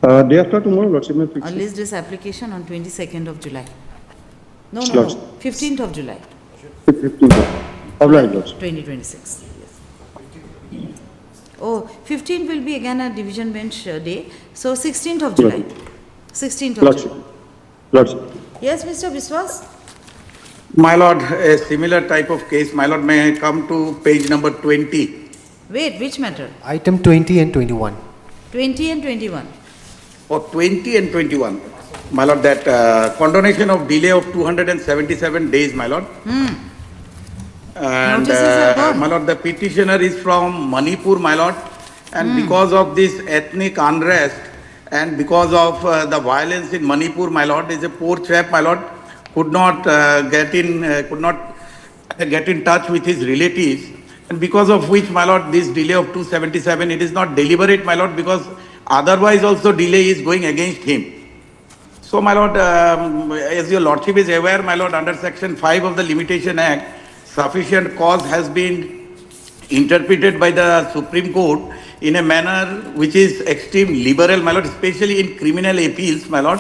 Speaker 20: Day after tomorrow, Lordship may fix it.
Speaker 1: List this application on 22nd of July. No,
Speaker 20: Lordship.
Speaker 1: 15th of July.
Speaker 20: 15th. All right, Lordship.
Speaker 1: 2026. Yes. Oh, 15th will be again a division bench day. So 16th of July. 16th of
Speaker 20: Lordship.
Speaker 1: July.
Speaker 20: Lordship.
Speaker 1: Yes, Mr. Biswas?
Speaker 18: My lord, a similar type of case, my lord, may I come to page number 20?
Speaker 1: Wait, which matter?
Speaker 9: Item 20 and 21.
Speaker 1: 20 and 21.
Speaker 18: Or 20 and 21. My lord, that condonation of delay of 277 days, my lord. And
Speaker 1: Notices are gone.
Speaker 18: my lord, the petitioner is from Manipur, my lord. And because of this ethnic unrest and because of the violence in Manipur, my lord, is a poor chap, my lord, could not get in touch with his relatives. And because of which, my lord, this delay of 277, it is not deliberate, my lord, because otherwise also delay is going against him. So, my lord, as your lordship is aware, my lord, under section 5 of the Limitation Act, sufficient cause has been interpreted by the Supreme Court in a manner which is extreme liberal, my lord, especially in criminal appeals, my lord,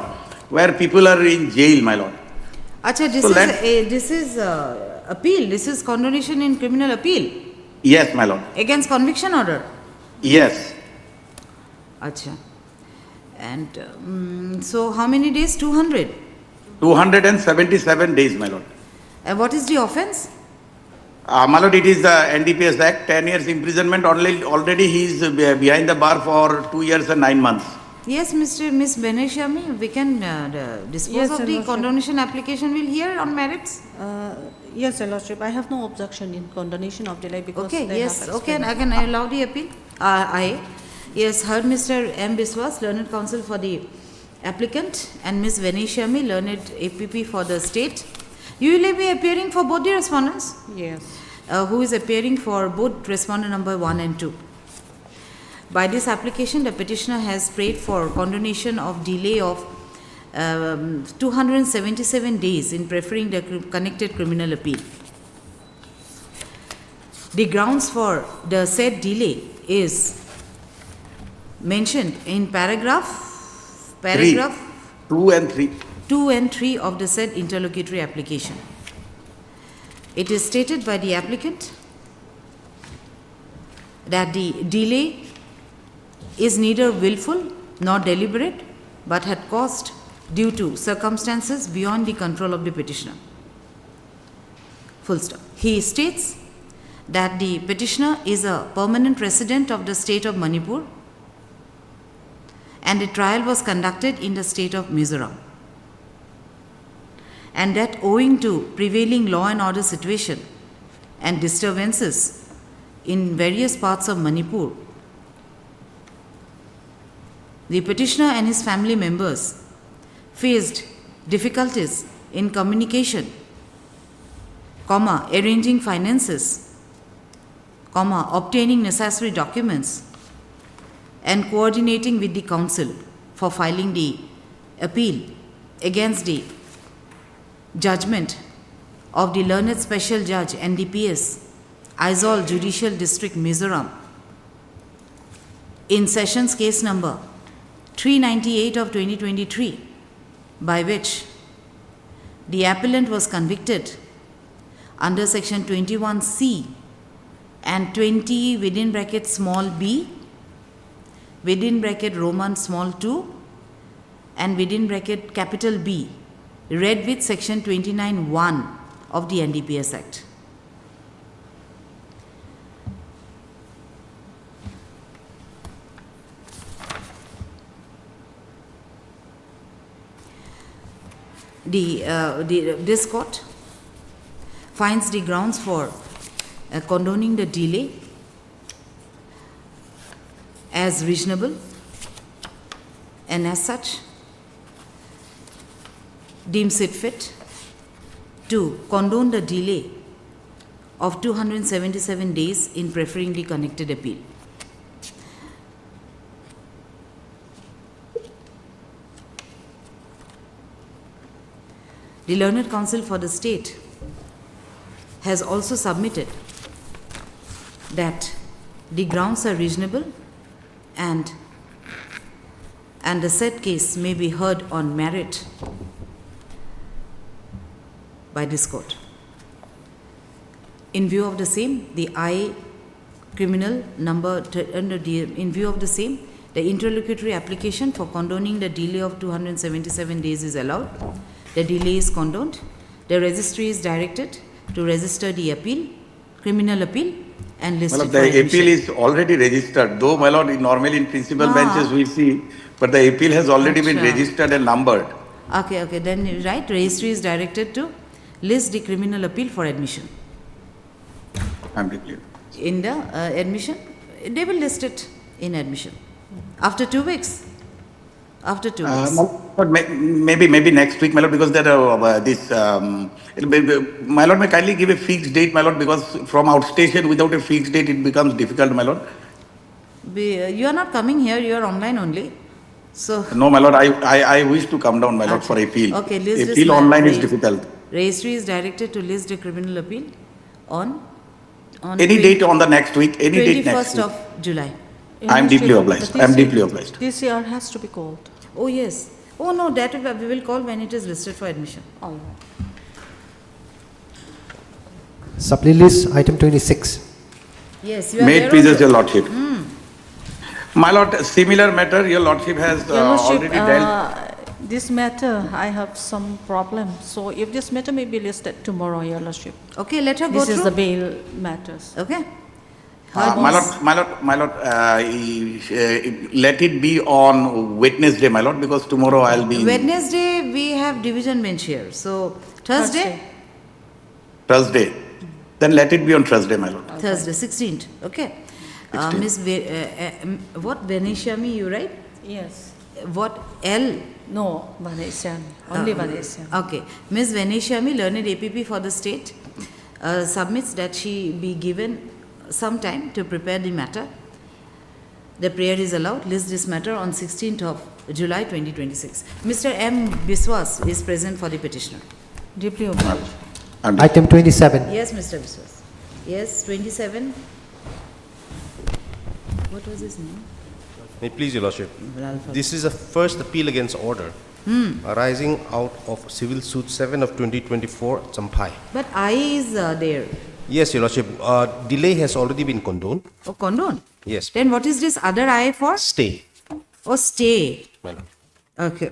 Speaker 18: where people are in jail, my lord.
Speaker 1: Acha, this is appeal. This is condonation in criminal appeal.
Speaker 18: Yes, my lord.
Speaker 1: Against conviction order.
Speaker 18: Yes.
Speaker 1: Acha. And so how many days? 200?
Speaker 18: 277 days, my lord.
Speaker 1: And what is the offense?
Speaker 18: My lord, it is the NDPS Act, 10 years imprisonment. Already he is behind the bar for 2 years and 9 months.
Speaker 1: Yes, Miss Beneshami, we can dispose
Speaker 21: Yes,
Speaker 1: of
Speaker 21: Your
Speaker 1: the
Speaker 21: Lordship.
Speaker 1: condonation application. We'll hear on merits.
Speaker 21: Yes, Your Lordship, I have no objection in condonation of delay because
Speaker 1: Okay,
Speaker 21: they
Speaker 1: yes,
Speaker 21: have
Speaker 1: okay,
Speaker 21: explained.
Speaker 1: I can allow the appeal. Yes, heard Mr. M. Biswas, learned counsel for the applicant, and Ms. Veneshami, learned APP for the state. You will be appearing for both the respondents?
Speaker 21: Yes.
Speaker 1: Who is appearing for both respondent number 1 and 2. By this application, the petitioner has prayed for condonation of delay of 277 days in preferring the connected criminal appeal. The grounds for the said delay is mentioned in paragraph
Speaker 18: 2 and 3.
Speaker 1: 2 and 3 of the said interlocutory application. It is stated by the applicant that the delay is neither willful nor deliberate, but had caused due to circumstances beyond the control of the petitioner. Full stop. He states that the petitioner is a permanent resident of the state of Manipur and the trial was conducted in the state of Mizoram, and that owing to prevailing law and order situation and disturbances in various parts of Manipur, the petitioner and his family members faced difficulties in communication, arranging finances, obtaining necessary documents, and coordinating with the council for filing the appeal against the judgment of the learned special judge NDPS, Aizawl Judicial District, Mizoram, in sessions case number 398 of 2023, by which the appellant was convicted under section 21C and 20 within bracket small b, within bracket Roman small 2, and within bracket capital B, read with section 29(1) of the NDPS Act. This court finds the grounds for condoning the delay as reasonable, and as such deems it fit to condone the delay of 277 days in preferring the connected appeal. The Learned Counsel for the State has also submitted that the grounds are reasonable and the said case may be heard on merit by this court. In view of the same, the I criminal number, in view of the same, the interlocutory application for condoning the delay of 277 days is allowed. The delay is condoned. The registry is directed to register the appeal, criminal appeal, and list it for
Speaker 18: The
Speaker 1: admission.
Speaker 18: appeal is already registered, though, my lord, normally in principal benches we see, but the appeal has already been
Speaker 1: Acha.
Speaker 18: registered and numbered.
Speaker 1: Okay, then you're right, registry is directed to list the criminal appeal for admission.
Speaker 18: I'm deeply.
Speaker 1: In the admission, they will list it in admission. After 2 weeks. After 2 weeks.
Speaker 18: But maybe next week, my lord, because there are my lord may kindly give a fixed date, my lord, because from outstation without a fixed date it becomes difficult, my lord.
Speaker 1: You are not coming here, you are online only. So.
Speaker 18: No, my lord, I wish to come down, my lord, for appeal.
Speaker 1: Okay, list this
Speaker 18: appeal online is difficult.
Speaker 1: Registry is directed to list the criminal appeal on
Speaker 18: Any date on the next week, any date next
Speaker 1: 21st
Speaker 18: week.
Speaker 1: of July.
Speaker 18: I am deeply obliged. I am deeply obliged.
Speaker 21: TCR has to be called.
Speaker 1: Oh yes. Oh no, that we will call when it is listed for admission.
Speaker 21: All right.
Speaker 9: Supply list item 26.
Speaker 1: Yes, you are
Speaker 18: May
Speaker 1: there
Speaker 18: it pleases
Speaker 1: also.
Speaker 18: your lordship. My lord, similar matter your lordship has
Speaker 21: Your Lordship,
Speaker 18: already dealt.
Speaker 21: this matter, I have some problem. So if this matter may be listed tomorrow, Your Lordship.
Speaker 1: Okay, let her go
Speaker 21: This
Speaker 1: through.
Speaker 21: is the bail matters.
Speaker 1: Okay.
Speaker 18: My lord, let it be on Wednesday, my lord, because tomorrow I'll be.
Speaker 1: Wednesday we have division bench here. So Thursday?
Speaker 18: Thursday. Then let it be on Thursday, my lord.
Speaker 1: Thursday, 16th. Okay. Miss what Venetiami, you write?
Speaker 21: Yes.
Speaker 1: What L?
Speaker 21: No, Vanessian. Only Vanessian.
Speaker 1: Okay. Ms. Venetiami, learned APP for the state, submits that she be given some time to prepare the matter. The prayer is allowed. List this matter on 16th of July 2026. Mr. M. Biswas is present for the petitioner.
Speaker 21: Deeply obliged.
Speaker 9: Item 27.
Speaker 1: Yes, Mr. Biswas. Yes, 27. What was his name?
Speaker 2: May it please your lordship.
Speaker 1: Alpha.
Speaker 2: This is a first appeal against order arising out of Civil Suit 7 of 2024, Champai.
Speaker 1: But I is there.
Speaker 2: Yes, your lordship. Delay has already been condoned.
Speaker 1: Oh, condone.
Speaker 2: Yes.
Speaker 1: Then what is this other I for?
Speaker 2: Stay.
Speaker 1: Oh, stay.
Speaker 2: My lord.
Speaker 1: Okay.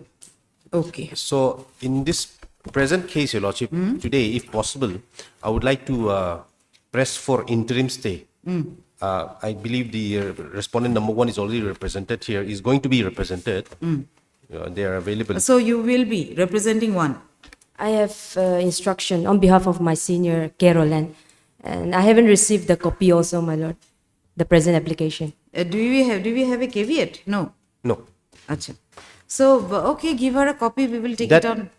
Speaker 1: Okay.
Speaker 2: So, in this present case, your lordship, today, if possible, I would like to press for interim stay. I believe the respondent number 1 is already represented here, is going to be represented. They are available.
Speaker 1: So you will be representing one.
Speaker 16: I have instruction on behalf of my senior, Caroline, and I haven't received the copy also, my lord, the present application.
Speaker 1: Do we have a caveat? No.
Speaker 2: No.
Speaker 1: Achha. So, okay, give her a copy, we will take it on.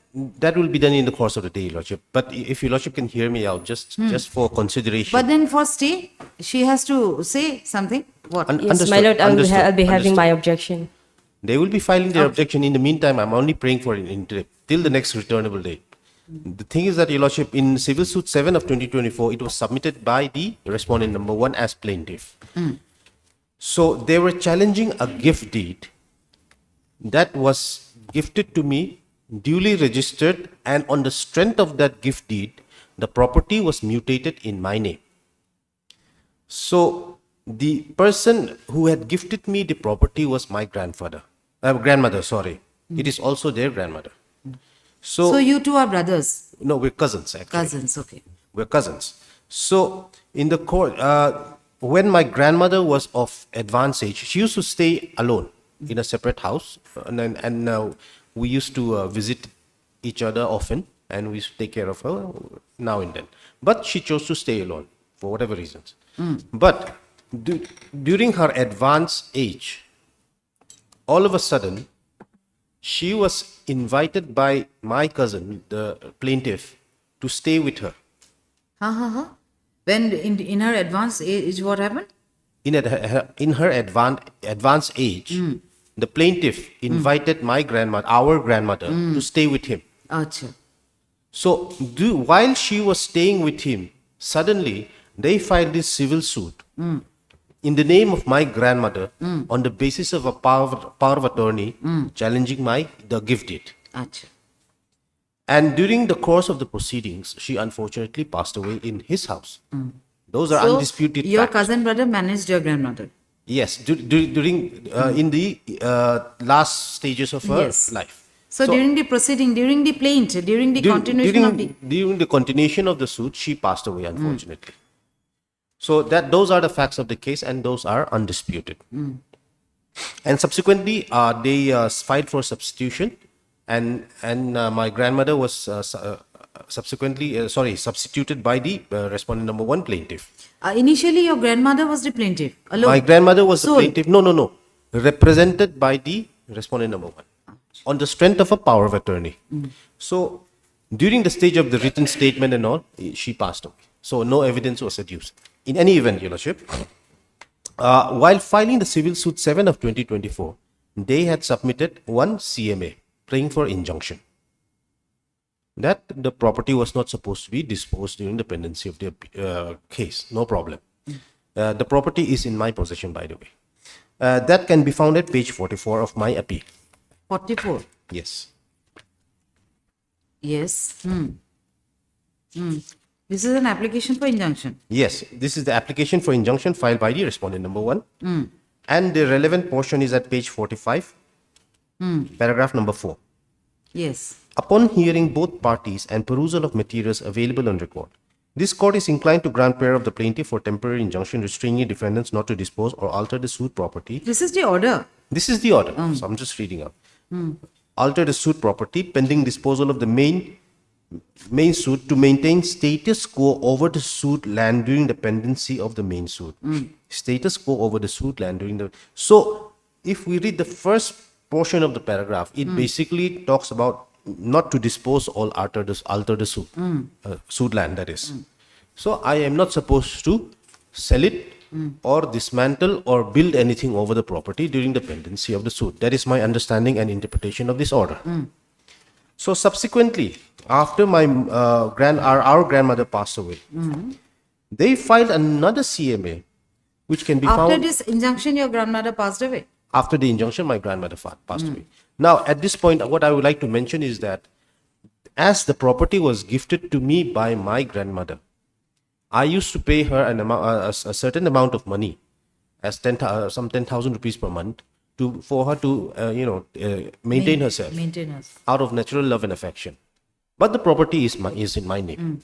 Speaker 2: That will be done in the course of the day, your lordship. But if your lordship can hear me out, just for consideration.
Speaker 1: But then for stay, she has to say something. What?
Speaker 16: Yes, my lord, I'll be having my objection.
Speaker 2: They will be filing their objection. In the meantime, I'm only praying for an interim till the next returnable date. The thing is that, your lordship, in Civil Suit 7 of 2024, it was submitted by the respondent number 1 as plaintiff. So they were challenging a gift deed that was gifted to me, duly registered, and on the strength of that gift deed, the property was mutated in my name. So the person who had gifted me the property was my grandmother, sorry. It is also their grandmother. So
Speaker 1: you two are brothers.
Speaker 2: No, we're cousins actually.
Speaker 1: Cousins, okay.
Speaker 2: We're cousins. So in the court, when my grandmother was of advanced age, she used to stay alone in a separate house, and we used to visit each other often, and we used to take care of her now and then. But she chose to stay alone for whatever reasons. But during her advanced age, all of a sudden, she was invited by my cousin, the plaintiff, to stay with her.
Speaker 1: When in her advanced age, what happened?
Speaker 2: In her advanced age, the plaintiff invited my grandmother, our grandmother, to stay with him.
Speaker 1: Acha.
Speaker 2: So while she was staying with him, suddenly they filed this civil suit in the name of my grandmother on the basis of a power of attorney challenging the gift deed.
Speaker 1: Acha.
Speaker 2: And during the course of the proceedings, she unfortunately passed away in his house. Those are undisputed
Speaker 1: your
Speaker 2: facts.
Speaker 1: cousin brother managed your grandmother?
Speaker 2: Yes, during in the last stages of her life.
Speaker 1: So during the proceeding, during the plaint, during the continuation of the...
Speaker 2: During the continuation of the suit, she passed away, unfortunately. So those are the facts of the case, and those are undisputed. And subsequently, they filed for substitution, and my grandmother was substituted by the respondent number 1 plaintiff.
Speaker 1: Initially, your grandmother was the plaintiff alone?
Speaker 2: My grandmother was the plaintiff. No. Represented by the respondent number 1 on the strength of a power of attorney. So during the stage of the written statement and all, she passed away. So no evidence was adduced. In any event, Your Lordship, while filing the civil suit 7 of 2024, they had submitted one CMA praying for injunction that the property was not supposed to be disposed during the pendency of the case. No problem. The property is in my possession, by the way. That can be found at page 44 of my appeal.
Speaker 1: 44?
Speaker 2: Yes.
Speaker 1: Yes. This is an application for injunction?
Speaker 2: Yes, this is the application for injunction filed by the respondent number 1. And the relevant portion is at page 45, paragraph number 4.
Speaker 1: Yes.
Speaker 2: Upon hearing both parties and perusal of materials available on record, this court is inclined to grant prayer of the plaintiff for temporary injunction restraining defendants not to dispose or alter the suit property.
Speaker 1: This is the order?
Speaker 2: This is the order. So I'm just reading out. Alter the suit property pending disposal of the main suit to maintain status quo over the suit land during the pendency of the main suit. Status quo over the suit land during the... So, if we read the first portion of the paragraph, it basically talks about not to dispose or alter the suit, suit land, that is. So, I am not supposed to sell it or dismantle or build anything over the property during the pendency of the suit. That is my understanding and interpretation of this order. So, subsequently, after our grandmother passed away, they filed another CMA, which can be found...
Speaker 1: After this injunction, your grandmother passed away?
Speaker 2: After the injunction, my grandmother passed away. Now, at this point, what I would like to mention is that as the property was gifted to me by my grandmother, I used to pay her a certain amount of money, as some 10,000 rupees per month, for her to maintain herself out of natural love and affection. But the property is in my name.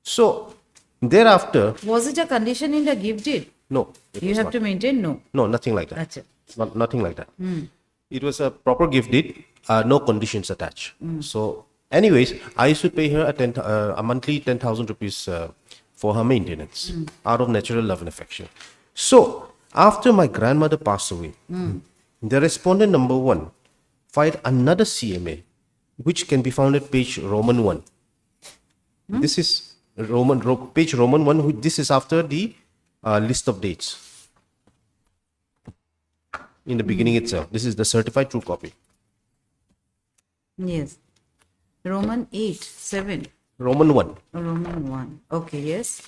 Speaker 2: So, thereafter...
Speaker 1: Was it a condition in the gift deed?
Speaker 2: No.
Speaker 1: You have to maintain? No.
Speaker 2: No, nothing like that.
Speaker 1: That's it.
Speaker 2: Nothing like that. It was a proper gift deed, no conditions attached. So, anyways, I used to pay her a monthly 10,000 rupees for her maintenance out of natural love and affection. So, after my grandmother passed away, the respondent number 1 filed another CMA, which can be found at page Roman 1. This is page Roman 1. This is after the list of dates. In the beginning itself. This is the certified true copy.
Speaker 1: Yes. Roman 8, 7.
Speaker 2: Roman 1.
Speaker 1: Roman 1. Okay, yes.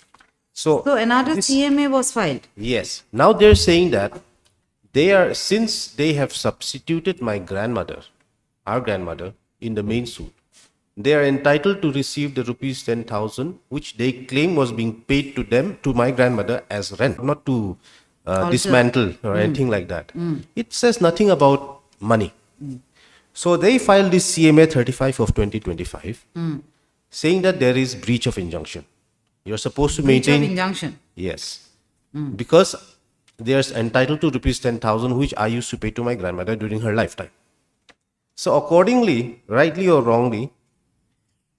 Speaker 2: So
Speaker 1: another CMA was filed?
Speaker 2: Yes. Now they're saying that since they have substituted my grandmother, our grandmother, in the main suit, they are entitled to receive the rupees 10,000, which they claim was being paid to them, to my grandmother, as rent, not to dismantle or anything like that. It says nothing about money. So they filed this CMA 35 of 2025, saying that there is breach of injunction. You're supposed to
Speaker 1: Breach of
Speaker 2: maintain.
Speaker 1: injunction.
Speaker 2: Yes. Because there's entitled to rupees 10,000, which I used to pay to my grandmother during her lifetime. So accordingly, rightly or wrongly,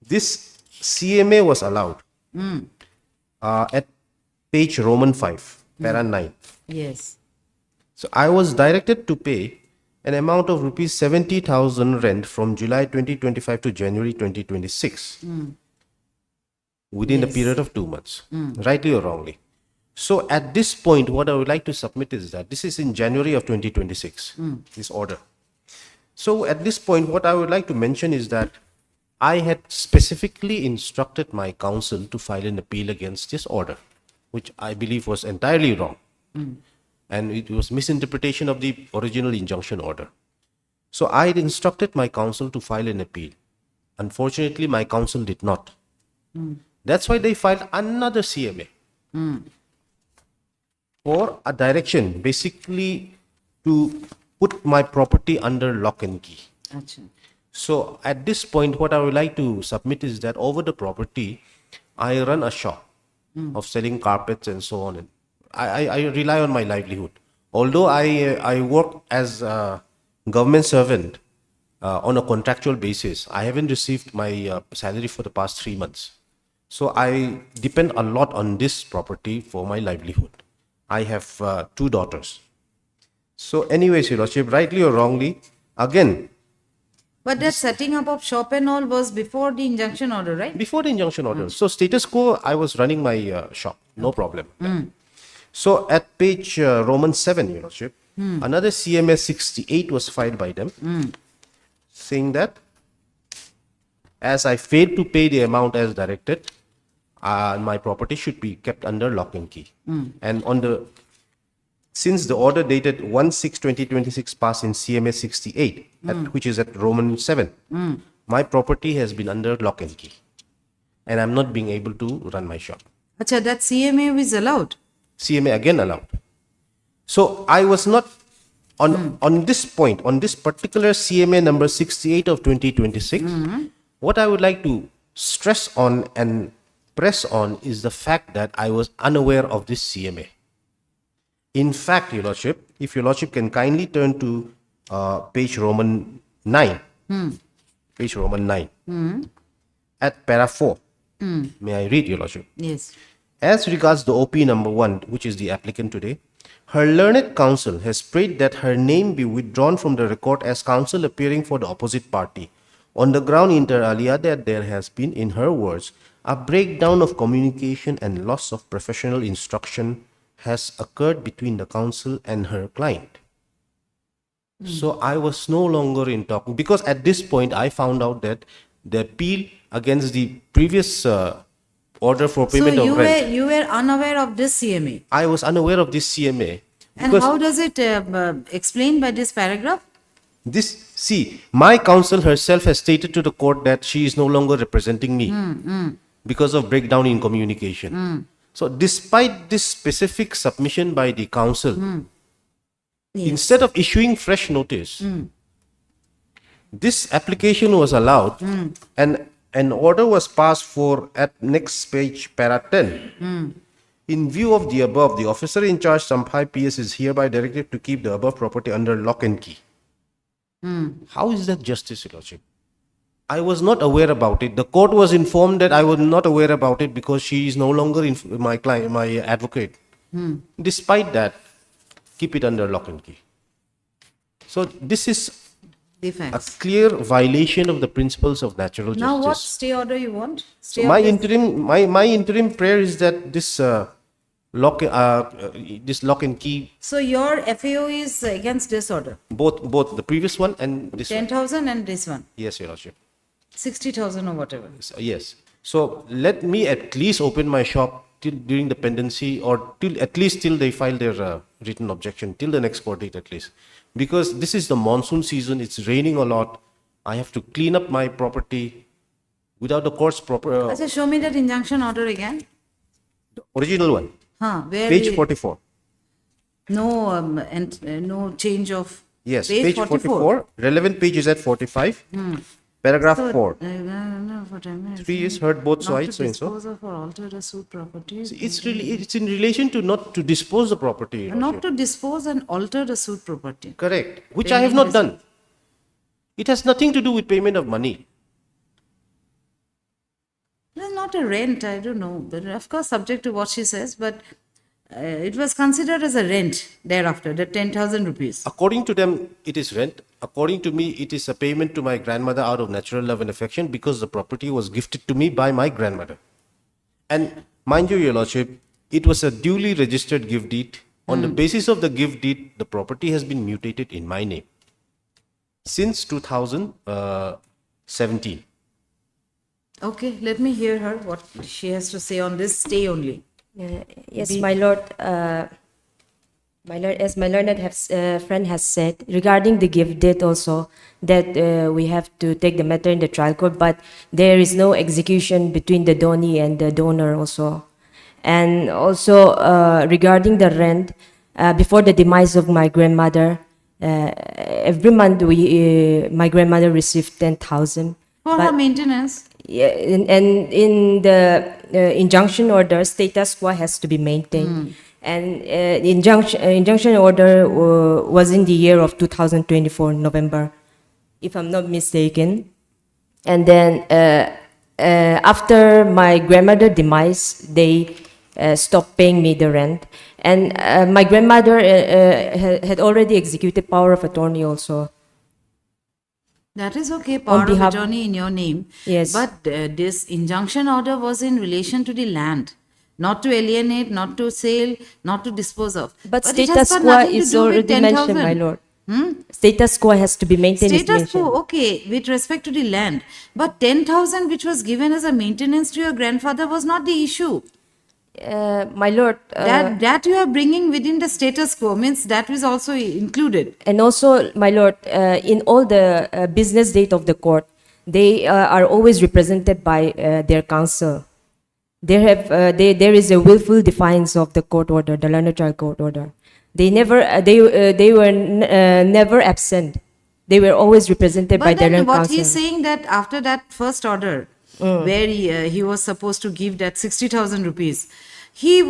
Speaker 2: this CMA was allowed at page Roman 5, para 9.
Speaker 1: Yes.
Speaker 2: So I was directed to pay an amount of rupees 70,000 rent from July 2025 to January 2026 within a
Speaker 1: Yes.
Speaker 2: period of 2 months, rightly or wrongly. So at this point, what I would like to submit is that this is in January of 2026, this order. So at this point, what I would like to mention is that I had specifically instructed my counsel to file an appeal against this order, which I believe was entirely wrong. And it was misinterpretation of the original injunction order. So I had instructed my counsel to file an appeal. Unfortunately, my counsel did not. That's why they filed another CMA for a direction, basically to put my property under lock and key.
Speaker 1: Achha.
Speaker 2: So at this point, what I would like to submit is that over the property, I run a shop of selling carpets and so on. And I rely on my livelihood. Although I work as a government servant on a contractual basis, I haven't received my salary for the past 3 months. So I depend a lot on this property for my livelihood. I have 2 daughters. So anyways, Your Lordship, rightly or wrongly, again,
Speaker 1: But that setting up of shop and all was before the injunction order, right?
Speaker 2: before the injunction order. So status quo, I was running my shop, no problem. So at page Roman 7, Your Lordship, another CMS 68 was filed by them, saying that as I failed to pay the amount as directed, my property should be kept under lock and key. And since the order dated 1/6/2026 passed in CMS 68, which is at Roman 7, my property has been under lock and key. And I'm not being able to run my shop.
Speaker 1: Achha, that CMA is allowed.
Speaker 2: CMA again allowed. So I was not on this point, on this particular CMA number 68 of 2026, what I would like to stress on and press on is the fact that I was unaware of this CMA. In fact, Your Lordship, if Your Lordship can kindly turn to page Roman 9, page Roman 9, at para 4. May I read, Your Lordship?
Speaker 1: Yes.
Speaker 2: As regards the OP number 1, which is the applicant today, her learned counsel has prayed that her name be withdrawn from the record as counsel appearing for the opposite party, on the ground inter alia that there has been, in her words, a breakdown of communication and loss of professional instruction has occurred between the counsel and her client. So I was no longer in talk, because at this point I found out that the appeal against the previous order for payment
Speaker 1: So
Speaker 2: of rent.
Speaker 1: you were unaware of this CMA.
Speaker 2: I was unaware of this CMA.
Speaker 1: And
Speaker 2: because
Speaker 1: how does it explain by this paragraph?
Speaker 2: My counsel herself has stated to the court that she is no longer representing me because of breakdown in communication. So despite this specific submission by the counsel, instead of issuing fresh notice, this application was allowed and an order was passed for at next page para 10. In view of the above, the officer in charge Samphai PS is hereby directed to keep the above property under lock and key. How is that justice, Your Lordship? I was not aware about it. The court was informed that I was not aware about it because she is no longer my client, my advocate. Despite that, keep it under lock and key. So this is a clear violation of the principles of natural justice.
Speaker 1: Now what stay order you want? Stay
Speaker 2: So my
Speaker 1: order?
Speaker 2: interim prayer is that this lock and key.
Speaker 1: So your FAO is against this order?
Speaker 2: Both the previous one and this
Speaker 1: 10,000 and this one?
Speaker 2: Yes, Your Lordship.
Speaker 1: 60,000 or whatever.
Speaker 2: Yes. So let me at least open my shop during the pendency, or at least till they file their written objection, till the next court date at least. Because this is the monsoon season, it's raining a lot. I have to clean up my property without the court's proper...
Speaker 1: Show me that injunction order again.
Speaker 2: Original one.
Speaker 1: Where
Speaker 2: Page 44.
Speaker 1: No, no change of...
Speaker 2: Yes, page 44. Relevant page is at 45. Paragraph
Speaker 1: So,
Speaker 2: 4.
Speaker 1: no, for 10 minutes.
Speaker 2: 3 is heard both
Speaker 1: Not
Speaker 2: sides,
Speaker 1: to
Speaker 2: so and so.
Speaker 1: dispose of or alter the suit property.
Speaker 2: See, it's in relation to not to dispose the property. Your
Speaker 1: Not
Speaker 2: Lordship.
Speaker 1: to dispose and alter the suit property.
Speaker 2: Correct. Which I have not done. It has nothing to do with payment of money.
Speaker 1: It's not a rent, I don't know. But of course, subject to what she says, but it was considered as a rent thereafter, the 10,000 rupees.
Speaker 2: According to them, it is rent. According to me, it is a payment to my grandmother out of natural love and affection because the property was gifted to me by my grandmother. And mind you, Your Lordship, it was a duly registered gift deed. On the basis of the gift deed, the property has been mutated in my name since 2017.
Speaker 1: Okay, let me hear her, what she has to say on this stay only.
Speaker 16: Yes, my lord. My lord, as my learned friend has said, regarding the gift deed also, that we have to take the matter in the trial court, but there is no execution between the donee and the donor also. And also regarding the rent, before the demise of my grandmother, every month my grandmother received 10,000.
Speaker 1: For her maintenance.
Speaker 16: Yeah, and in the injunction order, status quo has to be maintained. And injunction order was in the year of 2024, November, if I'm not mistaken. And then after my grandmother demise, they stopped paying me the rent. And my grandmother had already executed power of attorney also.
Speaker 1: That is okay, power of attorney in your name.
Speaker 16: Yes.
Speaker 1: But this injunction order was in relation to the land. Not to alienate, not to sell, not to dispose of.
Speaker 16: But
Speaker 1: it has
Speaker 16: status
Speaker 1: got
Speaker 16: quo
Speaker 1: nothing to
Speaker 16: is
Speaker 1: do with
Speaker 16: already mentioned,
Speaker 1: 10,000.
Speaker 16: my lord. Status quo has to be maintained.
Speaker 1: Status quo, okay, with respect to the land. But 10,000 which was given as a maintenance to your grandfather was not the issue.
Speaker 16: My lord.
Speaker 1: That you are bringing within the status quo means that was also included.
Speaker 16: And also, my lord, in all the business date of the court, they are always represented by their counsel. There is a willful defiance of the court order, the learned trial court order. They were never absent. They were always represented by their
Speaker 1: But then
Speaker 16: counsel.
Speaker 1: what he's saying that after that first order, where he was supposed to give that 60,000 rupees, he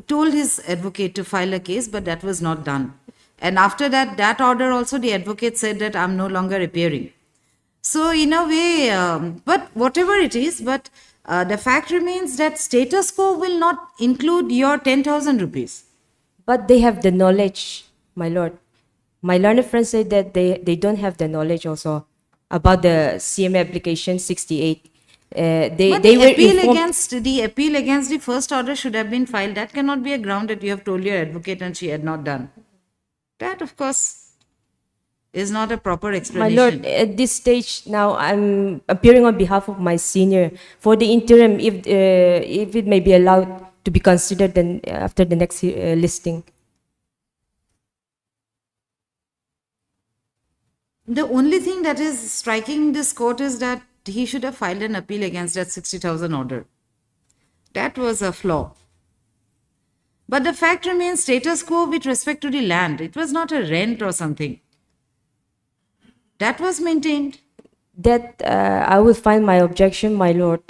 Speaker 1: told his advocate to file a case, but that was not done. And after that order also, the advocate said that I'm no longer appearing. So in a way, but whatever it is, but the fact remains that status quo will not include your 10,000 rupees.
Speaker 16: But they have the knowledge, my lord. My learned friend said that they don't have the knowledge also about the CMA application 68.
Speaker 1: The appeal against the first order should have been filed. That cannot be a ground that you have told your advocate and she had not done. That, of course, is not a proper explanation.
Speaker 16: My lord, at this stage now, I'm appearing on behalf of my senior for the interim, if it may be allowed to be considered then after the next listing.
Speaker 1: The only thing that is striking this court is that he should have filed an appeal against that 60,000 order. That was a flaw. But the fact remains status quo with respect to the land. It was not a rent or something. That was maintained.
Speaker 16: That I will find my objection, my lord,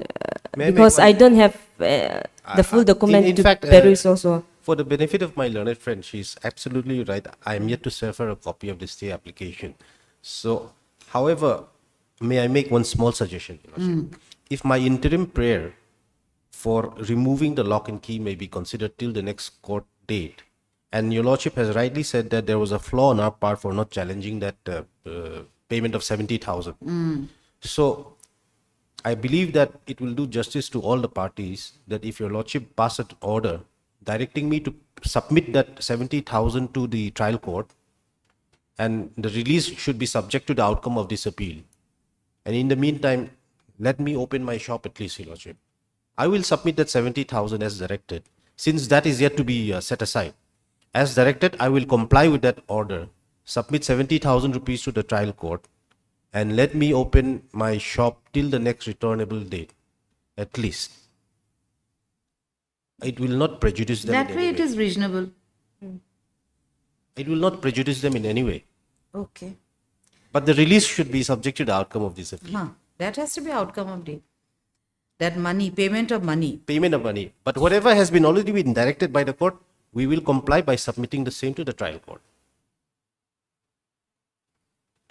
Speaker 16: because I don't have the full document
Speaker 2: in
Speaker 16: to
Speaker 2: fact,
Speaker 16: peruse also.
Speaker 2: For the benefit of my learned friend, she's absolutely right. I am yet to serve her a copy of the stay application. So, however, may I make one small suggestion? If my interim prayer for removing the lock and key may be considered till the next court date, and your lordship has rightly said that there was a flaw on our part for not challenging that payment of 70,000. So, I believe that it will do justice to all the parties that if your lordship pass an order directing me to submit that 70,000 to the trial court, and the release should be subject to the outcome of this appeal. And in the meantime, let me open my shop at least, your lordship. I will submit that 70,000 as directed, since that is yet to be set aside. As directed, I will comply with that order, submit 70,000 rupees to the trial court, and let me open my shop till the next returnable date, at least. It will not prejudice them
Speaker 1: That
Speaker 2: in
Speaker 1: way
Speaker 2: any
Speaker 1: it is reasonable.
Speaker 2: It will not prejudice them in any way.
Speaker 1: Okay.
Speaker 2: But the release should be subject to the outcome of this appeal.
Speaker 1: That has to be outcome of deed. That money, payment of money.
Speaker 2: Payment of money. But whatever has been already been directed by the court, we will comply by submitting the same to the trial court.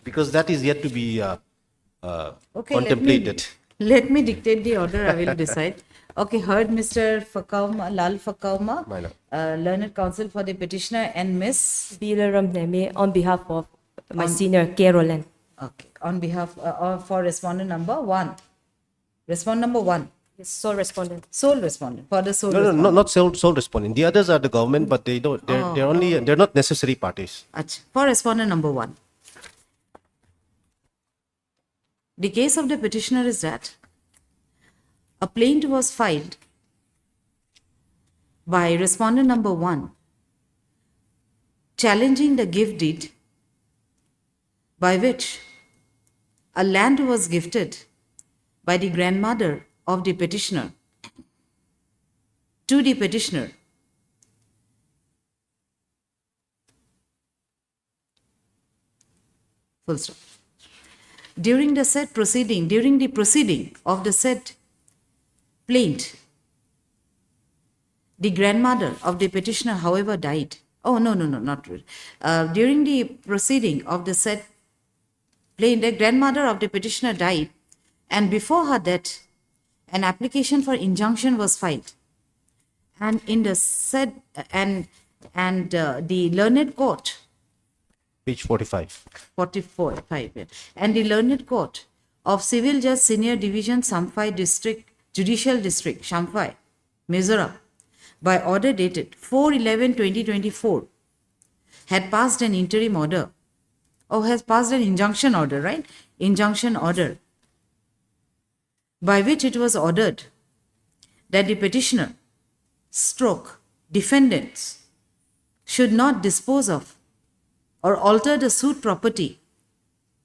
Speaker 2: Because that is yet to be
Speaker 1: Okay,
Speaker 2: contemplated.
Speaker 1: Let me dictate the order. I will decide. Okay, heard Mr. Fakauma, Lal Fakauma,
Speaker 2: My lord.
Speaker 1: learned counsel for the petitioner, and Miss.
Speaker 16: Bilaram Neme on behalf of my senior Carolyn.
Speaker 1: Okay, on behalf for respondent number 1. Respondent number 1.
Speaker 16: Yes, sole respondent.
Speaker 1: Sole respondent. For the sole
Speaker 2: No,
Speaker 1: respondent.
Speaker 2: not sole respondent. The others are the government, but they don't. They're not necessary parties.
Speaker 1: Achha. For respondent number 1. The case of the petitioner is that a plaint was filed by respondent number 1 challenging the gift deed by which a land was gifted by the grandmother of the petitioner to the petitioner full stop. During the proceeding of the said plaint, the grandmother of the petitioner, however, died. Oh, no, not really. During the proceeding of the said plaint, the grandmother of the petitioner died, and before her death, an application for injunction was filed. And in the said, the learned court,
Speaker 2: Page 45.
Speaker 1: 44, 5, yeah. And the learned court of Civil Judge Senior Division Samphai District, Judicial District, Samphai, Mizoram, by order dated 4/11/2024, had passed an interim order, or has passed an injunction order, right? Injunction order, by which it was ordered that the petitioner, defendants, should not dispose of or alter the suit property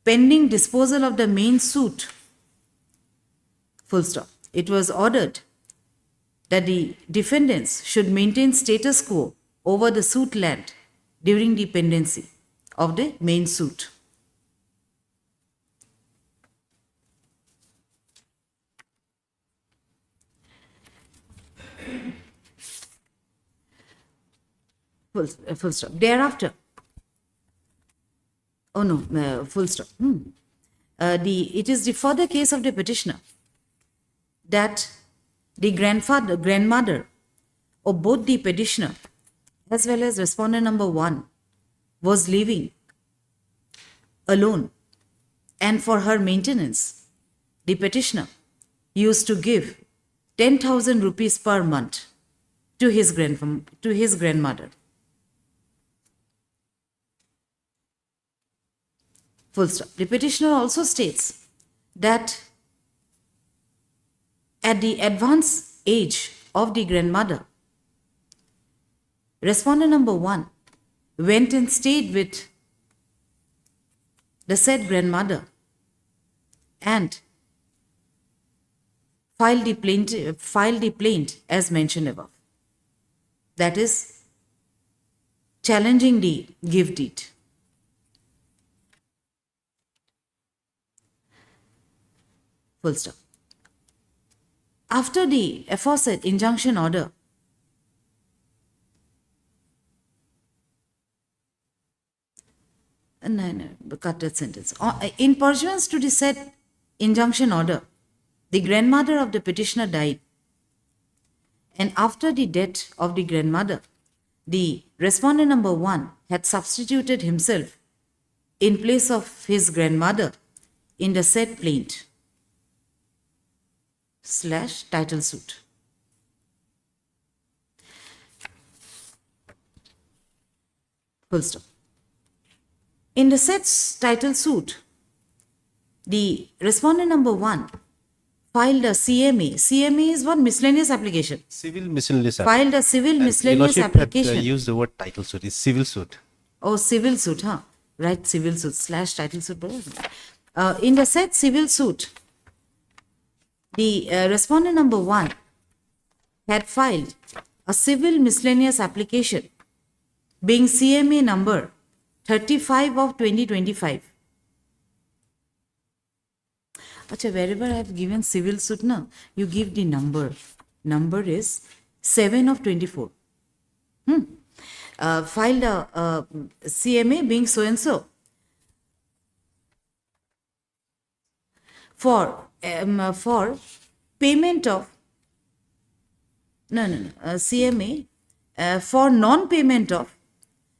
Speaker 1: pending disposal of the main suit. Full stop. It was ordered that the defendants should maintain status quo over the suit land during the pendency of the main suit. Full stop. Thereafter, oh no, full stop. It is the further case of the petitioner that the grandmother of both the petitioner as well as respondent number 1 was living alone, and for her maintenance, the petitioner used to give 10,000 rupees per month to his grandmother. Full stop. The petitioner also states that at the advanced age of the grandmother, respondent number 1 went and stayed with the said grandmother and filed the plaint as mentioned above. That is, challenging the gift deed. Full stop. After the aforesaid injunction order, cut that sentence. In pursuance to the said injunction order, the grandmother of the petitioner died, and after the death of the grandmother, the respondent number 1 had substituted himself in place of his grandmother in the said plaint / title suit. Full stop. In the said title suit, the respondent number 1 filed a CMA. CMA is what? Miscellaneous application.
Speaker 2: Civil miscellaneous
Speaker 1: Filed a civil miscellaneous
Speaker 2: Your Lordship
Speaker 1: application.
Speaker 2: had used the word title suit. It's civil suit.
Speaker 1: Oh, civil suit, huh? Right, civil suit / title suit. In the said civil suit, the respondent number 1 had filed a civil miscellaneous application being CMA number 35 of 2025, Acha, wherever I have given civil suit, na, you give the number. Number is 7 of 24. Filed a CMA being so and so for payment of CMA for non-payment of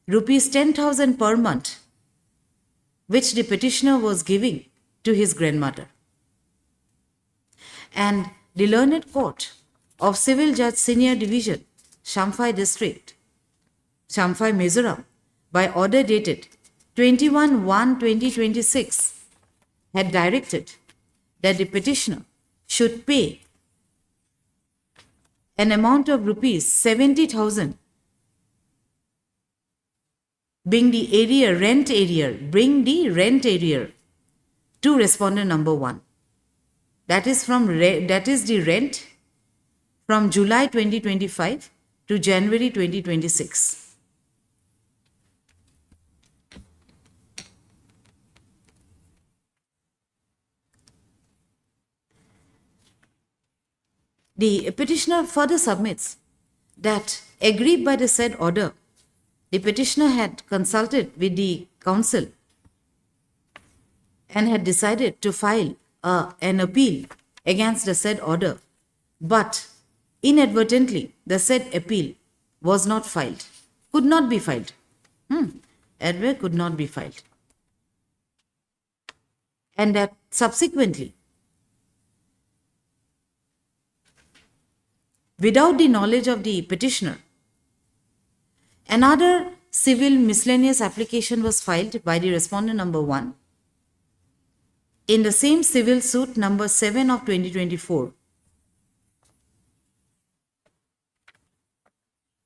Speaker 1: rupees 10,000 per month, which the petitioner was giving to his grandmother. And the Learned Court of Civil Judge Senior Division, Shamphai District, Shamphai, Mizoram, by order dated 21/1/2026, had directed that the petitioner should pay an amount of rupees 70,000, bring the rent arrear to respondent number 1. That is the rent from July 2025 to January 2026. The petitioner further submits that, agreed by the said order, the petitioner had consulted with the council and had decided to file an appeal against the said order, but inadvertently the said appeal was not filed, could not be filed. Advert could not be filed. And that subsequently, without the knowledge of the petitioner, another civil miscellaneous application was filed by the respondent number 1 in the same civil suit number 7 of 2024.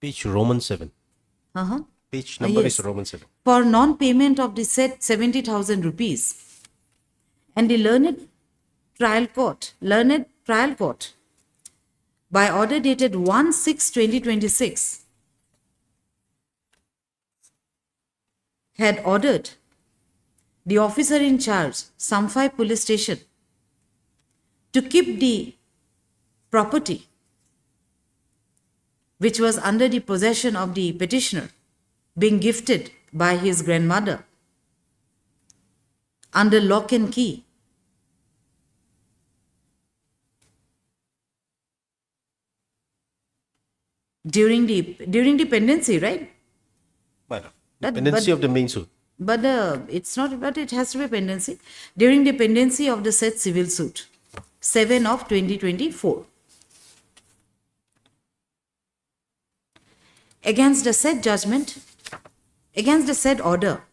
Speaker 2: Page Roman 7. Page number
Speaker 1: Yes.
Speaker 2: is Roman 7.
Speaker 1: For non-payment of the said 70,000 rupees. And the Learned Trial Court, by order dated 1/6/2026, had ordered the officer in charge, Shamphai Police Station, to keep the property which was under the possession of the petitioner, being gifted by his grandmother, under lock and key. During the pendency, right?
Speaker 2: Dependency of the main suit.
Speaker 1: But it's not, but it has to be pendency. During the pendency of the said civil suit, 7 of 2024. Against the said judgment, against the said order,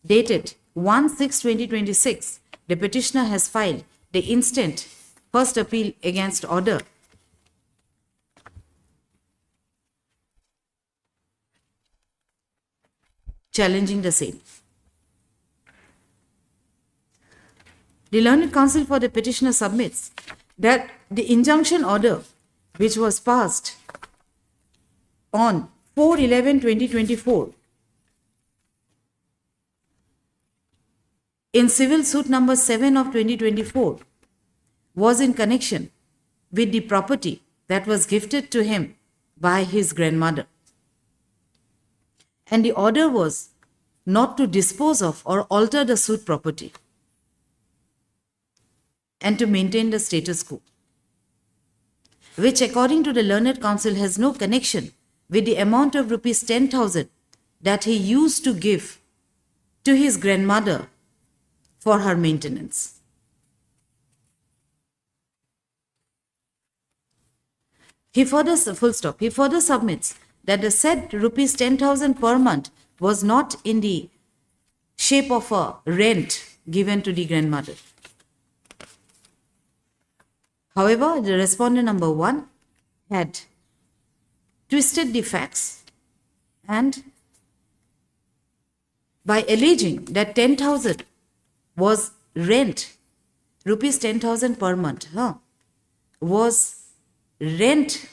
Speaker 1: dated 1/6/2026, the petitioner has filed the instant first appeal against order challenging the same. The Learned Counsel for the petitioner submits that the injunction order, which was passed on 4/11/2024 in civil suit number 7 of 2024, was in connection with the property that was gifted to him by his grandmother. And the order was not to dispose of or alter the suit property and to maintain the status quo, which according to the Learned Counsel has no connection with the amount of rupees 10,000 that he used to give to his grandmother for her maintenance. He further submits that the said rupees 10,000 per month was not in the shape of a rent given to the grandmother. However, the respondent number 1 had twisted the facts and by alleging that 10,000 was rent, rupees 10,000 per month, was rent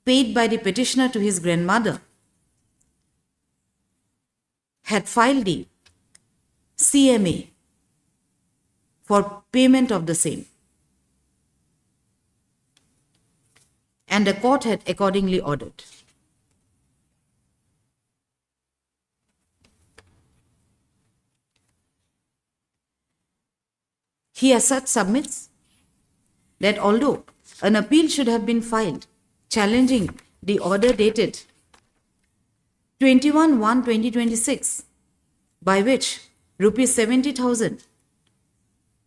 Speaker 1: paid by the petitioner to his grandmother, had filed the CMA for payment of the same. And the court had accordingly ordered. He as such submits that although an appeal should have been filed challenging the order dated 21/1/2026, by which rupees 70,000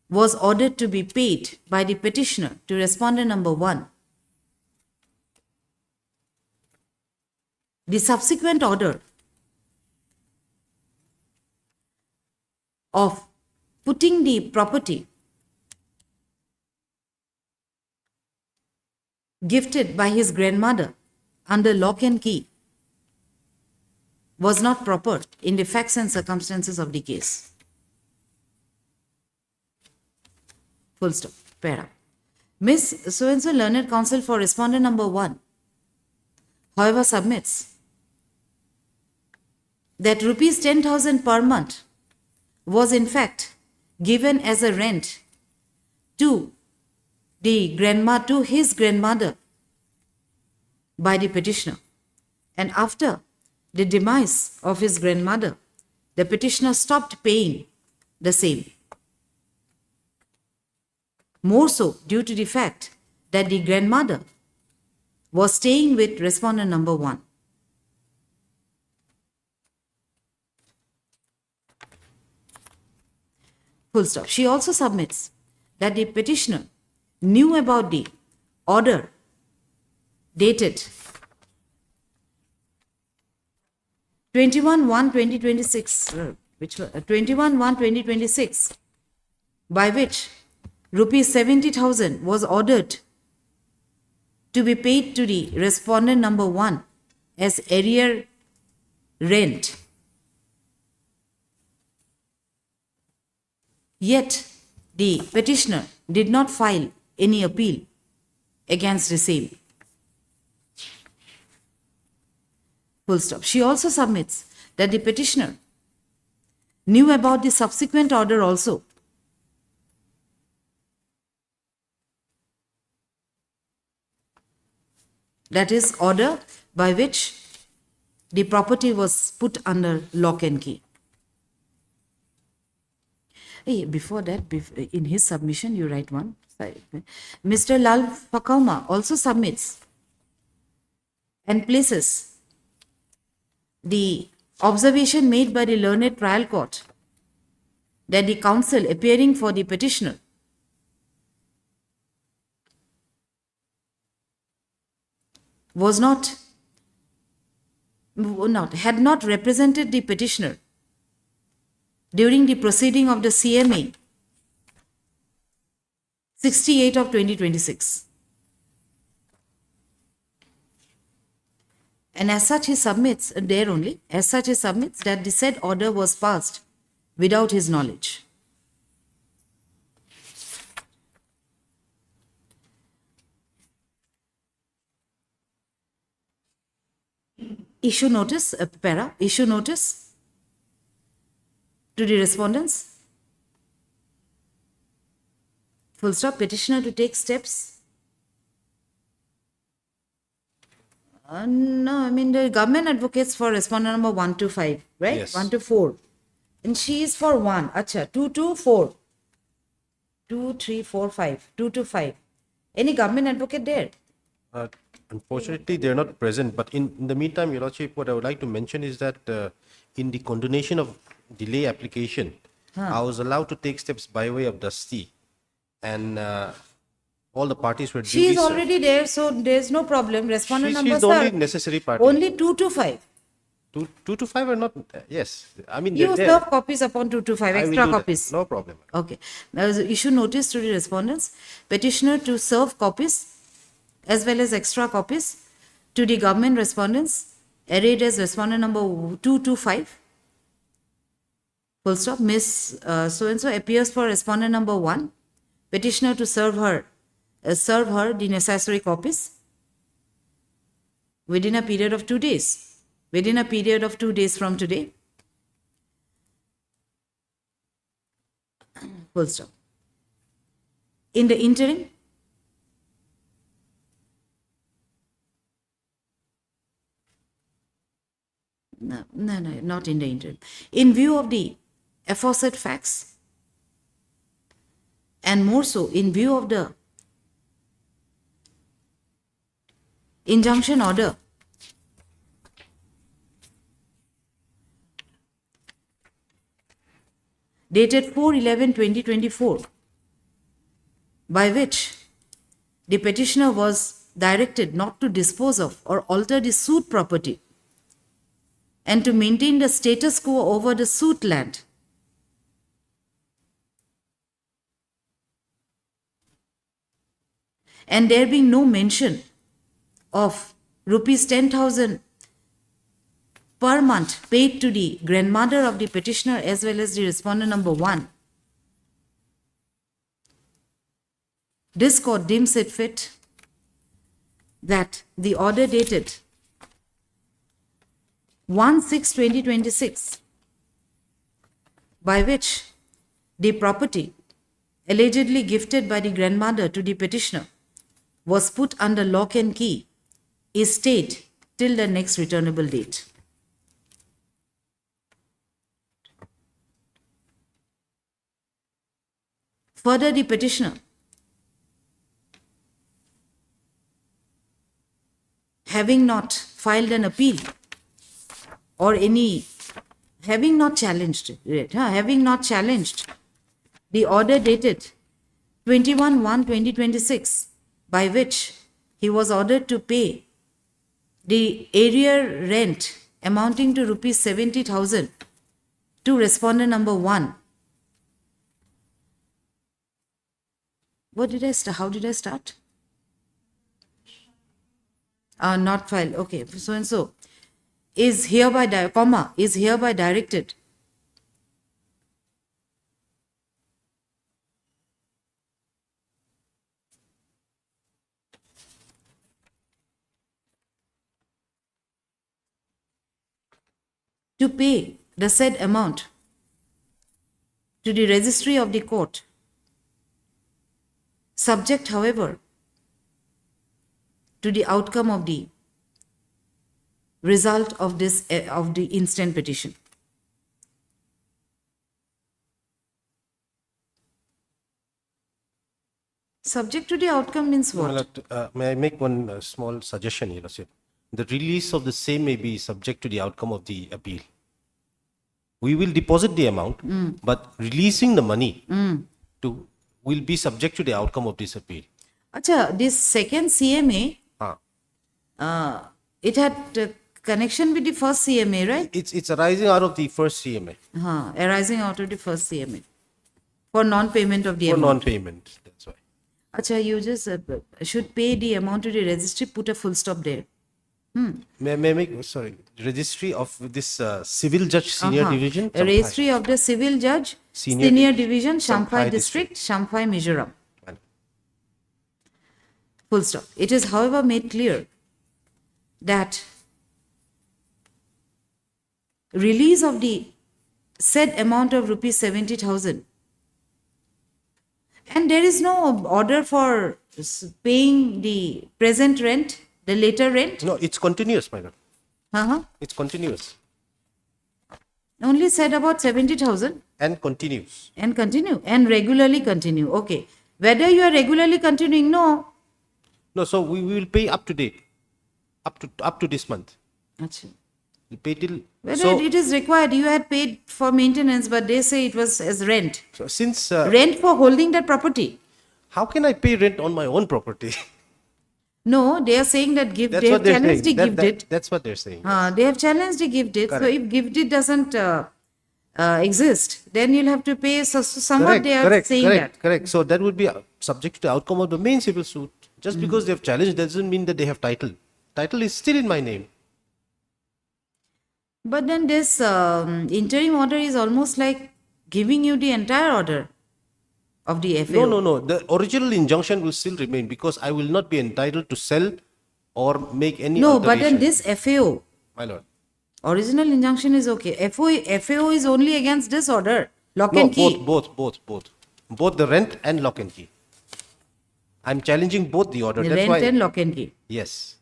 Speaker 1: was ordered to be paid by the petitioner to respondent number 1, the subsequent order of putting the property gifted by his grandmother under lock and key was not proper in the facts and circumstances of the case. Full stop. Para. Miss So-and-so learned counsel for respondent number 1, however, submits that rupees 10,000 per month was in fact given as a rent to his grandmother by the petitioner, and after the demise of his grandmother, the petitioner stopped paying the same. More so due to the fact that the grandmother was staying with respondent number 1. Full stop. She also submits that the petitioner knew about the order dated 21/1/2026, 21/1/2026, by which rupees 70,000 was ordered to be paid to the respondent number 1 as arrear rent. Yet the petitioner did not file any appeal against the same. Full stop. She also submits that the petitioner knew about the subsequent order also, that is, order by which the property was put under lock and key. Hey, before that, in his submission, you write one. Mr. Lal Fakauma also submits and places the observation made by the learned trial court that the counsel appearing for the petitioner had not represented the petitioner during the proceeding of the CMA 68 of 2026. And as such, he submits, that the said order was passed without his knowledge. Issue notice to the respondents. Full stop. Petitioner to take steps. No, I mean the government advocates for respondent number 1 to 5, right?
Speaker 2: Yes.
Speaker 1: 1 to 4. And she is for 1. Acha, 2 to 4. 2, 3, 4, 5. 2 to 5. Any government advocate there?
Speaker 2: Unfortunately, they are not present. But in the meantime, Your Lordship, what I would like to mention is that in the condonation of delay application, I was allowed to take steps by way of dusty, and all the parties were.
Speaker 1: She is already there, so there is no problem. Respondent
Speaker 2: She's
Speaker 1: numbers
Speaker 2: the only
Speaker 1: are
Speaker 2: necessary party.
Speaker 1: only 2 to 5.
Speaker 2: 2 to 5 are not. Yes, I mean
Speaker 1: You
Speaker 2: they're there.
Speaker 1: serve copies upon 2 to 5,
Speaker 2: I will
Speaker 1: extra
Speaker 2: do that.
Speaker 1: copies.
Speaker 2: No problem.
Speaker 1: Okay. Now, issue notice to the respondents. Petitioner to serve copies as well as extra copies to the government respondents arrayed as respondent number 2 to 5. Full stop. Miss so-and-so appears for respondent number 1. Petitioner to serve her the necessary copies within a period of 2 days. Within a period of 2 days from today. Full stop. In the interim, no, not in the interim. In view of the aforesaid facts, and more so in view of the injunction order dated 4/11/2024, by which the petitioner was directed not to dispose of or alter the suit property and to maintain the status quo over the suit land. And there being no mention of rupees 10,000 per month paid to the grandmother of the petitioner as well as the respondent number 1, this court deems it fit that the order dated 1/6/2026, by which the property allegedly gifted by the grandmother to the petitioner was put under lock and key, is stayed till the next returnable date. Further, the petitioner, having not filed an appeal or having not challenged the order dated 21/1/2026, by which he was ordered to pay the area rent amounting to rupees 70,000 to respondent number 1. How did I start? Not filed. Okay, so and so is hereby directed to pay the said amount to the registry of the court, subject, however, to the outcome of the result of the instant petition. Subject to the outcome means what?
Speaker 2: May I make one small suggestion, Your Lordship? The release of the same may be subject to the outcome of the appeal. We will deposit the amount, but releasing the money will be subject to the outcome of this appeal.
Speaker 1: Acha, this second CMA, it had connection with the first CMA, right?
Speaker 2: It's arising out of the first CMA.
Speaker 1: Arising out of the first CMA for non-payment of the
Speaker 2: For
Speaker 1: amount.
Speaker 2: non-payment, that's why.
Speaker 1: Acha, you just should pay the amount to the registry, put a full stop there.
Speaker 2: May I make, registry of this civil judge senior division?
Speaker 1: A registry of the civil judge senior division, Champhai district, Champhai, Mizoram. Full stop. It is, however, made clear that release of the said amount of rupees 70,000, and there is no order for paying the present rent, the later rent.
Speaker 2: No, it's continuous, my lord. It's continuous.
Speaker 1: Only said about 70,000.
Speaker 2: And continues.
Speaker 1: And continue. And regularly continue. Okay. Whether you are regularly continuing, no.
Speaker 2: No, so we will pay up to date. Up to this month.
Speaker 1: Achha.
Speaker 2: We pay till.
Speaker 1: Whether it is required, you had paid for maintenance, but they say it was as rent.
Speaker 2: So since
Speaker 1: rent for holding that property.
Speaker 2: How can I pay rent on my own property?
Speaker 1: No, they are saying that they have challenged the gift date.
Speaker 2: That's what they're saying.
Speaker 1: They have challenged the gift date. So if gift date doesn't exist, then you'll have to pay. So somewhat they are saying that.
Speaker 2: Correct. So that would be subject to the outcome of the main civil suit. Just because they have challenged doesn't mean that they have title. Title is still in my name.
Speaker 1: But then this interim order is almost like giving you the entire order of the FAO.
Speaker 2: No. The original injunction will still remain because I will not be entitled to sell or make any
Speaker 1: No,
Speaker 2: alteration.
Speaker 1: but then this FAO.
Speaker 2: My lord.
Speaker 1: Original injunction is okay. FAO is only against this order. Lock and key.
Speaker 2: Both. Both the rent and lock and key. I'm challenging both the order. That's
Speaker 1: Rent
Speaker 2: why.
Speaker 1: and lock and key.
Speaker 2: Yes.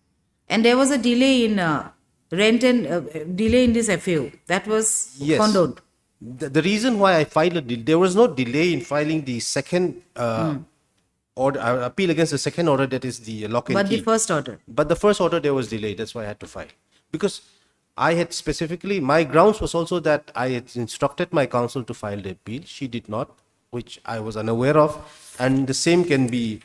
Speaker 1: And there was a delay in rent and delay in this FAO. That was
Speaker 2: Yes.
Speaker 1: condoned.
Speaker 2: The reason why I filed there was no delay in filing the second order, appeal against the second order, that is the lock and
Speaker 1: But
Speaker 2: key.
Speaker 1: the first order.
Speaker 2: But the first order, there was delay. That's why I had to file. Because I had specifically, my grounds was also that I had instructed my counsel to file the appeal. She did not, which I was unaware of. And the same can be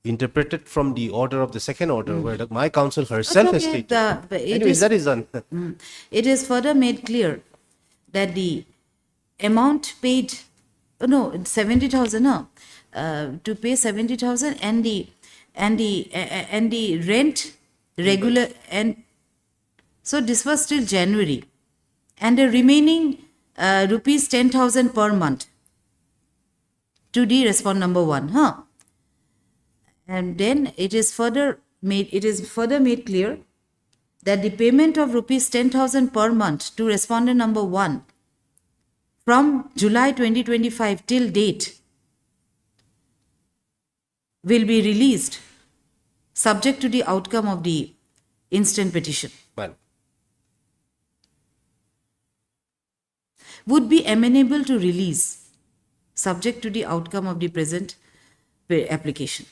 Speaker 2: interpreted from the order of the second order, where my counsel herself has stated. Anyways, that is done.
Speaker 1: It is further made clear that the amount paid, 70,000, to pay 70,000 and the rent regular, and so this was till January, and the remaining rupees 10,000 per month to the respond number 1, and then it is further made clear that the payment of rupees 10,000 per month to respondent number 1 from July 2025 till date will be released subject to the outcome of the instant petition.
Speaker 2: Well,
Speaker 1: would be amenable to release subject to the outcome of the present application.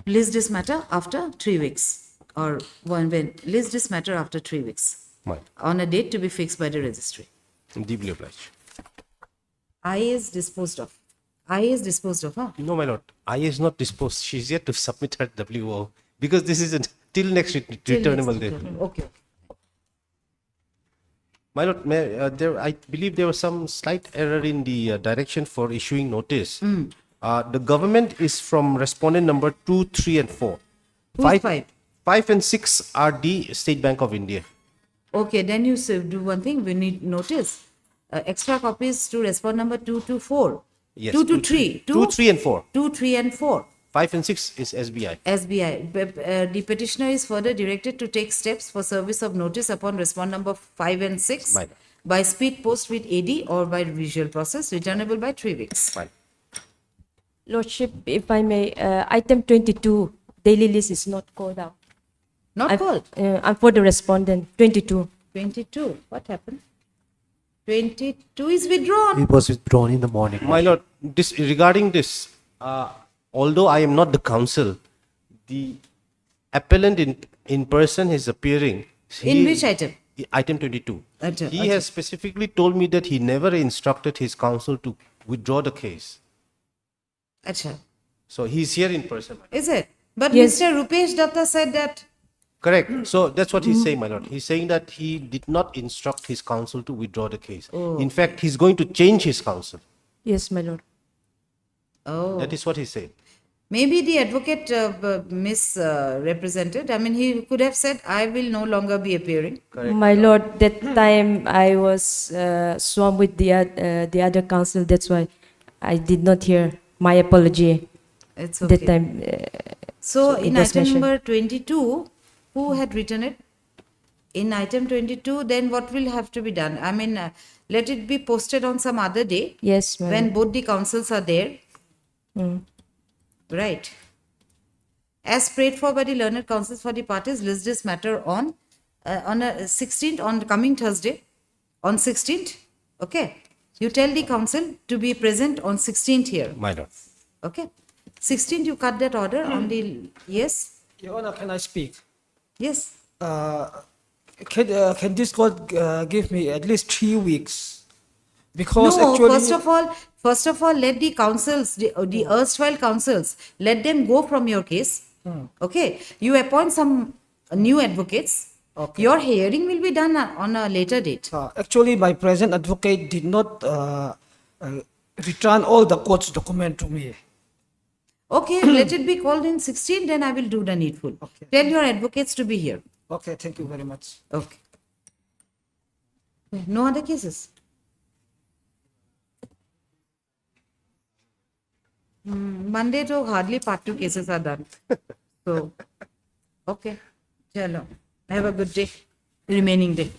Speaker 1: List this matter after 3 weeks, or when list this matter after 3 weeks,
Speaker 2: right,
Speaker 1: on a date to be fixed by the registry.
Speaker 2: I'm deeply obliged.
Speaker 1: I is disposed of. I is disposed of, huh?
Speaker 2: No, my lord. I is not disposed. She's yet to submit her WO, because this is till next returnable date.
Speaker 1: Okay.
Speaker 2: My lord, I believe there was some slight error in the direction for issuing notice. The government is from respondent number 2, 3 and 4.
Speaker 1: Who's 5?
Speaker 2: 5 and 6 are the State Bank of India.
Speaker 1: Okay, then you do one thing. We need notice. Extra copies to respond number 2 to 4.
Speaker 2: Yes.
Speaker 1: 2 to 3.
Speaker 2: 2, 3 and 4.
Speaker 1: 2, 3 and 4.
Speaker 2: 5 and 6 is SBI.
Speaker 1: SBI. The petitioner is further directed to take steps for service of notice upon respond number 5 and 6 by speed post with AD or by visual process, returnable by 3 weeks.
Speaker 2: Fine.
Speaker 16: Lordship, if I may, item 22, daily list is not called out.
Speaker 1: Not called?
Speaker 16: I'm for the respondent, 22.
Speaker 1: 22. What happened? 22 is withdrawn.
Speaker 9: It was withdrawn in the morning.
Speaker 2: My lord, regarding this, although I am not the counsel, the appellant in person is appearing.
Speaker 1: In which item?
Speaker 2: Item 22. He has specifically told me that he never instructed his counsel to withdraw the case.
Speaker 1: Acha.
Speaker 2: So he's here in person.
Speaker 1: Is it? But
Speaker 16: Yes.
Speaker 1: Mr. Rupesh Datta said that.
Speaker 2: Correct. So that's what he's saying, my lord. He's saying that he did not instruct his counsel to withdraw the case.
Speaker 1: Oh.
Speaker 2: In fact, he's going to change his counsel.
Speaker 16: Yes, my lord.
Speaker 1: Oh.
Speaker 2: That is what he's saying.
Speaker 1: Maybe the advocate misrepresented. I mean, he could have said, I will no longer be appearing.
Speaker 2: Correct.
Speaker 16: My lord, that time I was swamped with the other counsel. That's why I did not hear. My apology.
Speaker 1: It's okay.
Speaker 16: That time.
Speaker 1: So
Speaker 16: it
Speaker 1: in
Speaker 16: was
Speaker 1: item
Speaker 16: mentioned.
Speaker 1: number 22, who had written it? In item 22, then what will have to be done? I mean, let it be posted on some other day.
Speaker 16: Yes, ma'am.
Speaker 1: When both the counsels are there.
Speaker 16: Mm.
Speaker 1: Right. As prayed for by the learned counsels for the parties, list this matter on a 16th, on the coming Thursday, on 16th. Okay. You tell the counsel to be present on 16th here.
Speaker 2: My lord.
Speaker 1: Okay. 16th, you cut that order on the, yes?
Speaker 6: Your Honor, can I speak?
Speaker 1: Yes.
Speaker 6: Can this court give me at least 3 weeks? Because
Speaker 1: No,
Speaker 6: actually,
Speaker 1: first of all, let the counsels, the erstwhile counsels, let them go from your case. Okay. You appoint some new advocates.
Speaker 6: Okay.
Speaker 1: Your hearing will be done on a later date.
Speaker 6: actually my present advocate did not return all the court's document to me.
Speaker 1: Okay, let it be called in 16, then I will do the needful.
Speaker 6: Okay.
Speaker 1: Tell your advocates to be here.
Speaker 6: Okay, thank you very much.
Speaker 1: Okay. No other cases? Monday to hardly part 2 cases are done. So, okay. Chalo. Have a good day. Remaining day.